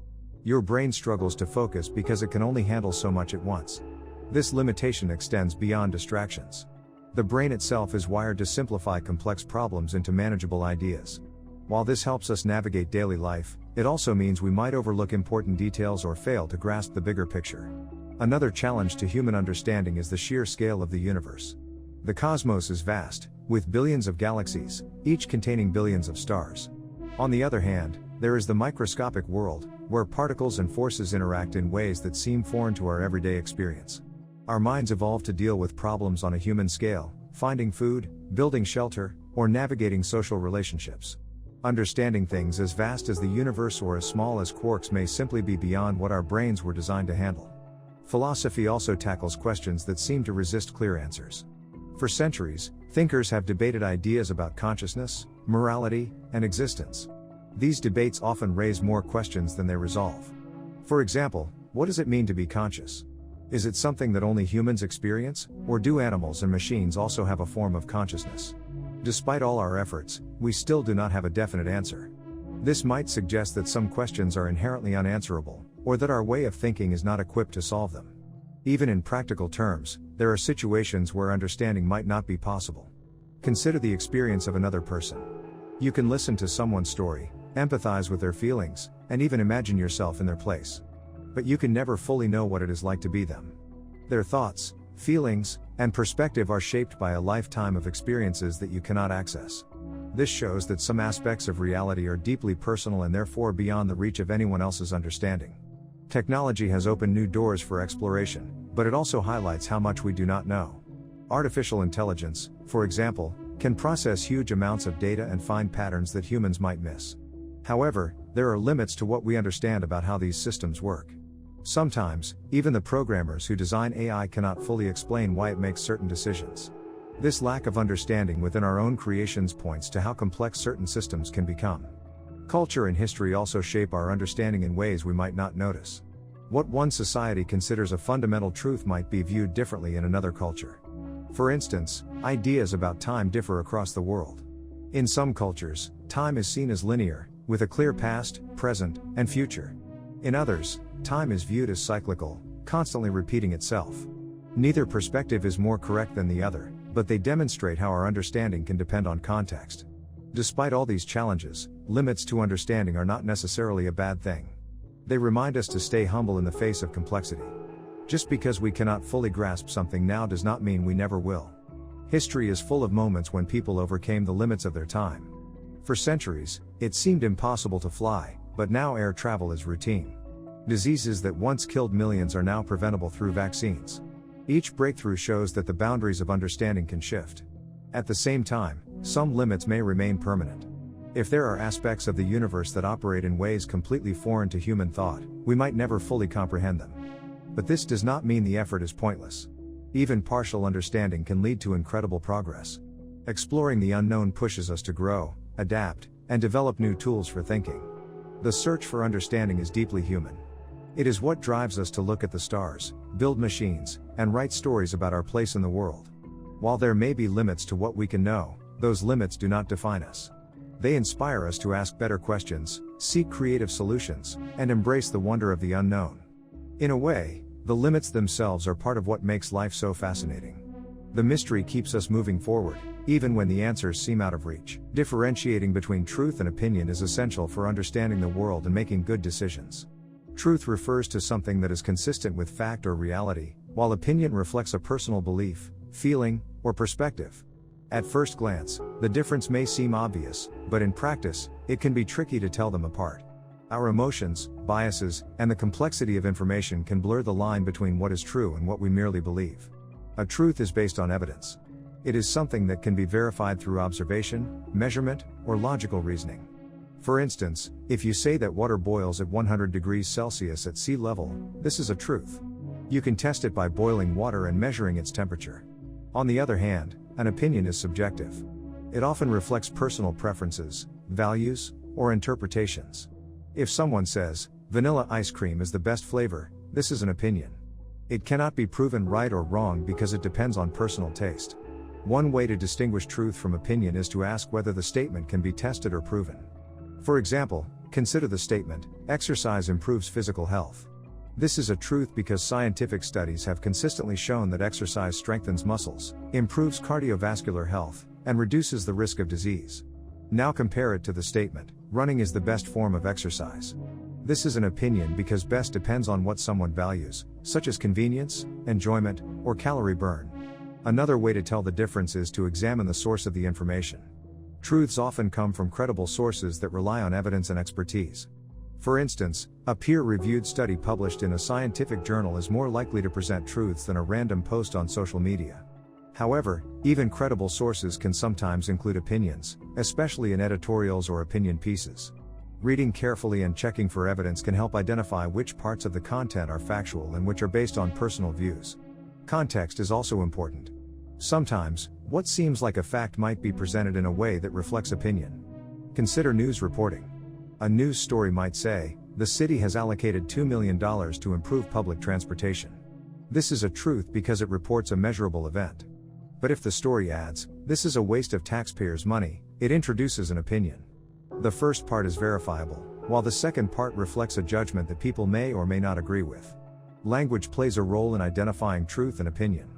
Your brain struggles to focus because it can only handle so much at once. This limitation extends beyond distractions. The brain itself is wired to simplify complex problems into manageable ideas. While this helps us navigate daily life, it also means we might overlook important details or fail to grasp the bigger picture. Another challenge to human understanding is the sheer scale of the universe. The cosmos is vast, with billions of galaxies, each containing billions of stars. On the other hand, there is the microscopic world, where particles and forces interact in ways that seem foreign to our everyday experience. Our minds evolved to deal with problems on a human scale, finding food, building shelter, or navigating social relationships. Understanding things as vast as the universe or as small as quarks may simply be beyond what our brains were designed to handle. Philosophy also tackles questions that seem to resist clear answers. For centuries, thinkers have debated ideas about consciousness, morality, and existence. These debates often raise more questions than they resolve. For example, what does it mean to be conscious? Is it something that only humans experience, or do animals and machines also have a form of consciousness? Despite all our efforts, we still do not have a definite answer. This might suggest that some questions are inherently unanswerable, or that our way of thinking is not equipped to solve them. Even in practical terms, there are situations where understanding might not be possible. Consider the experience of another person. You can listen to someone's story, empathize with their feelings, and even imagine yourself in their place. But you can never fully know what it is like to be them. Their thoughts, feelings, and perspective are shaped by a lifetime of experiences that you cannot access. This shows that some aspects of reality are deeply personal and therefore beyond the reach of anyone else's understanding. Technology has opened new doors for exploration, but it also highlights how much we do not know. Artificial intelligence, for example, can process huge amounts of data and find patterns that humans might miss. However, there are limits to what we understand about how these systems work. Sometimes, even the programmers who design AI cannot fully explain why it makes certain decisions. This lack of understanding within our own creations points to how complex certain systems can become. Culture and history also shape our understanding in ways we might not notice. What one society considers a fundamental truth might be viewed differently in another culture. For instance, ideas about time differ across the world. In some cultures, time is seen as linear, with a clear past, present, and future. In others, time is viewed as cyclical, constantly repeating itself. Neither perspective is more correct than the other, but they demonstrate how our understanding can depend on context. Despite all these challenges, limits to understanding are not necessarily a bad thing. They remind us to stay humble in the face of complexity. Just because we cannot fully grasp something now does not mean we never will. History is full of moments when people overcame the limits of their time. For centuries, it seemed impossible to fly, but now air travel is routine. Diseases that once killed millions are now preventable through vaccines. Each breakthrough shows that the boundaries of understanding can shift. At the same time, some limits may remain permanent. If there are aspects of the universe that operate in ways completely foreign to human thought, we might never fully comprehend them. But this does not mean the effort is pointless. Even partial understanding can lead to incredible progress. Exploring the unknown pushes us to grow, adapt, and develop new tools for thinking. The search for understanding is deeply human. It is what drives us to look at the stars, build machines, and write stories about our place in the world. While there may be limits to what we can know, those limits do not define us. They inspire us to ask better questions, seek creative solutions, and embrace the wonder of the unknown. In a way, the limits themselves are part of what makes life so fascinating. The mystery keeps us moving forward, even when the answers seem out of reach. Differentiating between truth and opinion is essential for understanding the world and making good decisions. Truth refers to something that is consistent with fact or reality, while opinion reflects a personal belief, feeling, or perspective. At first glance, the difference may seem obvious, but in practice, it can be tricky to tell them apart. Our emotions, biases, and the complexity of information can blur the line between what is true and what we merely believe. A truth is based on evidence. It is something that can be verified through observation, measurement, or logical reasoning. For instance, if you say that water boils at 100 degrees Celsius at sea level, this is a truth. You can test it by boiling water and measuring its temperature. On the other hand, an opinion is subjective. It often reflects personal preferences, values, or interpretations. If someone says, vanilla ice cream is the best flavor, this is an opinion. It cannot be proven right or wrong because it depends on personal taste. One way to distinguish truth from opinion is to ask whether the statement can be tested or proven. For example, consider the statement, exercise improves physical health. This is a truth because scientific studies have consistently shown that exercise strengthens muscles, improves cardiovascular health, and reduces the risk of disease. Now compare it to the statement, running is the best form of exercise. This is an opinion because best depends on what someone values, such as convenience, enjoyment, or calorie burn. Another way to tell the difference is to examine the source of the information. Truths often come from credible sources that rely on evidence and expertise. For instance, a peer-reviewed study published in a scientific journal is more likely to present truths than a random post on social media. However, even credible sources can sometimes include opinions, especially in editorials or opinion pieces. Reading carefully and checking for evidence can help identify which parts of the content are factual and which are based on personal views. Context is also important. Sometimes, what seems like a fact might be presented in a way that reflects opinion. Consider news reporting. A news story might say, the city has allocated $2 million to improve public transportation. This is a truth because it reports a measurable event. But if the story adds, this is a waste of taxpayers' money, it introduces an opinion. The first part is verifiable, while the second part reflects a judgment that people may or may not agree with. Language plays a role in identifying truth and opinion.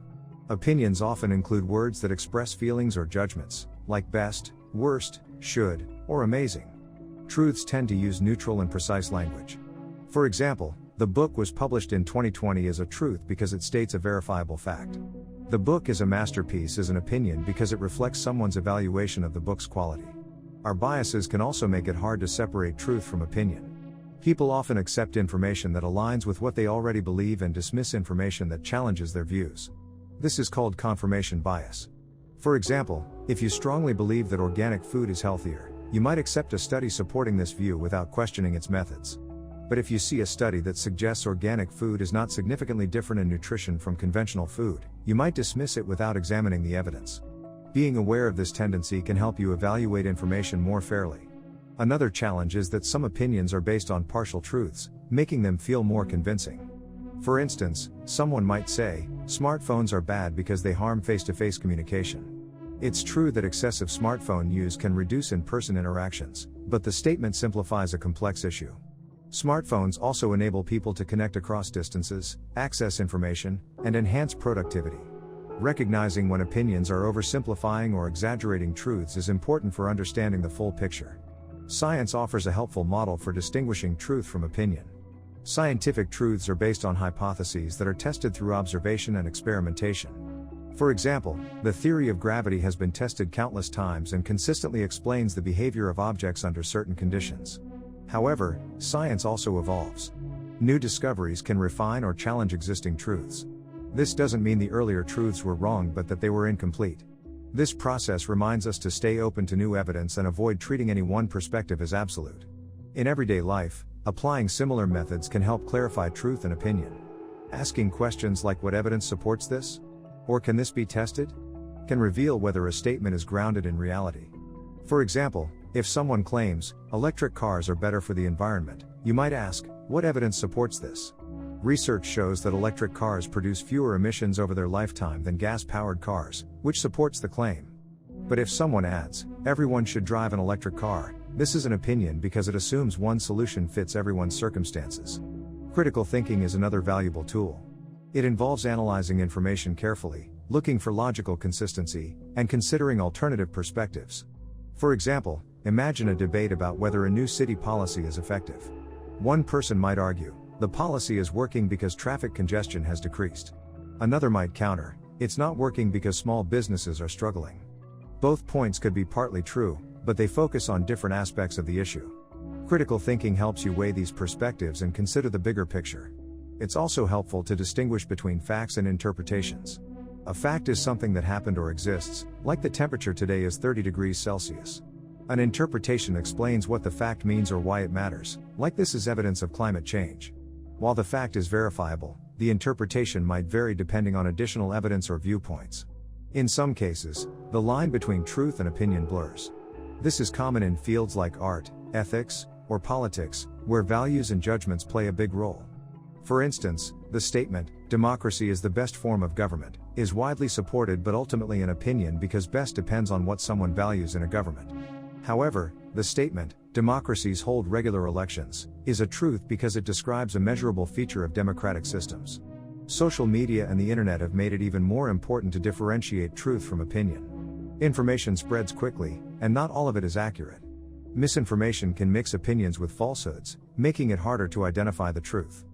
Opinions often include words that express feelings or judgments, like best, worst, should, or amazing. Truths tend to use neutral and precise language. For example, the book was published in 2020 as a truth because it states a verifiable fact. The book is a masterpiece as an opinion because it reflects someone's evaluation of the book's quality. Our biases can also make it hard to separate truth from opinion. People often accept information that aligns with what they already believe and dismiss information that challenges their views. This is called confirmation bias. For example, if you strongly believe that organic food is healthier, you might accept a study supporting this view without questioning its methods. But if you see a study that suggests organic food is not significantly different in nutrition from conventional food, you might dismiss it without examining the evidence. Being aware of this tendency can help you evaluate information more fairly. Another challenge is that some opinions are based on partial truths, making them feel more convincing. For instance, someone might say, smartphones are bad because they harm face-to-face communication. It's true that excessive smartphone use can reduce in-person interactions, but the statement simplifies a complex issue. Smartphones also enable people to connect across distances, access information, and enhance productivity. Recognizing when opinions are oversimplifying or exaggerating truths is important for understanding the full picture. Science offers a helpful model for distinguishing truth from opinion. Scientific truths are based on hypotheses that are tested through observation and experimentation. For example, the theory of gravity has been tested countless times and consistently explains the behavior of objects under certain conditions. However, science also evolves. New discoveries can refine or challenge existing truths. This doesn't mean the earlier truths were wrong but that they were incomplete. This process reminds us to stay open to new evidence and avoid treating any one perspective as absolute. In everyday life, applying similar methods can help clarify truth and opinion. Asking questions like what evidence supports this? Or can this be tested? Can reveal whether a statement is grounded in reality. For example, if someone claims, electric cars are better for the environment, you might ask, what evidence supports this? Research shows that electric cars produce fewer emissions over their lifetime than gas-powered cars, which supports the claim. But if someone adds, everyone should drive an electric car, this is an opinion because it assumes one solution fits everyone's circumstances. Critical thinking is another valuable tool. It involves analyzing information carefully, looking for logical consistency, and considering alternative perspectives. For example, imagine a debate about whether a new city policy is effective. One person might argue, the policy is working because traffic congestion has decreased. Another might counter, it's not working because small businesses are struggling. Both points could be partly true, but they focus on different aspects of the issue. Critical thinking helps you weigh these perspectives and consider the bigger picture. It's also helpful to distinguish between facts and interpretations. A fact is something that happened or exists, like the temperature today is 30 degrees Celsius. An interpretation explains what the fact means or why it matters, like this is evidence of climate change. While the fact is verifiable, the interpretation might vary depending on additional evidence or viewpoints. In some cases, the line between truth and opinion blurs. This is common in fields like art, ethics, or politics, where values and judgments play a big role. For instance, the statement, democracy is the best form of government, is widely supported but ultimately an opinion because best depends on what someone values in a government. However, the statement, democracies hold regular elections, is a truth because it describes a measurable feature of democratic systems. Social media and the internet have made it even more important to differentiate truth from opinion. Information spreads quickly, and not all of it is accurate. Misinformation can mix opinions with falsehoods, making it harder to identify the truth.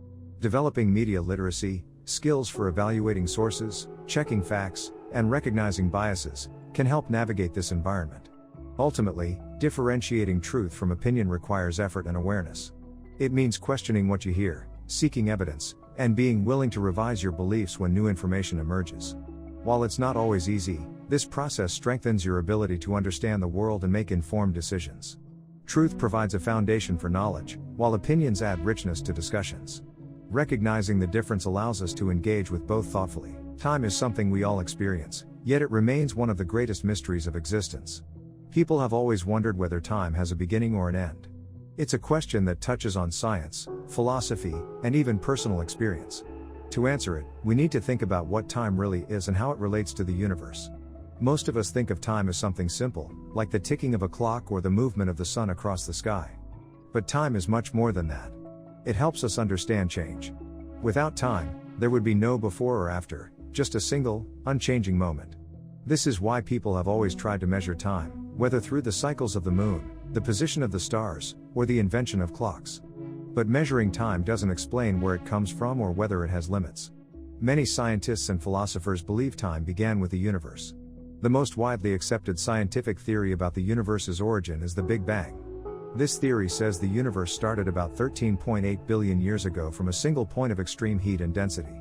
Developing media literacy, skills for evaluating sources, checking facts, and recognizing biases, can help navigate this environment. Ultimately, differentiating truth from opinion requires effort and awareness. It means questioning what you hear, seeking evidence, and being willing to revise your beliefs when new information emerges. While it's not always easy, this process strengthens your ability to understand the world and make informed decisions. Truth provides a foundation for knowledge, while opinions add richness to discussions. Recognizing the difference allows us to engage with both thoughtfully. Time is something we all experience, yet it remains one of the greatest mysteries of existence. People have always wondered whether time has a beginning or an end. It's a question that touches on science, philosophy, and even personal experience. To answer it, we need to think about what time really is and how it relates to the universe. Most of us think of time as something simple, like the ticking of a clock or the movement of the sun across the sky. But time is much more than that. It helps us understand change. Without time, there would be no before or after, just a single, unchanging moment. This is why people have always tried to measure time, whether through the cycles of the moon, the position of the stars, or the invention of clocks. But measuring time doesn't explain where it comes from or whether it has limits. Many scientists and philosophers believe time began with the universe. The most widely accepted scientific theory about the universe's origin is the Big Bang. This theory says the universe started about 13.8 billion years ago from a single point of extreme heat and density.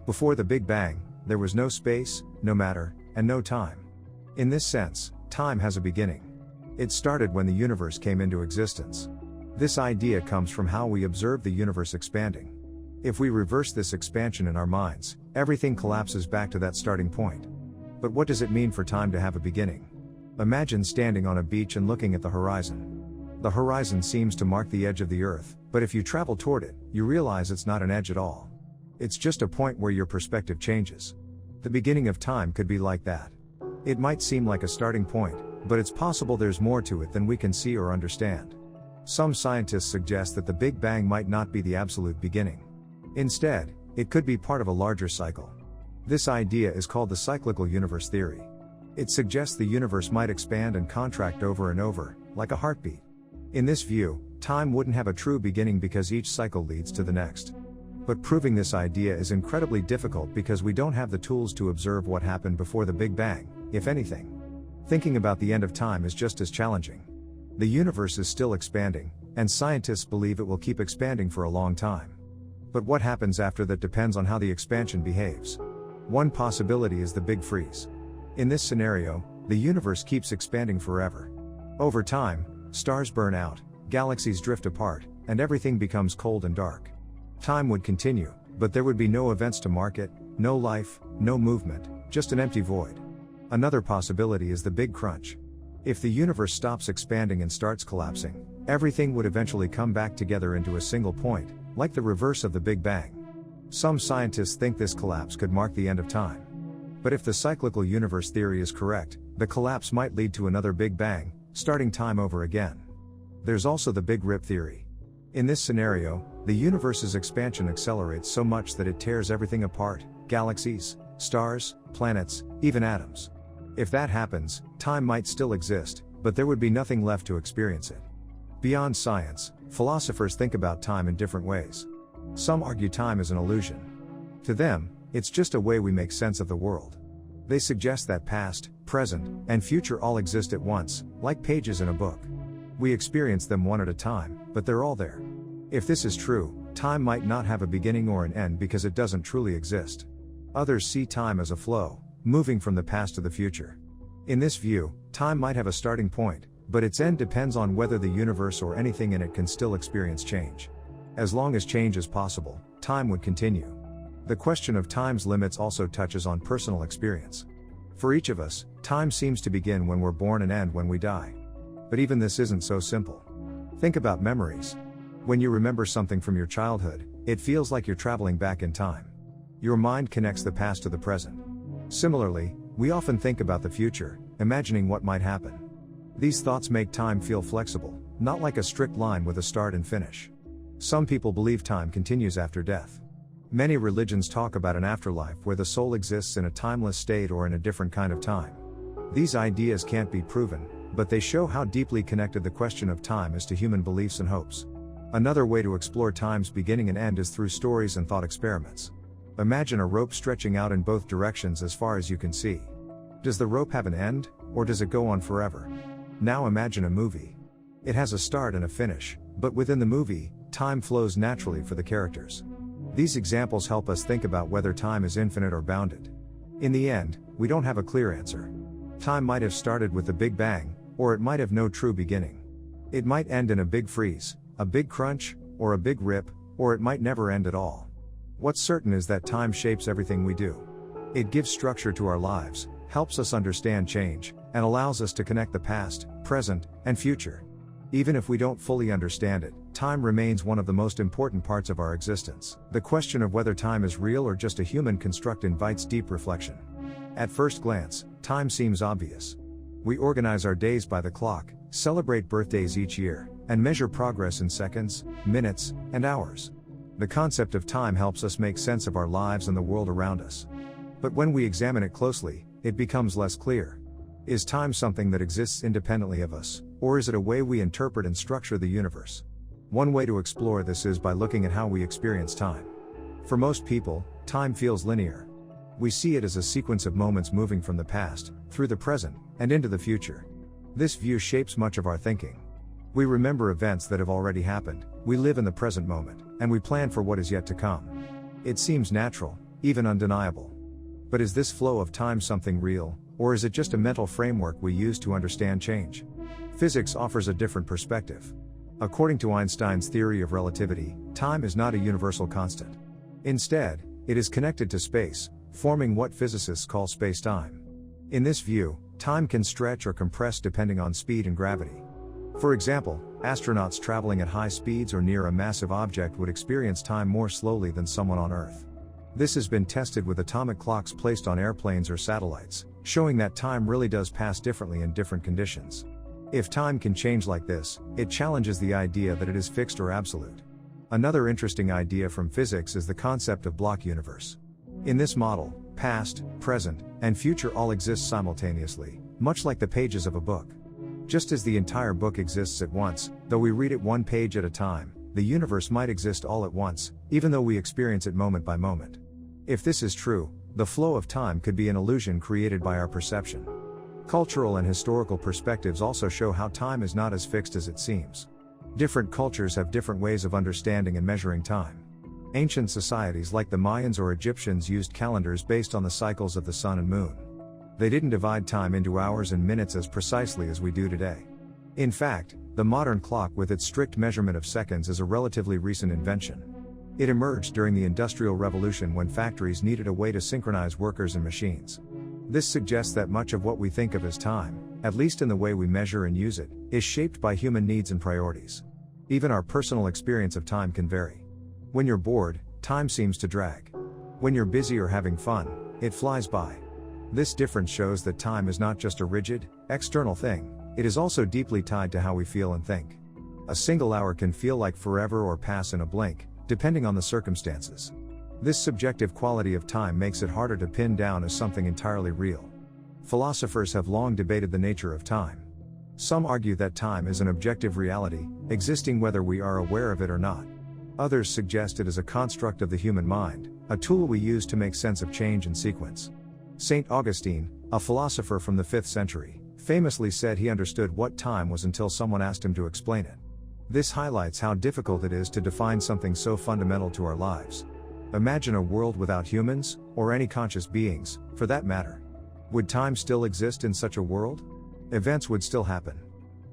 Before the Big Bang, there was no space, no matter, and no time. In this sense, time has a beginning. It started when the universe came into existence. This idea comes from how we observe the universe expanding. If we reverse this expansion in our minds, everything collapses back to that starting point. But what does it mean for time to have a beginning? Imagine standing on a beach and looking at the horizon. The horizon seems to mark the edge of the earth, but if you travel toward it, you realize it's not an edge at all. It's just a point where your perspective changes. The beginning of time could be like that. It might seem like a starting point, but it's possible there's more to it than we can see or understand. Some scientists suggest that the Big Bang might not be the absolute beginning. Instead, it could be part of a larger cycle. This idea is called the cyclical universe theory. It suggests the universe might expand and contract over and over, like a heartbeat. In this view, time wouldn't have a true beginning because each cycle leads to the next. But proving this idea is incredibly difficult because we don't have the tools to observe what happened before the Big Bang, if anything. Thinking about the end of time is just as challenging. The universe is still expanding, and scientists believe it will keep expanding for a long time. But what happens after that depends on how the expansion behaves. One possibility is the Big Freeze. In this scenario, the universe keeps expanding forever. Over time, stars burn out, galaxies drift apart, and everything becomes cold and dark. Time would continue, but there would be no events to mark it, no life, no movement, just an empty void. Another possibility is the Big Crunch. If the universe stops expanding and starts collapsing, everything would eventually come back together into a single point, like the reverse of the Big Bang. Some scientists think this collapse could mark the end of time. But if the cyclical universe theory is correct, the collapse might lead to another Big Bang, starting time over again. There's also the Big Rip theory. In this scenario, the universe's expansion accelerates so much that it tears everything apart: galaxies, stars, planets, even atoms. If that happens, time might still exist, but there would be nothing left to experience it. Beyond science, philosophers think about time in different ways. Some argue time is an illusion. To them, it's just a way we make sense of the world. They suggest that past, present, and future all exist at once, like pages in a book. We experience them one at a time, but they're all there. If this is true, time might not have a beginning or an end because it doesn't truly exist. Others see time as a flow, moving from the past to the future. In this view, time might have a starting point, but its end depends on whether the universe or anything in it can still experience change. As long as change is possible, time would continue. The question of time's limits also touches on personal experience. For each of us, time seems to begin when we're born and end when we die. But even this isn't so simple. Think about memories. When you remember something from your childhood, it feels like you're traveling back in time. Your mind connects the past to the present. Similarly, we often think about the future, imagining what might happen. These thoughts make time feel flexible, not like a strict line with a start and finish. Some people believe time continues after death. Many religions talk about an afterlife where the soul exists in a timeless state or in a different kind of time. These ideas can't be proven, but they show how deeply connected the question of time is to human beliefs and hopes. Another way to explore time's beginning and end is through stories and thought experiments. Imagine a rope stretching out in both directions as far as you can see. Does the rope have an end, or does it go on forever? Now imagine a movie. It has a start and a finish, but within the movie, time flows naturally for the characters. These examples help us think about whether time is infinite or bounded. In the end, we don't have a clear answer. Time might have started with the Big Bang, or it might have no true beginning. It might end in a big freeze, a big crunch, or a big rip, or it might never end at all. What's certain is that time shapes everything we do. It gives structure to our lives, helps us understand change, and allows us to connect the past, present, and future. Even if we don't fully understand it, time remains one of the most important parts of our existence. The question of whether time is real or just a human construct invites deep reflection. At first glance, time seems obvious. We organize our days by the clock, celebrate birthdays each year, and measure progress in seconds, minutes, and hours. The concept of time helps us make sense of our lives and the world around us. But when we examine it closely, it becomes less clear. Is time something that exists independently of us, or is it a way we interpret and structure the universe? One way to explore this is by looking at how we experience time. For most people, time feels linear. We see it as a sequence of moments moving from the past, through the present, and into the future. This view shapes much of our thinking. We remember events that have already happened, we live in the present moment, and we plan for what is yet to come. It seems natural, even undeniable. But is this flow of time something real, or is it just a mental framework we use to understand change? Physics offers a different perspective. According to Einstein's theory of relativity, time is not a universal constant. Instead, it is connected to space, forming what physicists call space-time. In this view, time can stretch or compress depending on speed and gravity. For example, astronauts traveling at high speeds or near a massive object would experience time more slowly than someone on Earth. This has been tested with atomic clocks placed on airplanes or satellites, showing that time really does pass differently in different conditions. If time can change like this, it challenges the idea that it is fixed or absolute. Another interesting idea from physics is the concept of block universe. In this model, past, present, and future all exist simultaneously, much like the pages of a book. Just as the entire book exists at once, though we read it one page at a time, the universe might exist all at once, even though we experience it moment by moment. If this is true, the flow of time could be an illusion created by our perception. Cultural and historical perspectives also show how time is not as fixed as it seems. Different cultures have different ways of understanding and measuring time. Ancient societies like the Mayans or Egyptians used calendars based on the cycles of the sun and moon. They didn't divide time into hours and minutes as precisely as we do today. In fact, the modern clock with its strict measurement of seconds is a relatively recent invention. It emerged during the Industrial Revolution when factories needed a way to synchronize workers and machines. This suggests that much of what we think of as time, at least in the way we measure and use it, is shaped by human needs and priorities. Even our personal experience of time can vary. When you're bored, time seems to drag. When you're busy or having fun, it flies by. This difference shows that time is not just a rigid, external thing, it is also deeply tied to how we feel and think. A single hour can feel like forever or pass in a blink, depending on the circumstances. This subjective quality of time makes it harder to pin down as something entirely real. Philosophers have long debated the nature of time. Some argue that time is an objective reality, existing whether we are aware of it or not. Others suggest it is a construct of the human mind, a tool we use to make sense of change and sequence. St. Augustine, a philosopher from the 5th century, famously said he understood what time was until someone asked him to explain it. This highlights how difficult it is to define something so fundamental to our lives. Imagine a world without humans, or any conscious beings, for that matter. Would time still exist in such a world? Events would still happen.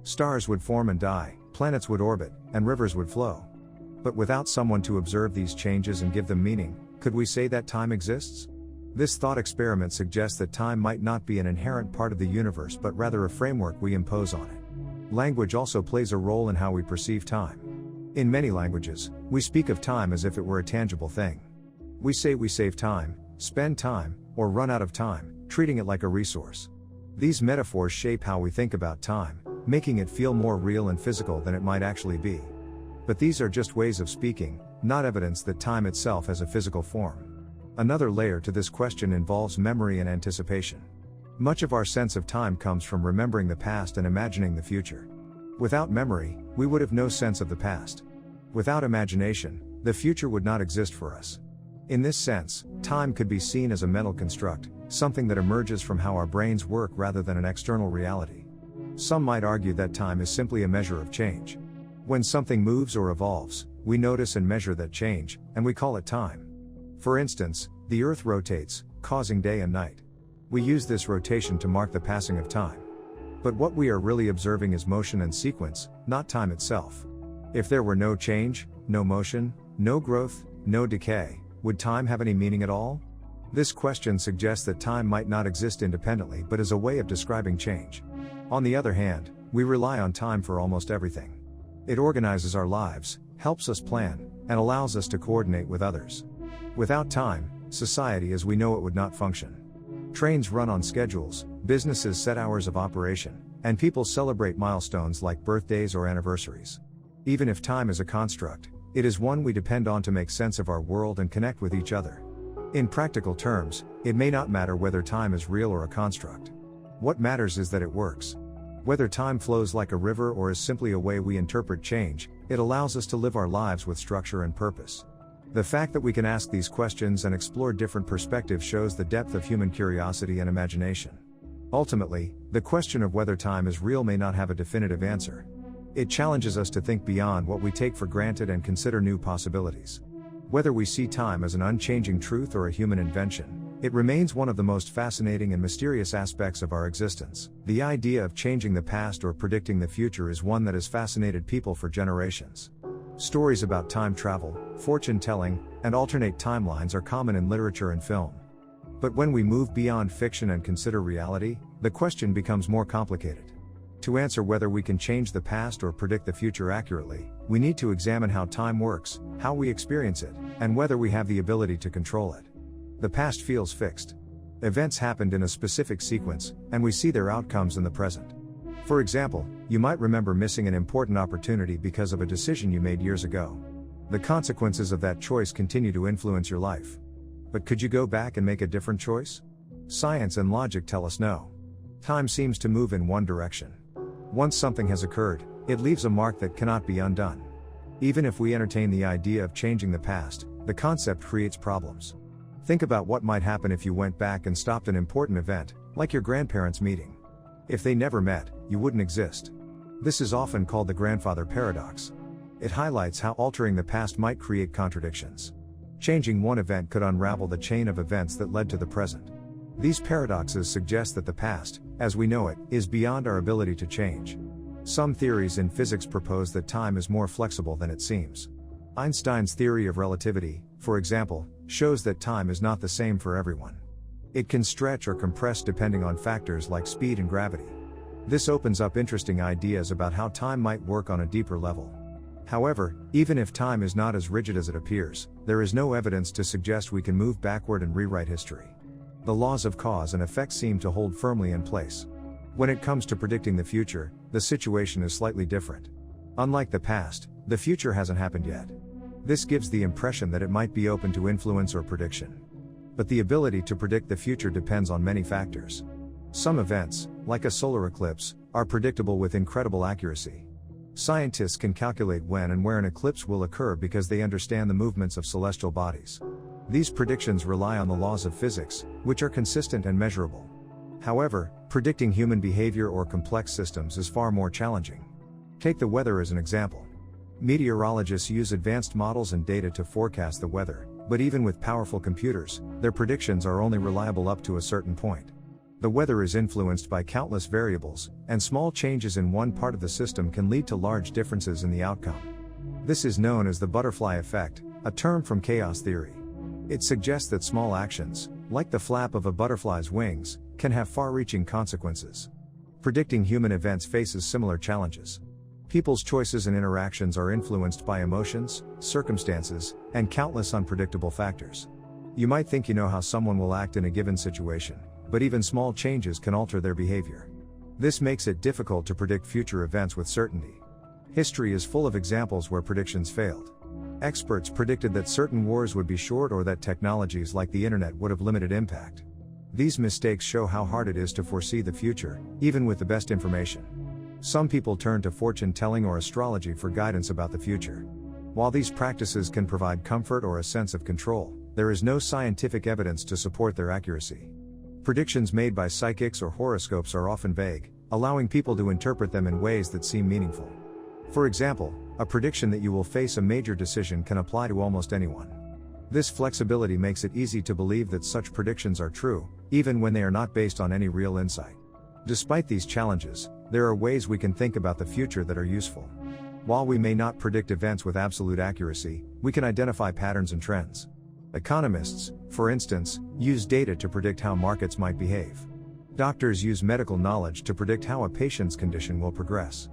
Stars would form and die, planets would orbit, and rivers would flow. But without someone to observe these changes and give them meaning, could we say that time exists? This thought experiment suggests that time might not be an inherent part of the universe but rather a framework we impose on it. Language also plays a role in how we perceive time. In many languages, we speak of time as if it were a tangible thing. We say we save time, spend time, or run out of time, treating it like a resource. These metaphors shape how we think about time, making it feel more real and physical than it might actually be. But these are just ways of speaking, not evidence that time itself has a physical form. Another layer to this question involves memory and anticipation. Much of our sense of time comes from remembering the past and imagining the future. Without memory, we would have no sense of the past. Without imagination, the future would not exist for us. In this sense, time could be seen as a mental construct, something that emerges from how our brains work rather than an external reality. Some might argue that time is simply a measure of change. When something moves or evolves, we notice and measure that change, and we call it time. For instance, the Earth rotates, causing day and night. We use this rotation to mark the passing of time. But what we are really observing is motion and sequence, not time itself. If there were no change, no motion, no growth, no decay, would time have any meaning at all? This question suggests that time might not exist independently but as a way of describing change. On the other hand, we rely on time for almost everything. It organizes our lives, helps us plan, and allows us to coordinate with others. Without time, society as we know it would not function. Trains run on schedules, businesses set hours of operation, and people celebrate milestones like birthdays or anniversaries. Even if time is a construct, it is one we depend on to make sense of our world and connect with each other. In practical terms, it may not matter whether time is real or a construct. What matters is that it works. Whether time flows like a river or is simply a way we interpret change, it allows us to live our lives with structure and purpose. The fact that we can ask these questions and explore different perspectives shows the depth of human curiosity and imagination. Ultimately, the question of whether time is real may not have a definitive answer. It challenges us to think beyond what we take for granted and consider new possibilities. Whether we see time as an unchanging truth or a human invention, it remains one of the most fascinating and mysterious aspects of our existence. The idea of changing the past or predicting the future is one that has fascinated people for generations. Stories about time travel, fortune-telling, and alternate timelines are common in literature and film. But when we move beyond fiction and consider reality, the question becomes more complicated. To answer whether we can change the past or predict the future accurately, we need to examine how time works, how we experience it, and whether we have the ability to control it. The past feels fixed. Events happened in a specific sequence, and we see their outcomes in the present. For example, you might remember missing an important opportunity because of a decision you made years ago. The consequences of that choice continue to influence your life. But could you go back and make a different choice? Science and logic tell us no. Time seems to move in one direction. Once something has occurred, it leaves a mark that cannot be undone. Even if we entertain the idea of changing the past, the concept creates problems. Think about what might happen if you went back and stopped an important event, like your grandparents' meeting. If they never met, you wouldn't exist. This is often called the grandfather paradox. It highlights how altering the past might create contradictions. Changing one event could unravel the chain of events that led to the present. These paradoxes suggest that the past, as we know it, is beyond our ability to change. Some theories in physics propose that time is more flexible than it seems. Einstein's theory of relativity, for example, shows that time is not the same for everyone. It can stretch or compress depending on factors like speed and gravity. This opens up interesting ideas about how time might work on a deeper level. However, even if time is not as rigid as it appears, there is no evidence to suggest we can move backward and rewrite history. The laws of cause and effect seem to hold firmly in place. When it comes to predicting the future, the situation is slightly different. Unlike the past, the future hasn't happened yet. This gives the impression that it might be open to influence or prediction. But the ability to predict the future depends on many factors. Some events, like a solar eclipse, are predictable with incredible accuracy. Scientists can calculate when and where an eclipse will occur because they understand the movements of celestial bodies. These predictions rely on the laws of physics, which are consistent and measurable. However, predicting human behavior or complex systems is far more challenging. Take the weather as an example. Meteorologists use advanced models and data to forecast the weather, but even with powerful computers, their predictions are only reliable up to a certain point. The weather is influenced by countless variables, and small changes in one part of the system can lead to large differences in the outcome. This is known as the butterfly effect, a term from chaos theory. It suggests that small actions, like the flap of a butterfly's wings, can have far-reaching consequences. Predicting human events faces similar challenges. People's choices and interactions are influenced by emotions, circumstances, and countless unpredictable factors. You might think you know how someone will act in a given situation, but even small changes can alter their behavior. This makes it difficult to predict future events with certainty. History is full of examples where predictions failed. Experts predicted that certain wars would be short or that technologies like the internet would have limited impact. These mistakes show how hard it is to foresee the future, even with the best information. Some people turn to fortune telling or astrology for guidance about the future. While these practices can provide comfort or a sense of control, there is no scientific evidence to support their accuracy. Predictions made by psychics or horoscopes are often vague, allowing people to interpret them in ways that seem meaningful. For example, a prediction that you will face a major decision can apply to almost anyone. This flexibility makes it easy to believe that such predictions are true, even when they are not based on any real insight. Despite these challenges, there are ways we can think about the future that are useful. While we may not predict events with absolute accuracy, we can identify patterns and trends. Economists, for instance, use data to predict how markets might behave. Doctors use medical knowledge to predict how a patient's condition will progress.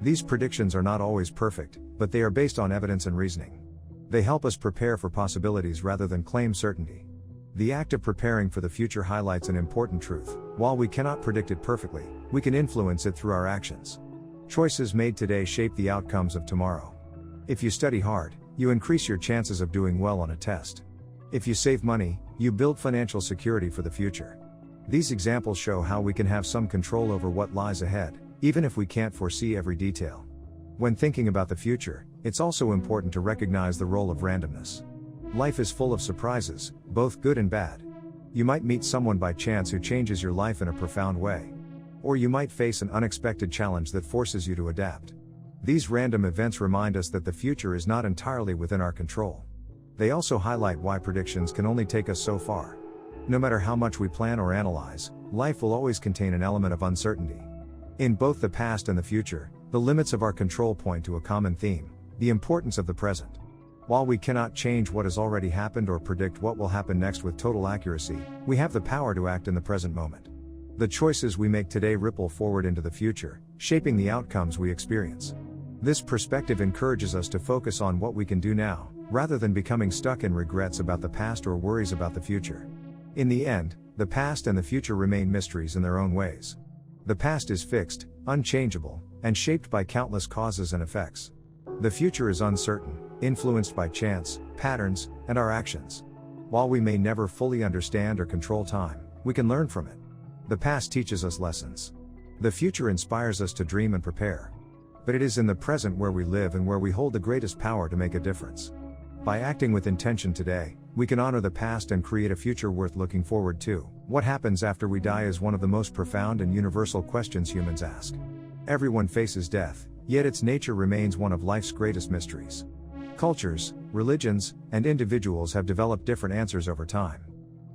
These predictions are not always perfect, but they are based on evidence and reasoning. They help us prepare for possibilities rather than claim certainty. The act of preparing for the future highlights an important truth. While we cannot predict it perfectly, we can influence it through our actions. Choices made today shape the outcomes of tomorrow. If you study hard, you increase your chances of doing well on a test. If you save money, you build financial security for the future. These examples show how we can have some control over what lies ahead, even if we can't foresee every detail. When thinking about the future, it's also important to recognize the role of randomness. Life is full of surprises, both good and bad. You might meet someone by chance who changes your life in a profound way. Or you might face an unexpected challenge that forces you to adapt. These random events remind us that the future is not entirely within our control. They also highlight why predictions can only take us so far. No matter how much we plan or analyze, life will always contain an element of uncertainty. In both the past and the future, the limits of our control point to a common theme: the importance of the present. While we cannot change what has already happened or predict what will happen next with total accuracy, we have the power to act in the present moment. The choices we make today ripple forward into the future, shaping the outcomes we experience. This perspective encourages us to focus on what we can do now, rather than becoming stuck in regrets about the past or worries about the future. In the end, the past and the future remain mysteries in their own ways. The past is fixed, unchangeable, and shaped by countless causes and effects. The future is uncertain, influenced by chance, patterns, and our actions. While we may never fully understand or control time, we can learn from it. The past teaches us lessons. The future inspires us to dream and prepare. But it is in the present where we live and where we hold the greatest power to make a difference. By acting with intention today, we can honor the past and create a future worth looking forward to. What happens after we die is one of the most profound and universal questions humans ask. Everyone faces death, yet its nature remains one of life's greatest mysteries. Cultures, religions, and individuals have developed different answers over time.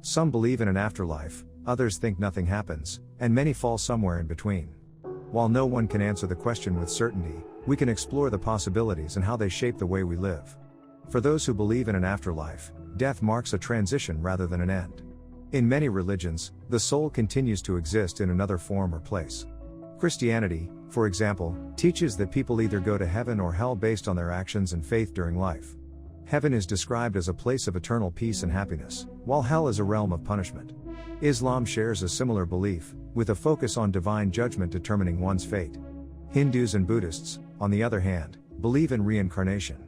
Some believe in an afterlife, others think nothing happens, and many fall somewhere in between. While no one can answer the question with certainty, we can explore the possibilities and how they shape the way we live. For those who believe in an afterlife, death marks a transition rather than an end. In many religions, the soul continues to exist in another form or place. Christianity, for example, teaches that people either go to heaven or hell based on their actions and faith during life. Heaven is described as a place of eternal peace and happiness, while hell is a realm of punishment. Islam shares a similar belief, with a focus on divine judgment determining one's fate. Hindus and Buddhists, on the other hand, believe in reincarnation.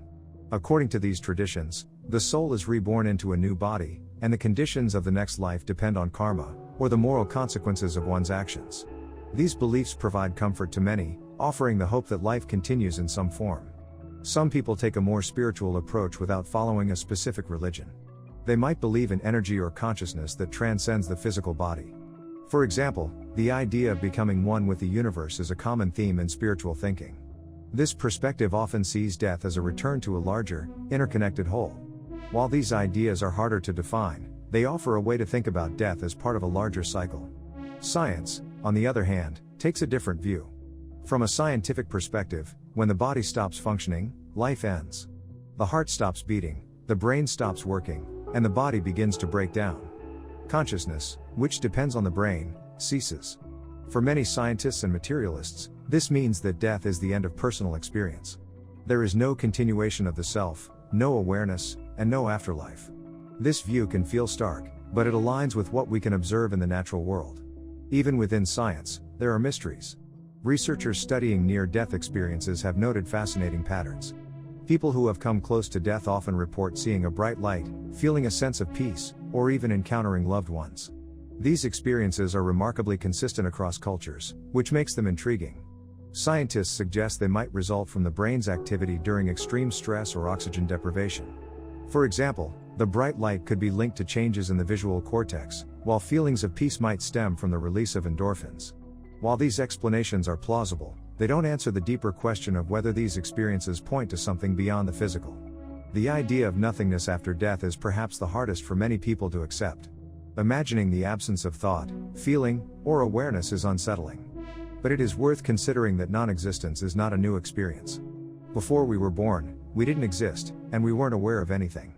According to these traditions, the soul is reborn into a new body, and the conditions of the next life depend on karma, or the moral consequences of one's actions. These beliefs provide comfort to many, offering the hope that life continues in some form. Some people take a more spiritual approach without following a specific religion. They might believe in energy or consciousness that transcends the physical body. For example, the idea of becoming one with the universe is a common theme in spiritual thinking. This perspective often sees death as a return to a larger, interconnected whole. While these ideas are harder to define, they offer a way to think about death as part of a larger cycle. Science, on the other hand, takes a different view. From a scientific perspective, when the body stops functioning, life ends. The heart stops beating, the brain stops working, and the body begins to break down. Consciousness, which depends on the brain, ceases. For many scientists and materialists, this means that death is the end of personal experience. There is no continuation of the self, no awareness, and no afterlife. This view can feel stark, but it aligns with what we can observe in the natural world. Even within science, there are mysteries. Researchers studying near-death experiences have noted fascinating patterns. People who have come close to death often report seeing a bright light, feeling a sense of peace, or even encountering loved ones. These experiences are remarkably consistent across cultures, which makes them intriguing. Scientists suggest they might result from the brain's activity during extreme stress or oxygen deprivation. For example, the bright light could be linked to changes in the visual cortex, while feelings of peace might stem from the release of endorphins. While these explanations are plausible, they don't answer the deeper question of whether these experiences point to something beyond the physical. The idea of nothingness after death is perhaps the hardest for many people to accept. Imagining the absence of thought, feeling, or awareness is unsettling. But it is worth considering that non-existence is not a new experience. Before we were born, we didn't exist, and we weren't aware of anything.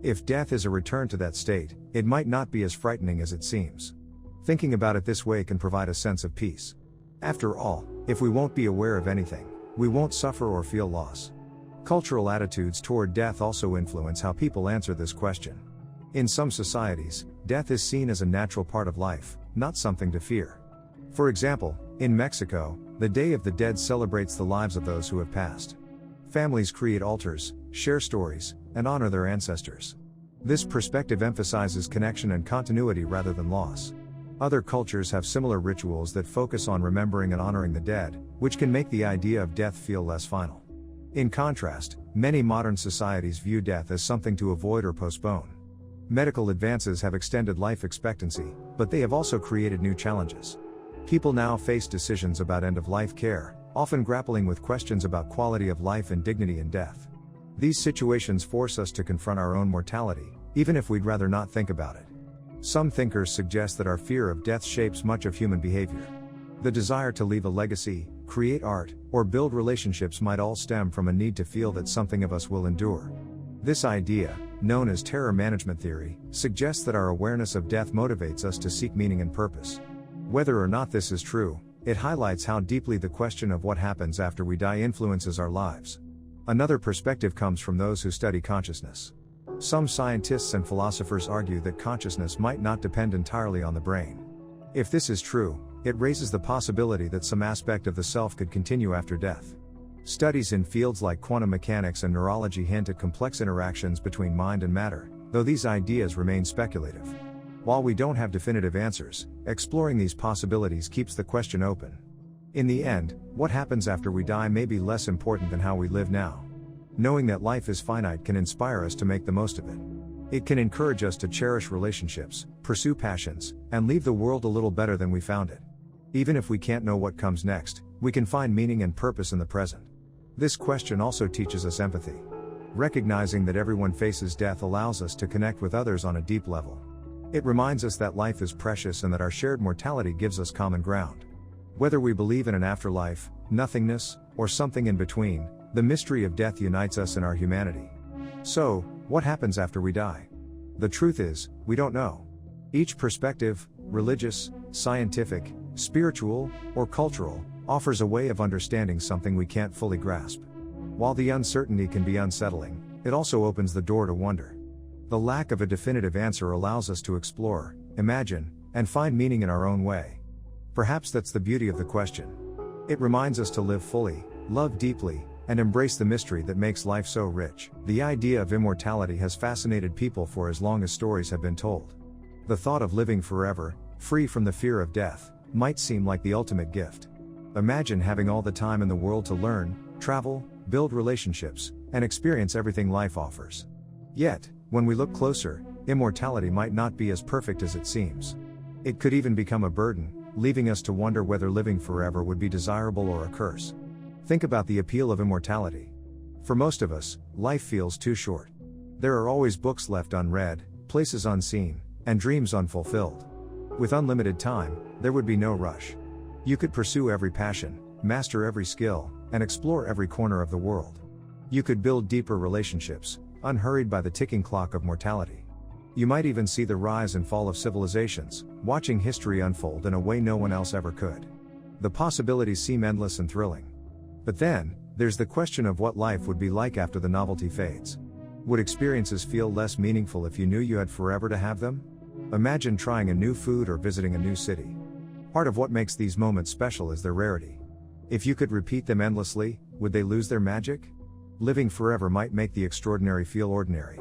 If death is a return to that state, it might not be as frightening as it seems. Thinking about it this way can provide a sense of peace. After all, if we won't be aware of anything, we won't suffer or feel loss. Cultural attitudes toward death also influence how people answer this question. In some societies, death is seen as a natural part of life, not something to fear. For example, in Mexico, the Day of the Dead celebrates the lives of those who have passed. Families create altars, share stories, and honor their ancestors. This perspective emphasizes connection and continuity rather than loss. Other cultures have similar rituals that focus on remembering and honoring the dead, which can make the idea of death feel less final. In contrast, many modern societies view death as something to avoid or postpone. Medical advances have extended life expectancy, but they have also created new challenges. People now face decisions about end-of-life care, often grappling with questions about quality of life and dignity in death. These situations force us to confront our own mortality, even if we'd rather not think about it. Some thinkers suggest that our fear of death shapes much of human behavior. The desire to leave a legacy, create art, or build relationships might all stem from a need to feel that something of us will endure. This idea, known as terror management theory, suggests that our awareness of death motivates us to seek meaning and purpose. Whether or not this is true, it highlights how deeply the question of what happens after we die influences our lives. Another perspective comes from those who study consciousness. Some scientists and philosophers argue that consciousness might not depend entirely on the brain. If this is true, it raises the possibility that some aspect of the self could continue after death. Studies in fields like quantum mechanics and neurology hint at complex interactions between mind and matter, though these ideas remain speculative. While we don't have definitive answers, exploring these possibilities keeps the question open. In the end, what happens after we die may be less important than how we live now. Knowing that life is finite can inspire us to make the most of it. It can encourage us to cherish relationships, pursue passions, and leave the world a little better than we found it. Even if we can't know what comes next, we can find meaning and purpose in the present. This question also teaches us empathy. Recognizing that everyone faces death allows us to connect with others on a deep level. It reminds us that life is precious and that our shared mortality gives us common ground. Whether we believe in an afterlife, nothingness, or something in between, the mystery of death unites us in our humanity. So, what happens after we die? The truth is, we don't know. Each perspective, religious, scientific, spiritual, or cultural, offers a way of understanding something we can't fully grasp. While the uncertainty can be unsettling, it also opens the door to wonder. The lack of a definitive answer allows us to explore, imagine, and find meaning in our own way. Perhaps that's the beauty of the question. It reminds us to live fully, love deeply, and embrace the mystery that makes life so rich. The idea of immortality has fascinated people for as long as stories have been told. The thought of living forever, free from the fear of death, might seem like the ultimate gift. Imagine having all the time in the world to learn, travel, build relationships, and experience everything life offers. Yet, when we look closer, immortality might not be as perfect as it seems. It could even become a burden, leaving us to wonder whether living forever would be desirable or a curse. Think about the appeal of immortality. For most of us, life feels too short. There are always books left unread, places unseen, and dreams unfulfilled. With unlimited time, there would be no rush. You could pursue every passion, master every skill, and explore every corner of the world. You could build deeper relationships, unhurried by the ticking clock of mortality. You might even see the rise and fall of civilizations, watching history unfold in a way no one else ever could. The possibilities seem endless and thrilling. But then, there's the question of what life would be like after the novelty fades. Would experiences feel less meaningful if you knew you had forever to have them? Imagine trying a new food or visiting a new city. Part of what makes these moments special is their rarity. If you could repeat them endlessly, would they lose their magic? Living forever might make the extraordinary feel ordinary.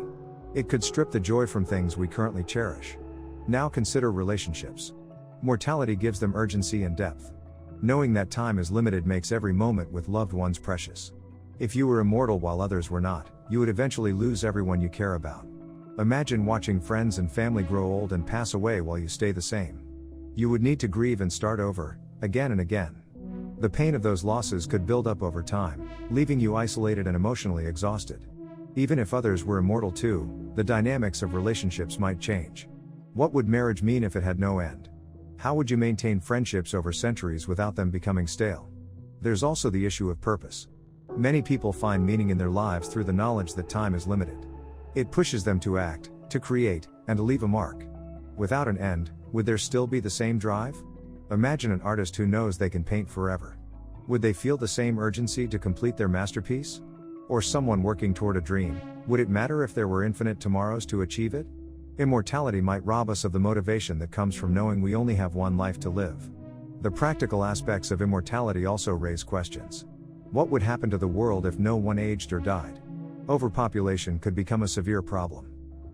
It could strip the joy from things we currently cherish. Now consider relationships. Mortality gives them urgency and depth. Knowing that time is limited makes every moment with loved ones precious. If you were immortal while others were not, you would eventually lose everyone you care about. Imagine watching friends and family grow old and pass away while you stay the same. You would need to grieve and start over, again and again. The pain of those losses could build up over time, leaving you isolated and emotionally exhausted. Even if others were immortal too, the dynamics of relationships might change. What would marriage mean if it had no end? How would you maintain friendships over centuries without them becoming stale? There's also the issue of purpose. Many people find meaning in their lives through the knowledge that time is limited. It pushes them to act, to create, and to leave a mark. Without an end, would there still be the same drive? Imagine an artist who knows they can paint forever. Would they feel the same urgency to complete their masterpiece? Or someone working toward a dream, would it matter if there were infinite tomorrows to achieve it? Immortality might rob us of the motivation that comes from knowing we only have one life to live. The practical aspects of immortality also raise questions. What would happen to the world if no one aged or died? Overpopulation could become a severe problem.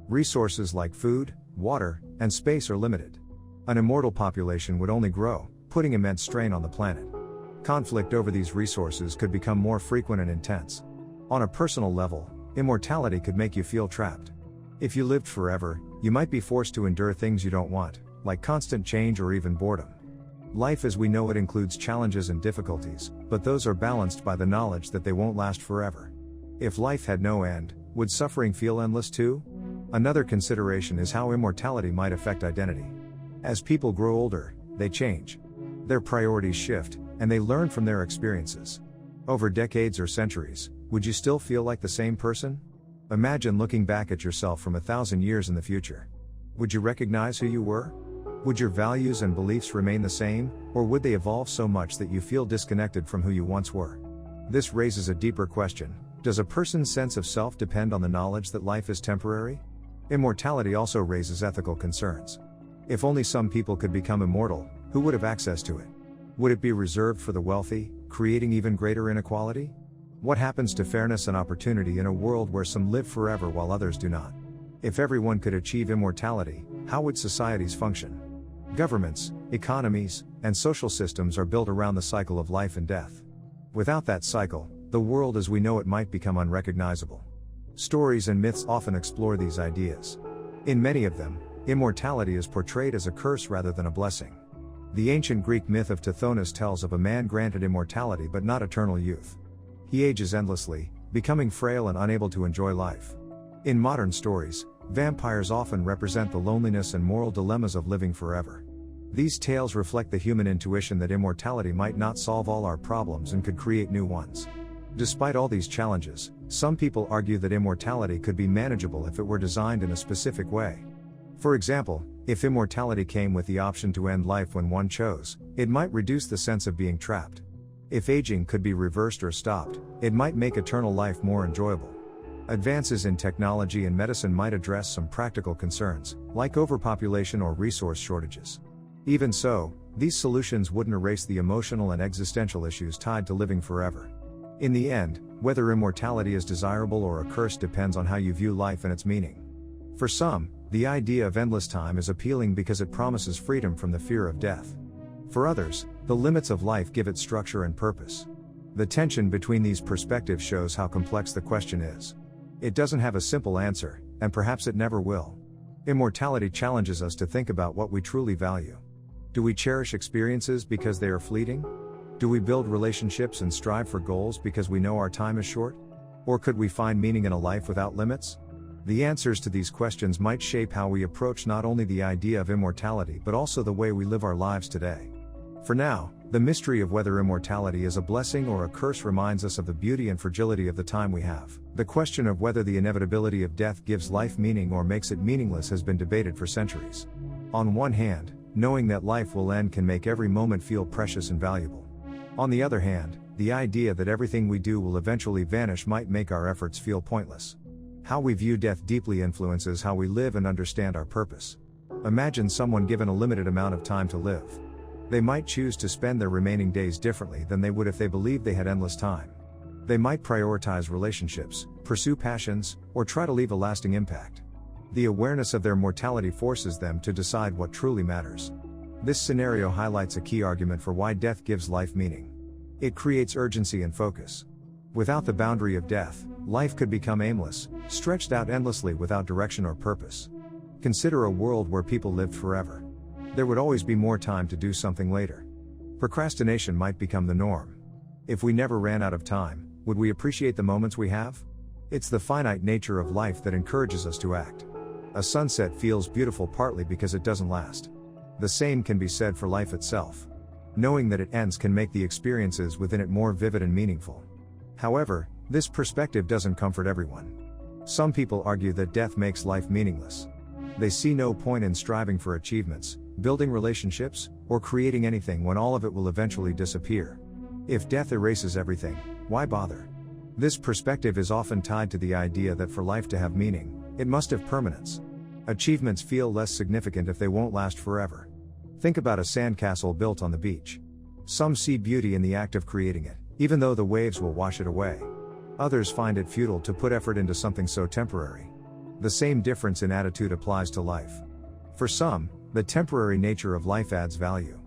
Resources like food, water, and space are limited. An immortal population would only grow, putting immense strain on the planet. Conflict over these resources could become more frequent and intense. On a personal level, immortality could make you feel trapped. If you lived forever, you might be forced to endure things you don't want, like constant change or even boredom. Life as we know it includes challenges and difficulties, but those are balanced by the knowledge that they won't last forever. If life had no end, would suffering feel endless too? Another consideration is how immortality might affect identity. As people grow older, they change. Their priorities shift, and they learn from their experiences. Over decades or centuries, would you still feel like the same person? Imagine looking back at yourself from 1,000 years in the future. Would you recognize who you were? Would your values and beliefs remain the same, or would they evolve so much that you feel disconnected from who you once were? This raises a deeper question. Does a person's sense of self depend on the knowledge that life is temporary? Immortality also raises ethical concerns. If only some people could become immortal, who would have access to it? Would it be reserved for the wealthy, creating even greater inequality? What happens to fairness and opportunity in a world where some live forever while others do not? If everyone could achieve immortality, how would societies function? Governments, economies, and social systems are built around the cycle of life and death. Without that cycle, the world as we know it might become unrecognizable. Stories and myths often explore these ideas. In many of them, immortality is portrayed as a curse rather than a blessing. The ancient Greek myth of Tithonus tells of a man granted immortality but not eternal youth. He ages endlessly, becoming frail and unable to enjoy life. In modern stories, vampires often represent the loneliness and moral dilemmas of living forever. These tales reflect the human intuition that immortality might not solve all our problems and could create new ones. Despite all these challenges, some people argue that immortality could be manageable if it were designed in a specific way. For example, if immortality came with the option to end life when one chose, it might reduce the sense of being trapped. If aging could be reversed or stopped, it might make eternal life more enjoyable. Advances in technology and medicine might address some practical concerns, like overpopulation or resource shortages. Even so, these solutions wouldn't erase the emotional and existential issues tied to living forever. In the end, whether immortality is desirable or a curse depends on how you view life and its meaning. For some, the idea of endless time is appealing because it promises freedom from the fear of death. For others, the limits of life give it structure and purpose. The tension between these perspectives shows how complex the question is. It doesn't have a simple answer, and perhaps it never will. Immortality challenges us to think about what we truly value. Do we cherish experiences because they are fleeting? Do we build relationships and strive for goals because we know our time is short? Or could we find meaning in a life without limits? The answers to these questions might shape how we approach not only the idea of immortality but also the way we live our lives today. For now, the mystery of whether immortality is a blessing or a curse reminds us of the beauty and fragility of the time we have. The question of whether the inevitability of death gives life meaning or makes it meaningless has been debated for centuries. On one hand, knowing that life will end can make every moment feel precious and valuable. On the other hand, the idea that everything we do will eventually vanish might make our efforts feel pointless. How we view death deeply influences how we live and understand our purpose. Imagine someone given a limited amount of time to live. They might choose to spend their remaining days differently than they would if they believed they had endless time. They might prioritize relationships, pursue passions, or try to leave a lasting impact. The awareness of their mortality forces them to decide what truly matters. This scenario highlights a key argument for why death gives life meaning. It creates urgency and focus. Without the boundary of death, life could become aimless, stretched out endlessly without direction or purpose. Consider a world where people lived forever. There would always be more time to do something later. Procrastination might become the norm. If we never ran out of time, would we appreciate the moments we have? It's the finite nature of life that encourages us to act. A sunset feels beautiful partly because it doesn't last. The same can be said for life itself. Knowing that it ends can make the experiences within it more vivid and meaningful. However, this perspective doesn't comfort everyone. Some people argue that death makes life meaningless. They see no point in striving for achievements, building relationships, or creating anything when all of it will eventually disappear. If death erases everything, why bother? This perspective is often tied to the idea that for life to have meaning, it must have permanence. Achievements feel less significant if they won't last forever. Think about a sandcastle built on the beach. Some see beauty in the act of creating it, even though the waves will wash it away. Others find it futile to put effort into something so temporary. The same difference in attitude applies to life. For some, the temporary nature of life adds value.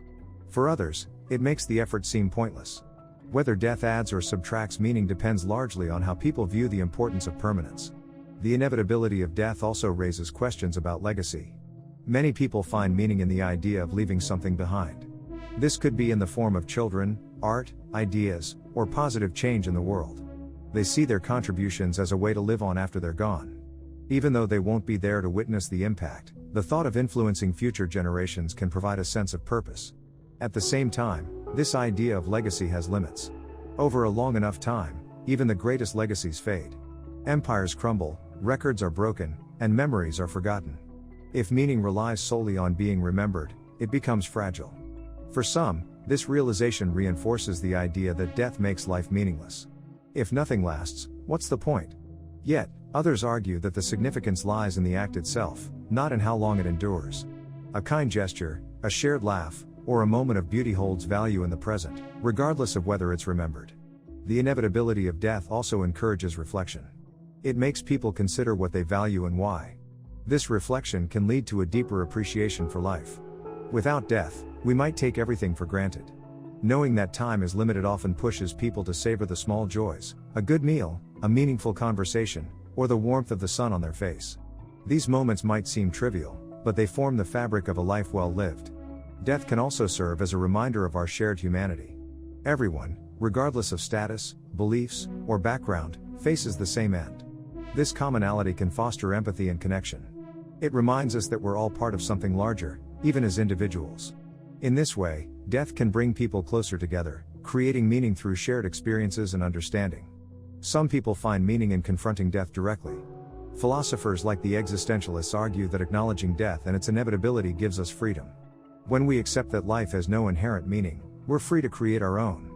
For others, it makes the effort seem pointless. Whether death adds or subtracts meaning depends largely on how people view the importance of permanence. The inevitability of death also raises questions about legacy. Many people find meaning in the idea of leaving something behind. This could be in the form of children, art, ideas, or positive change in the world. They see their contributions as a way to live on after they're gone. Even though they won't be there to witness the impact, the thought of influencing future generations can provide a sense of purpose. At the same time, this idea of legacy has limits. Over a long enough time, even the greatest legacies fade. Empires crumble, records are broken, and memories are forgotten. If meaning relies solely on being remembered, it becomes fragile. For some, this realization reinforces the idea that death makes life meaningless. If nothing lasts, what's the point? Yet, others argue that the significance lies in the act itself, not in how long it endures. A kind gesture, a shared laugh, or a moment of beauty holds value in the present, regardless of whether it's remembered. The inevitability of death also encourages reflection. It makes people consider what they value and why. This reflection can lead to a deeper appreciation for life. Without death, we might take everything for granted. Knowing that time is limited often pushes people to savor the small joys, a good meal, a meaningful conversation, or the warmth of the sun on their face. These moments might seem trivial, but they form the fabric of a life well lived. Death can also serve as a reminder of our shared humanity. Everyone, regardless of status, beliefs, or background, faces the same end. This commonality can foster empathy and connection. It reminds us that we're all part of something larger, even as individuals. In this way, death can bring people closer together, creating meaning through shared experiences and understanding. Some people find meaning in confronting death directly. Philosophers like the existentialists argue that acknowledging death and its inevitability gives us freedom. When we accept that life has no inherent meaning, we're free to create our own.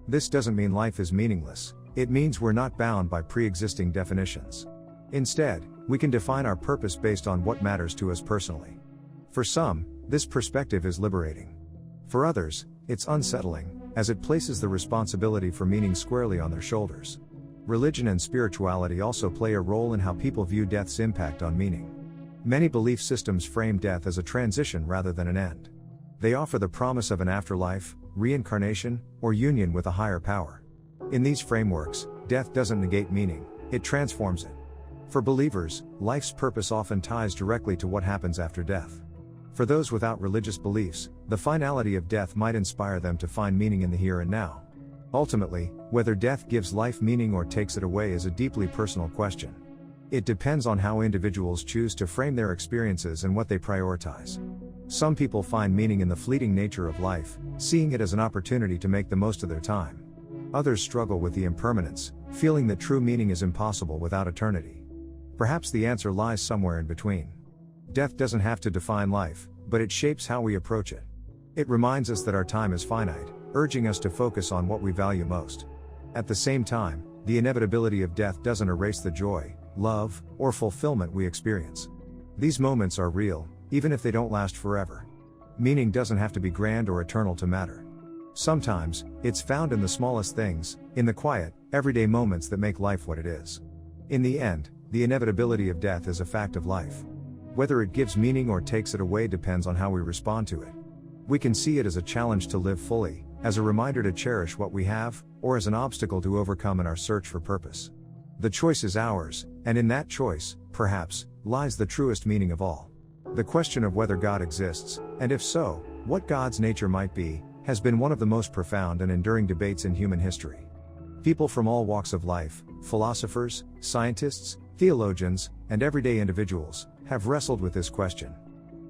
This doesn't mean life is meaningless, it means we're not bound by pre-existing definitions. Instead, we can define our purpose based on what matters to us personally. For some, this perspective is liberating. For others, it's unsettling, as it places the responsibility for meaning squarely on their shoulders. Religion and spirituality also play a role in how people view death's impact on meaning. Many belief systems frame death as a transition rather than an end. They offer the promise of an afterlife, reincarnation, or union with a higher power. In these frameworks, death doesn't negate meaning, it transforms it. For believers, life's purpose often ties directly to what happens after death. For those without religious beliefs, the finality of death might inspire them to find meaning in the here and now. Ultimately, whether death gives life meaning or takes it away is a deeply personal question. It depends on how individuals choose to frame their experiences and what they prioritize. Some people find meaning in the fleeting nature of life, seeing it as an opportunity to make the most of their time. Others struggle with the impermanence, feeling that true meaning is impossible without eternity. Perhaps the answer lies somewhere in between. Death doesn't have to define life, but it shapes how we approach it. It reminds us that our time is finite, urging us to focus on what we value most. At the same time, the inevitability of death doesn't erase the joy, love, or fulfillment we experience. These moments are real, even if they don't last forever. Meaning doesn't have to be grand or eternal to matter. Sometimes, it's found in the smallest things, in the quiet, everyday moments that make life what it is. In the end, the inevitability of death is a fact of life. Whether it gives meaning or takes it away depends on how we respond to it. We can see it as a challenge to live fully, as a reminder to cherish what we have, or as an obstacle to overcome in our search for purpose. The choice is ours, and in that choice, perhaps, lies the truest meaning of all. The question of whether God exists, and if so, what God's nature might be, has been one of the most profound and enduring debates in human history. People from all walks of life, philosophers, scientists, theologians, and everyday individuals, have wrestled with this question.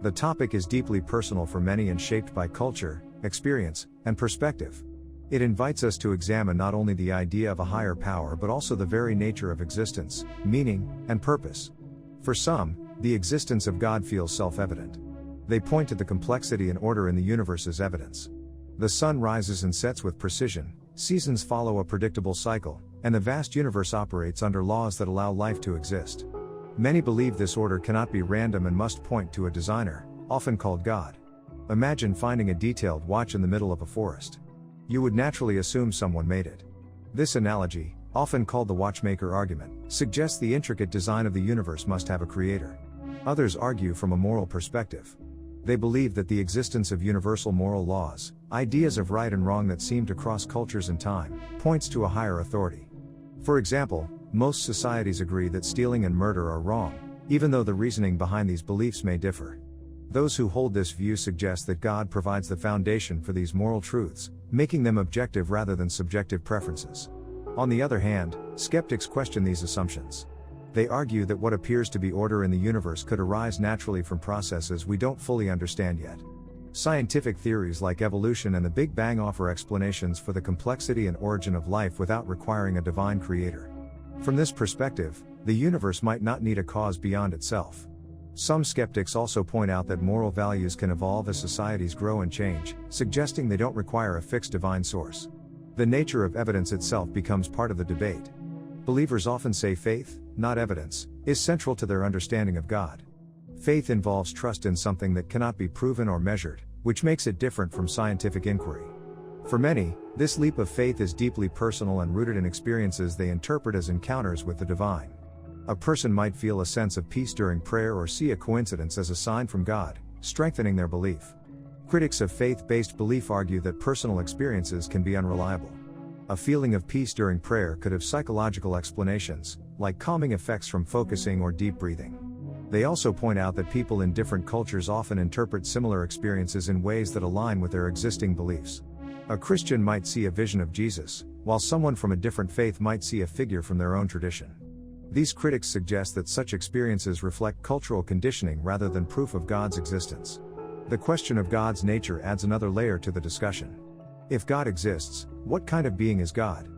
The topic is deeply personal for many and shaped by culture, experience, and perspective. It invites us to examine not only the idea of a higher power but also the very nature of existence, meaning, and purpose. For some, the existence of God feels self-evident. They point to the complexity and order in the universe as evidence. The sun rises and sets with precision, seasons follow a predictable cycle, and the vast universe operates under laws that allow life to exist. Many believe this order cannot be random and must point to a designer, often called God. Imagine finding a detailed watch in the middle of a forest. You would naturally assume someone made it. This analogy, often called the watchmaker argument, suggests the intricate design of the universe must have a creator. Others argue from a moral perspective. They believe that the existence of universal moral laws, ideas of right and wrong that seem to cross cultures and time, points to a higher authority. For example, most societies agree that stealing and murder are wrong, even though the reasoning behind these beliefs may differ. Those who hold this view suggest that God provides the foundation for these moral truths, making them objective rather than subjective preferences. On the other hand, skeptics question these assumptions. They argue that what appears to be order in the universe could arise naturally from processes we don't fully understand yet. Scientific theories like evolution and the Big Bang offer explanations for the complexity and origin of life without requiring a divine creator. From this perspective, the universe might not need a cause beyond itself. Some skeptics also point out that moral values can evolve as societies grow and change, suggesting they don't require a fixed divine source. The nature of evidence itself becomes part of the debate. Believers often say faith, not evidence, is central to their understanding of God. Faith involves trust in something that cannot be proven or measured, which makes it different from scientific inquiry. For many, this leap of faith is deeply personal and rooted in experiences they interpret as encounters with the divine. A person might feel a sense of peace during prayer or see a coincidence as a sign from God, strengthening their belief. Critics of faith-based belief argue that personal experiences can be unreliable. A feeling of peace during prayer could have psychological explanations, like calming effects from focusing or deep breathing. They also point out that people in different cultures often interpret similar experiences in ways that align with their existing beliefs. A Christian might see a vision of Jesus, while someone from a different faith might see a figure from their own tradition. These critics suggest that such experiences reflect cultural conditioning rather than proof of God's existence. The question of God's nature adds another layer to the discussion. If God exists, what kind of being is God?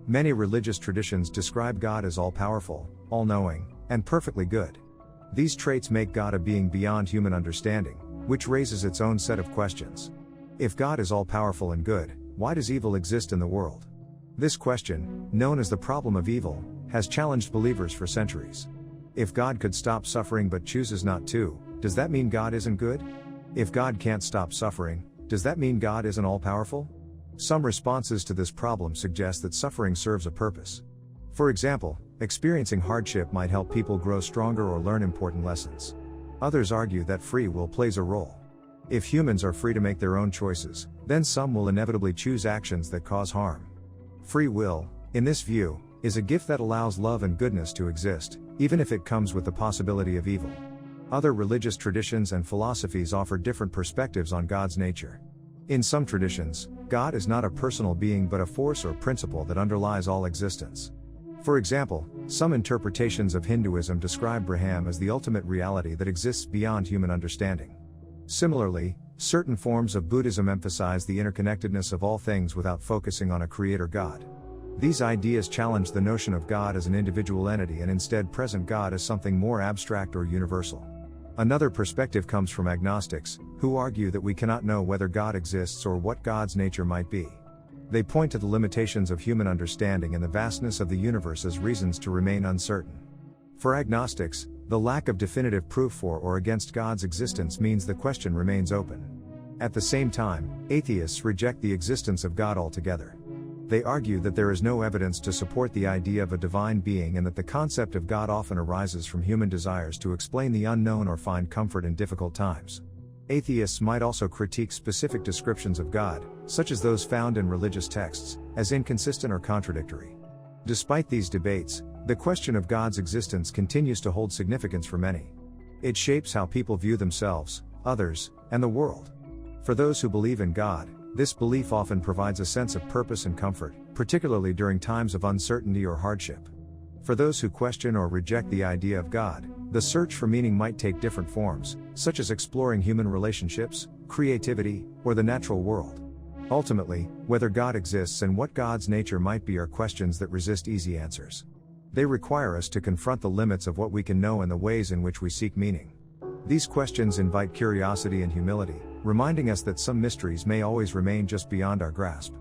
Many religious traditions describe God as all-powerful, all-knowing, and perfectly good. These traits make God a being beyond human understanding, which raises its own set of questions. If God is all-powerful and good, why does evil exist in the world? This question, known as the problem of evil, has challenged believers for centuries. If God could stop suffering but chooses not to, does that mean God isn't good? If God can't stop suffering, does that mean God isn't all-powerful? Some responses to this problem suggest that suffering serves a purpose. For example, experiencing hardship might help people grow stronger or learn important lessons. Others argue that free will plays a role. If humans are free to make their own choices, then some will inevitably choose actions that cause harm. Free will, in this view, is a gift that allows love and goodness to exist, even if it comes with the possibility of evil. Other religious traditions and philosophies offer different perspectives on God's nature. In some traditions, God is not a personal being but a force or principle that underlies all existence. For example, some interpretations of Hinduism describe Brahman as the ultimate reality that exists beyond human understanding. Similarly, certain forms of Buddhism emphasize the interconnectedness of all things without focusing on a creator God. These ideas challenge the notion of God as an individual entity and instead present God as something more abstract or universal. Another perspective comes from agnostics, who argue that we cannot know whether God exists or what God's nature might be. They point to the limitations of human understanding and the vastness of the universe as reasons to remain uncertain. For agnostics, the lack of definitive proof for or against God's existence means the question remains open. At the same time, atheists reject the existence of God altogether. They argue that there is no evidence to support the idea of a divine being and that the concept of God often arises from human desires to explain the unknown or find comfort in difficult times. Atheists might also critique specific descriptions of God, such as those found in religious texts, as inconsistent or contradictory. Despite these debates, the question of God's existence continues to hold significance for many. It shapes how people view themselves, others, and the world. For those who believe in God, this belief often provides a sense of purpose and comfort, particularly during times of uncertainty or hardship. For those who question or reject the idea of God, the search for meaning might take different forms, such as exploring human relationships, creativity, or the natural world. Ultimately, whether God exists and what God's nature might be are questions that resist easy answers. They require us to confront the limits of what we can know and the ways in which we seek meaning. These questions invite curiosity and humility, reminding us that some mysteries may always remain just beyond our grasp.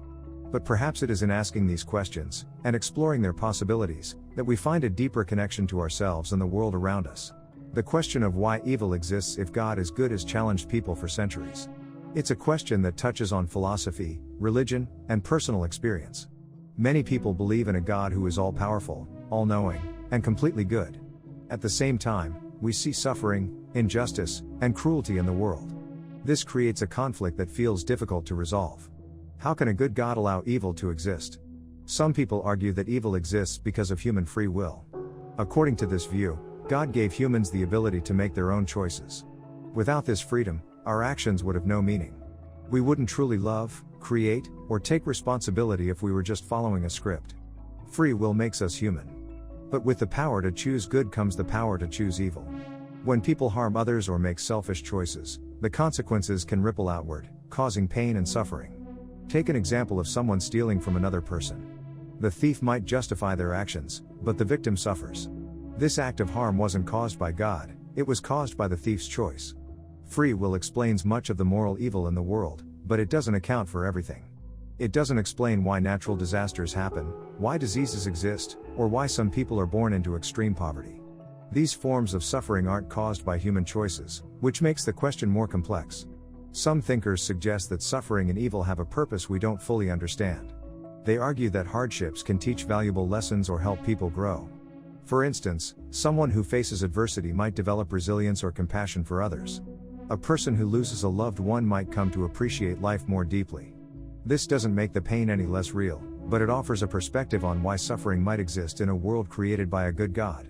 But perhaps it is in asking these questions, and exploring their possibilities, that we find a deeper connection to ourselves and the world around us. The question of why evil exists if God is good has challenged people for centuries. It's a question that touches on philosophy, religion, and personal experience. Many people believe in a God who is all-powerful, all-knowing, and completely good. At the same time, we see suffering, injustice, and cruelty in the world. This creates a conflict that feels difficult to resolve. How can a good God allow evil to exist? Some people argue that evil exists because of human free will. According to this view, God gave humans the ability to make their own choices. Without this freedom, our actions would have no meaning. We wouldn't truly love, create, or take responsibility if we were just following a script. Free will makes us human. But with the power to choose good comes the power to choose evil. When people harm others or make selfish choices, the consequences can ripple outward, causing pain and suffering. Take an example of someone stealing from another person. The thief might justify their actions, but the victim suffers. This act of harm wasn't caused by God, it was caused by the thief's choice. Free will explains much of the moral evil in the world, but it doesn't account for everything. It doesn't explain why natural disasters happen, why diseases exist, or why some people are born into extreme poverty. These forms of suffering aren't caused by human choices, which makes the question more complex. Some thinkers suggest that suffering and evil have a purpose we don't fully understand. They argue that hardships can teach valuable lessons or help people grow. For instance, someone who faces adversity might develop resilience or compassion for others. A person who loses a loved one might come to appreciate life more deeply. This doesn't make the pain any less real, but it offers a perspective on why suffering might exist in a world created by a good God.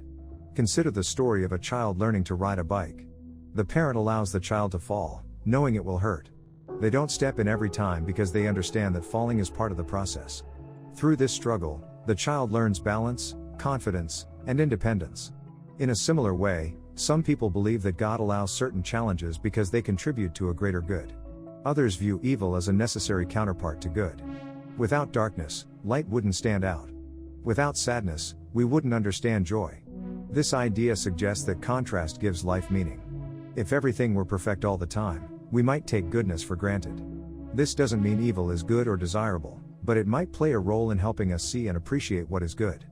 Consider the story of a child learning to ride a bike. The parent allows the child to fall, knowing it will hurt. They don't step in every time because they understand that falling is part of the process. Through this struggle, the child learns balance, confidence, and independence. In a similar way, some people believe that God allows certain challenges because they contribute to a greater good. Others view evil as a necessary counterpart to good. Without darkness, light wouldn't stand out. Without sadness, we wouldn't understand joy. This idea suggests that contrast gives life meaning. If everything were perfect all the time, we might take goodness for granted. This doesn't mean evil is good or desirable, but it might play a role in helping us see and appreciate what is good.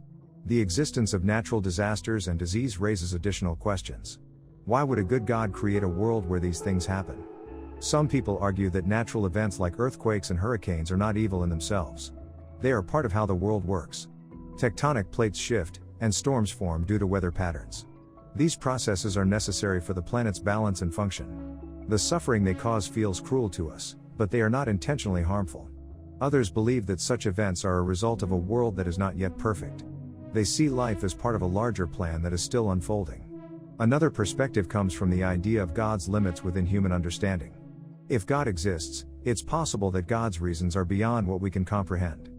The existence of natural disasters and disease raises additional questions. Why would a good God create a world where these things happen? Some people argue that natural events like earthquakes and hurricanes are not evil in themselves. They are part of how the world works. Tectonic plates shift, and storms form due to weather patterns. These processes are necessary for the planet's balance and function. The suffering they cause feels cruel to us, but they are not intentionally harmful. Others believe that such events are a result of a world that is not yet perfect. They see life as part of a larger plan that is still unfolding. Another perspective comes from the idea of God's limits within human understanding. If God exists, it's possible that God's reasons are beyond what we can comprehend.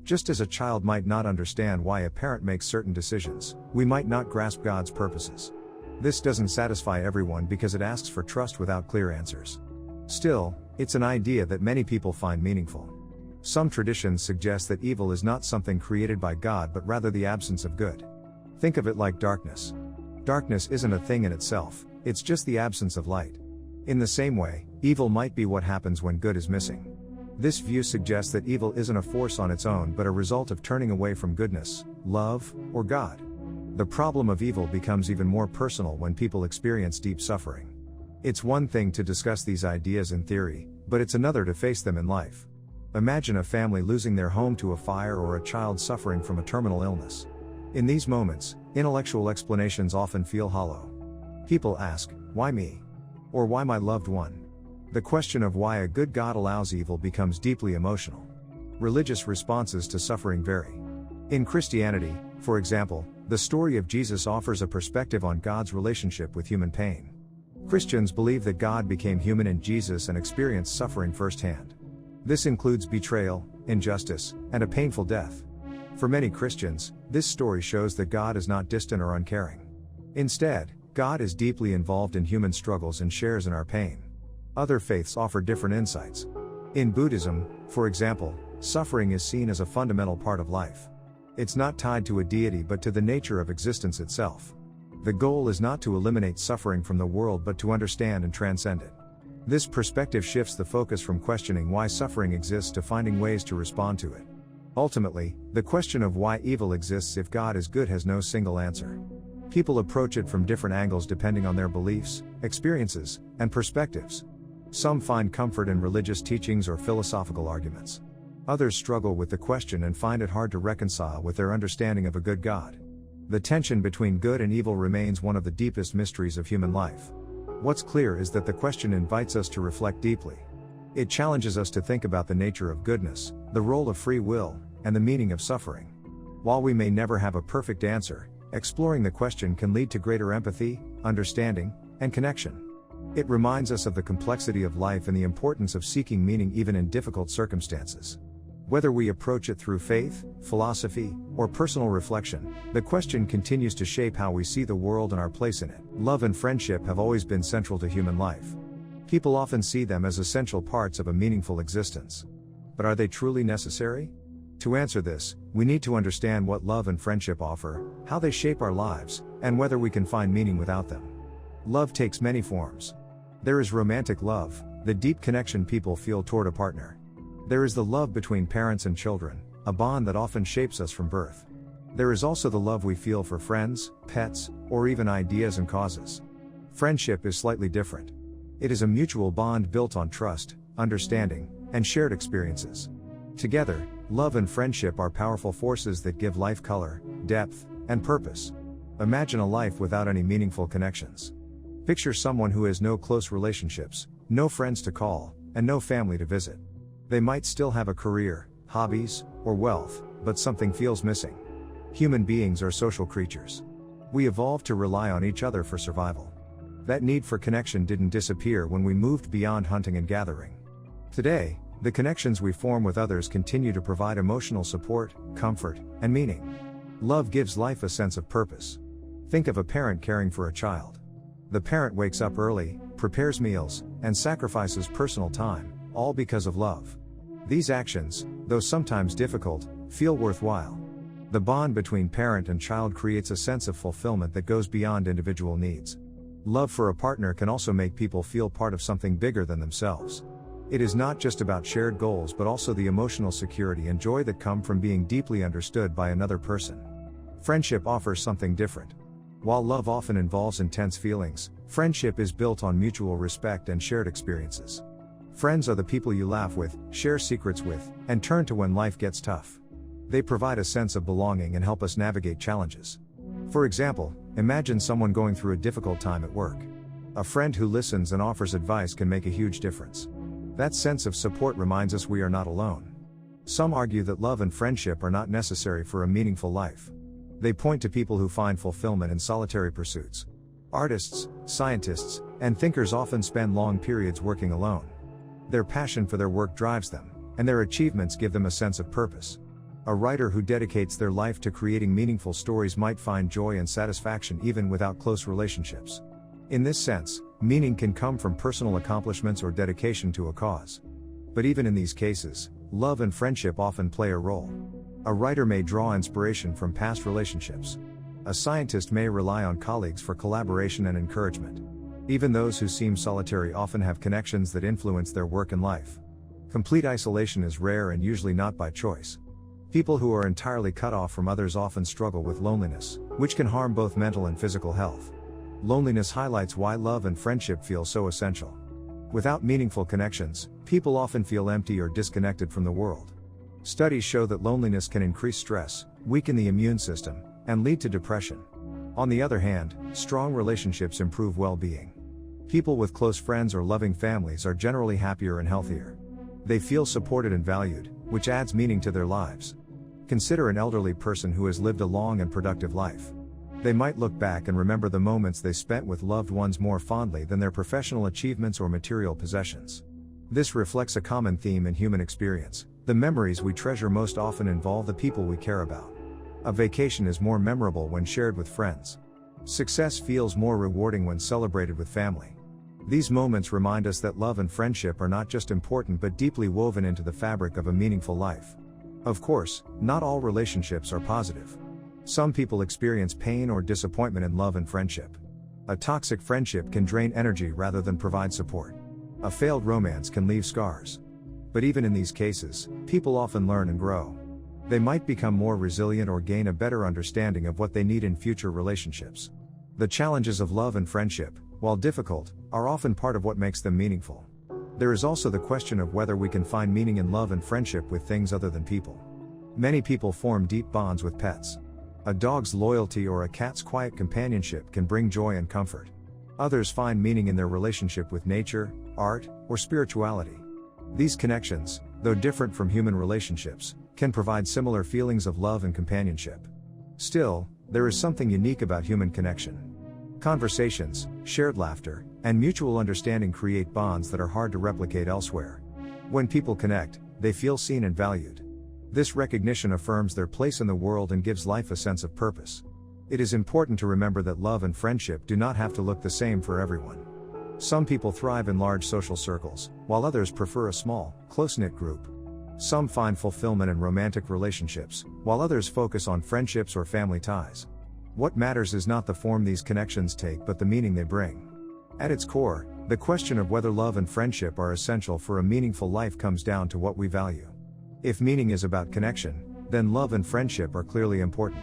Just as a child might not understand why a parent makes certain decisions, we might not grasp God's purposes. This doesn't satisfy everyone because it asks for trust without clear answers. Still, it's an idea that many people find meaningful. Some traditions suggest that evil is not something created by God but rather the absence of good. Think of it like darkness. Darkness isn't a thing in itself, it's just the absence of light. In the same way, evil might be what happens when good is missing. This view suggests that evil isn't a force on its own but a result of turning away from goodness, love, or God. The problem of evil becomes even more personal when people experience deep suffering. It's one thing to discuss these ideas in theory, but it's another to face them in life. Imagine a family losing their home to a fire or a child suffering from a terminal illness. In these moments, intellectual explanations often feel hollow. People ask, why me? Or why my loved one? The question of why a good God allows evil becomes deeply emotional. Religious responses to suffering vary. In Christianity, for example, the story of Jesus offers a perspective on God's relationship with human pain. Christians believe that God became human in Jesus and experienced suffering firsthand. This includes betrayal, injustice, and a painful death. For many Christians, this story shows that God is not distant or uncaring. Instead, God is deeply involved in human struggles and shares in our pain. Other faiths offer different insights. In Buddhism, for example, suffering is seen as a fundamental part of life. It's not tied to a deity but to the nature of existence itself. The goal is not to eliminate suffering from the world but to understand and transcend it. This perspective shifts the focus from questioning why suffering exists to finding ways to respond to it. Ultimately, the question of why evil exists if God is good has no single answer. People approach it from different angles depending on their beliefs, experiences, and perspectives. Some find comfort in religious teachings or philosophical arguments. Others struggle with the question and find it hard to reconcile with their understanding of a good God. The tension between good and evil remains one of the deepest mysteries of human life. What's clear is that the question invites us to reflect deeply. It challenges us to think about the nature of goodness, the role of free will, and the meaning of suffering. While we may never have a perfect answer, exploring the question can lead to greater empathy, understanding, and connection. It reminds us of the complexity of life and the importance of seeking meaning even in difficult circumstances. Whether we approach it through faith, philosophy, or personal reflection, the question continues to shape how we see the world and our place in it. Love and friendship have always been central to human life. People often see them as essential parts of a meaningful existence. But are they truly necessary? To answer this, we need to understand what love and friendship offer, how they shape our lives, and whether we can find meaning without them. Love takes many forms. There is romantic love, the deep connection people feel toward a partner. There is the love between parents and children, a bond that often shapes us from birth. There is also the love we feel for friends, pets, or even ideas and causes. Friendship is slightly different. It is a mutual bond built on trust, understanding, and shared experiences. Together, love and friendship are powerful forces that give life color, depth, and purpose. Imagine a life without any meaningful connections. Picture someone who has no close relationships, no friends to call, and no family to visit. They might still have a career, hobbies, or wealth, but something feels missing. Human beings are social creatures. We evolved to rely on each other for survival. That need for connection didn't disappear when we moved beyond hunting and gathering. Today, the connections we form with others continue to provide emotional support, comfort, and meaning. Love gives life a sense of purpose. Think of a parent caring for a child. The parent wakes up early, prepares meals, and sacrifices personal time, all because of love. These actions, though sometimes difficult, feel worthwhile. The bond between parent and child creates a sense of fulfillment that goes beyond individual needs. Love for a partner can also make people feel part of something bigger than themselves. It is not just about shared goals but also the emotional security and joy that come from being deeply understood by another person. Friendship offers something different. While love often involves intense feelings, friendship is built on mutual respect and shared experiences. Friends are the people you laugh with, share secrets with, and turn to when life gets tough. They provide a sense of belonging and help us navigate challenges. For example, imagine someone going through a difficult time at work. A friend who listens and offers advice can make a huge difference. That sense of support reminds us we are not alone. Some argue that love and friendship are not necessary for a meaningful life. They point to people who find fulfillment in solitary pursuits. Artists, scientists, and thinkers often spend long periods working alone. Their passion for their work drives them, and their achievements give them a sense of purpose. A writer who dedicates their life to creating meaningful stories might find joy and satisfaction even without close relationships. In this sense, meaning can come from personal accomplishments or dedication to a cause. But even in these cases, love and friendship often play a role. A writer may draw inspiration from past relationships. A scientist may rely on colleagues for collaboration and encouragement. Even those who seem solitary often have connections that influence their work and life. Complete isolation is rare and usually not by choice. People who are entirely cut off from others often struggle with loneliness, which can harm both mental and physical health. Loneliness highlights why love and friendship feel so essential. Without meaningful connections, people often feel empty or disconnected from the world. Studies show that loneliness can increase stress, weaken the immune system, and lead to depression. On the other hand, strong relationships improve well-being. People with close friends or loving families are generally happier and healthier. They feel supported and valued, which adds meaning to their lives. Consider an elderly person who has lived a long and productive life. They might look back and remember the moments they spent with loved ones more fondly than their professional achievements or material possessions. This reflects a common theme in human experience. The memories we treasure most often involve the people we care about. A vacation is more memorable when shared with friends. Success feels more rewarding when celebrated with family. These moments remind us that love and friendship are not just important but deeply woven into the fabric of a meaningful life. Of course, not all relationships are positive. Some people experience pain or disappointment in love and friendship. A toxic friendship can drain energy rather than provide support. A failed romance can leave scars. But even in these cases, people often learn and grow. They might become more resilient or gain a better understanding of what they need in future relationships. The challenges of love and friendship, while difficult, are often part of what makes them meaningful. There is also the question of whether we can find meaning in love and friendship with things other than people. Many people form deep bonds with pets. A dog's loyalty or a cat's quiet companionship can bring joy and comfort. Others find meaning in their relationship with nature, art, or spirituality. These connections, though different from human relationships, can provide similar feelings of love and companionship. Still, there is something unique about human connection. Conversations, shared laughter, and mutual understanding create bonds that are hard to replicate elsewhere. When people connect, they feel seen and valued. This recognition affirms their place in the world and gives life a sense of purpose. It is important to remember that love and friendship do not have to look the same for everyone. Some people thrive in large social circles, while others prefer a small, close-knit group. Some find fulfillment in romantic relationships, while others focus on friendships or family ties. What matters is not the form these connections take but the meaning they bring. At its core, the question of whether love and friendship are essential for a meaningful life comes down to what we value. If meaning is about connection, then love and friendship are clearly important.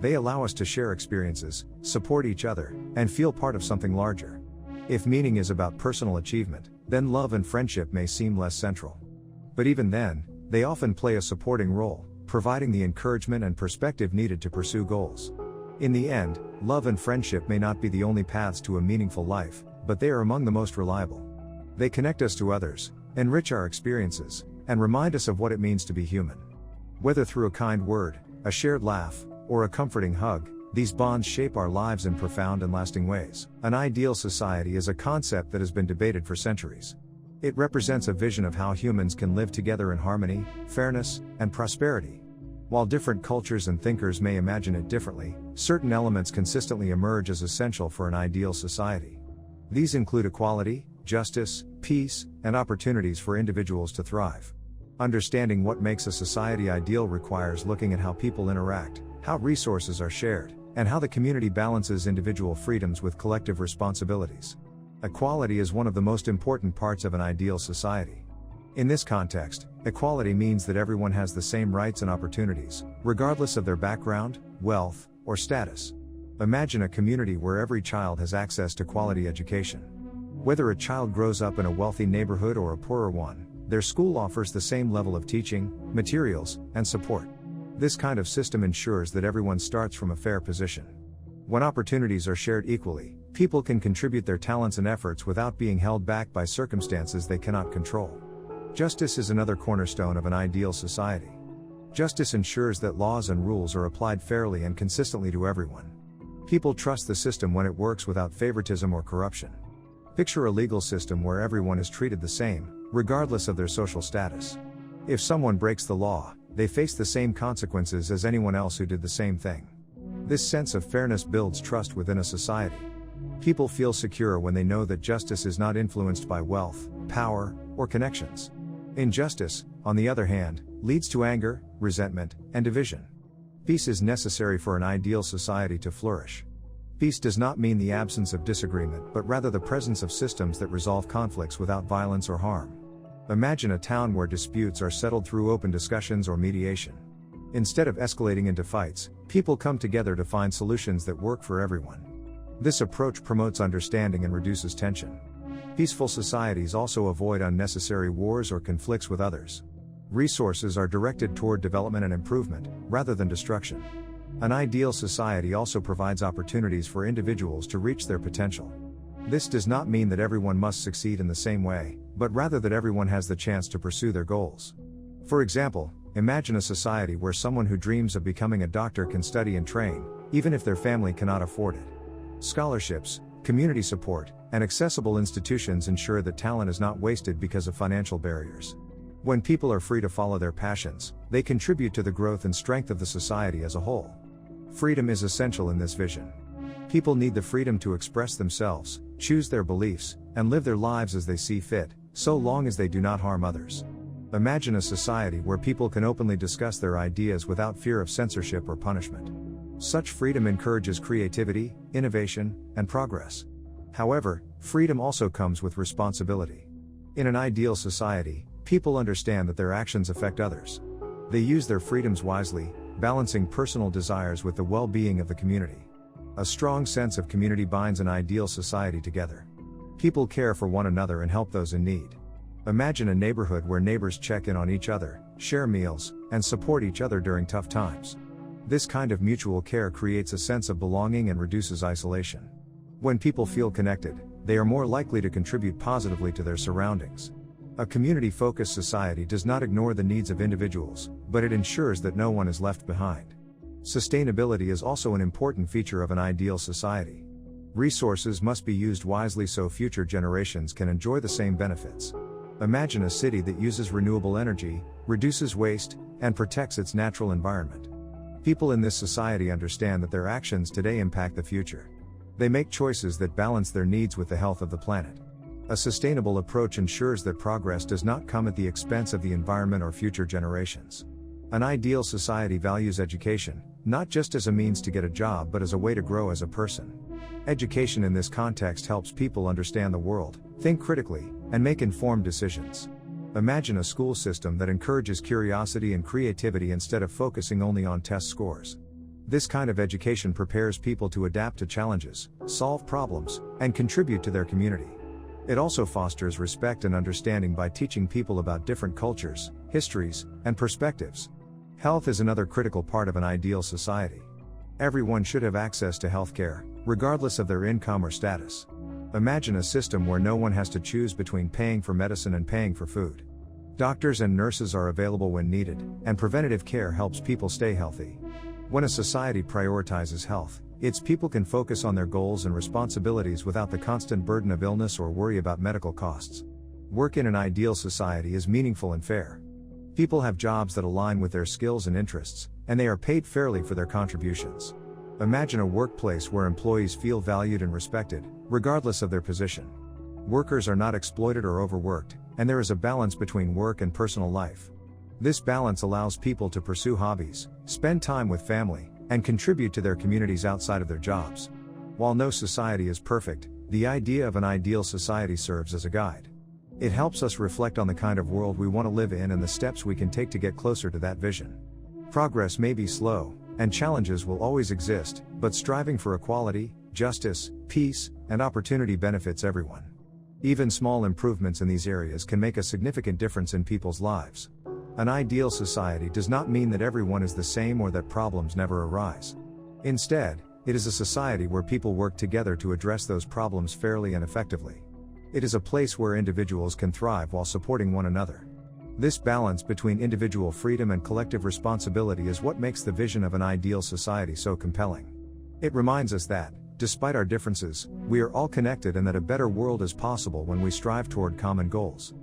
They allow us to share experiences, support each other, and feel part of something larger. If meaning is about personal achievement, then love and friendship may seem less central. But even then, they often play a supporting role, providing the encouragement and perspective needed to pursue goals. In the end, love and friendship may not be the only paths to a meaningful life, but they are among the most reliable. They connect us to others, enrich our experiences, and remind us of what it means to be human. Whether through a kind word, a shared laugh, or a comforting hug, these bonds shape our lives in profound and lasting ways. An ideal society is a concept that has been debated for centuries. It represents a vision of how humans can live together in harmony, fairness, and prosperity. While different cultures and thinkers may imagine it differently, certain elements consistently emerge as essential for an ideal society. These include equality, justice, peace, and opportunities for individuals to thrive. Understanding what makes a society ideal requires looking at how people interact, how resources are shared, and how the community balances individual freedoms with collective responsibilities. Equality is one of the most important parts of an ideal society. In this context, equality means that everyone has the same rights and opportunities, regardless of their background, wealth, or status. Imagine a community where every child has access to quality education. Whether a child grows up in a wealthy neighborhood or a poorer one, their school offers the same level of teaching, materials, and support. This kind of system ensures that everyone starts from a fair position. When opportunities are shared equally, people can contribute their talents and efforts without being held back by circumstances they cannot control. Justice is another cornerstone of an ideal society. Justice ensures that laws and rules are applied fairly and consistently to everyone. People trust the system when it works without favoritism or corruption. Picture a legal system where everyone is treated the same, regardless of their social status. If someone breaks the law, they face the same consequences as anyone else who did the same thing. This sense of fairness builds trust within a society. People feel secure when they know that justice is not influenced by wealth, power, or connections. Injustice, on the other hand, leads to anger, resentment, and division. Peace is necessary for an ideal society to flourish. Peace does not mean the absence of disagreement, but rather the presence of systems that resolve conflicts without violence or harm. Imagine a town where disputes are settled through open discussions or mediation. Instead of escalating into fights, people come together to find solutions that work for everyone. This approach promotes understanding and reduces tension. Peaceful societies also avoid unnecessary wars or conflicts with others. Resources are directed toward development and improvement, rather than destruction. An ideal society also provides opportunities for individuals to reach their potential. This does not mean that everyone must succeed in the same way, but rather that everyone has the chance to pursue their goals. For example, imagine a society where someone who dreams of becoming a doctor can study and train, even if their family cannot afford it. Scholarships, community support, and accessible institutions ensure that talent is not wasted because of financial barriers. When people are free to follow their passions, they contribute to the growth and strength of the society as a whole. Freedom is essential in this vision. People need the freedom to express themselves, choose their beliefs, and live their lives as they see fit, so long as they do not harm others. Imagine a society where people can openly discuss their ideas without fear of censorship or punishment. Such freedom encourages creativity, innovation, and progress. However, freedom also comes with responsibility. In an ideal society, people understand that their actions affect others. They use their freedoms wisely, balancing personal desires with the well-being of the community. A strong sense of community binds an ideal society together. People care for one another and help those in need. Imagine a neighborhood where neighbors check in on each other, share meals, and support each other during tough times. This kind of mutual care creates a sense of belonging and reduces isolation. When people feel connected, they are more likely to contribute positively to their surroundings. A community-focused society does not ignore the needs of individuals, but it ensures that no one is left behind. Sustainability is also an important feature of an ideal society. Resources must be used wisely so future generations can enjoy the same benefits. Imagine a city that uses renewable energy, reduces waste, and protects its natural environment. People in this society understand that their actions today impact the future. They make choices that balance their needs with the health of the planet. A sustainable approach ensures that progress does not come at the expense of the environment or future generations. An ideal society values education, not just as a means to get a job but as a way to grow as a person. Education in this context helps people understand the world, think critically, and make informed decisions. Imagine a school system that encourages curiosity and creativity instead of focusing only on test scores. This kind of education prepares people to adapt to challenges, solve problems, and contribute to their community. It also fosters respect and understanding by teaching people about different cultures, histories, and perspectives. Health is another critical part of an ideal society. Everyone should have access to healthcare, regardless of their income or status. Imagine a system where no one has to choose between paying for medicine and paying for food. Doctors and nurses are available when needed, and preventative care helps people stay healthy. When a society prioritizes health, its people can focus on their goals and responsibilities without the constant burden of illness or worry about medical costs. Work in an ideal society is meaningful and fair. People have jobs that align with their skills and interests, and they are paid fairly for their contributions. Imagine a workplace where employees feel valued and respected, regardless of their position. Workers are not exploited or overworked, and there is a balance between work and personal life. This balance allows people to pursue hobbies, spend time with family, and contribute to their communities outside of their jobs. While no society is perfect, the idea of an ideal society serves as a guide. It helps us reflect on the kind of world we want to live in and the steps we can take to get closer to that vision. Progress may be slow, and challenges will always exist, but striving for equality, justice, peace, and opportunity benefits everyone. Even small improvements in these areas can make a significant difference in people's lives. An ideal society does not mean that everyone is the same or that problems never arise. Instead, it is a society where people work together to address those problems fairly and effectively. It is a place where individuals can thrive while supporting one another. This balance between individual freedom and collective responsibility is what makes the vision of an ideal society so compelling. It reminds us that, despite our differences, we are all connected and that a better world is possible when we strive toward common goals.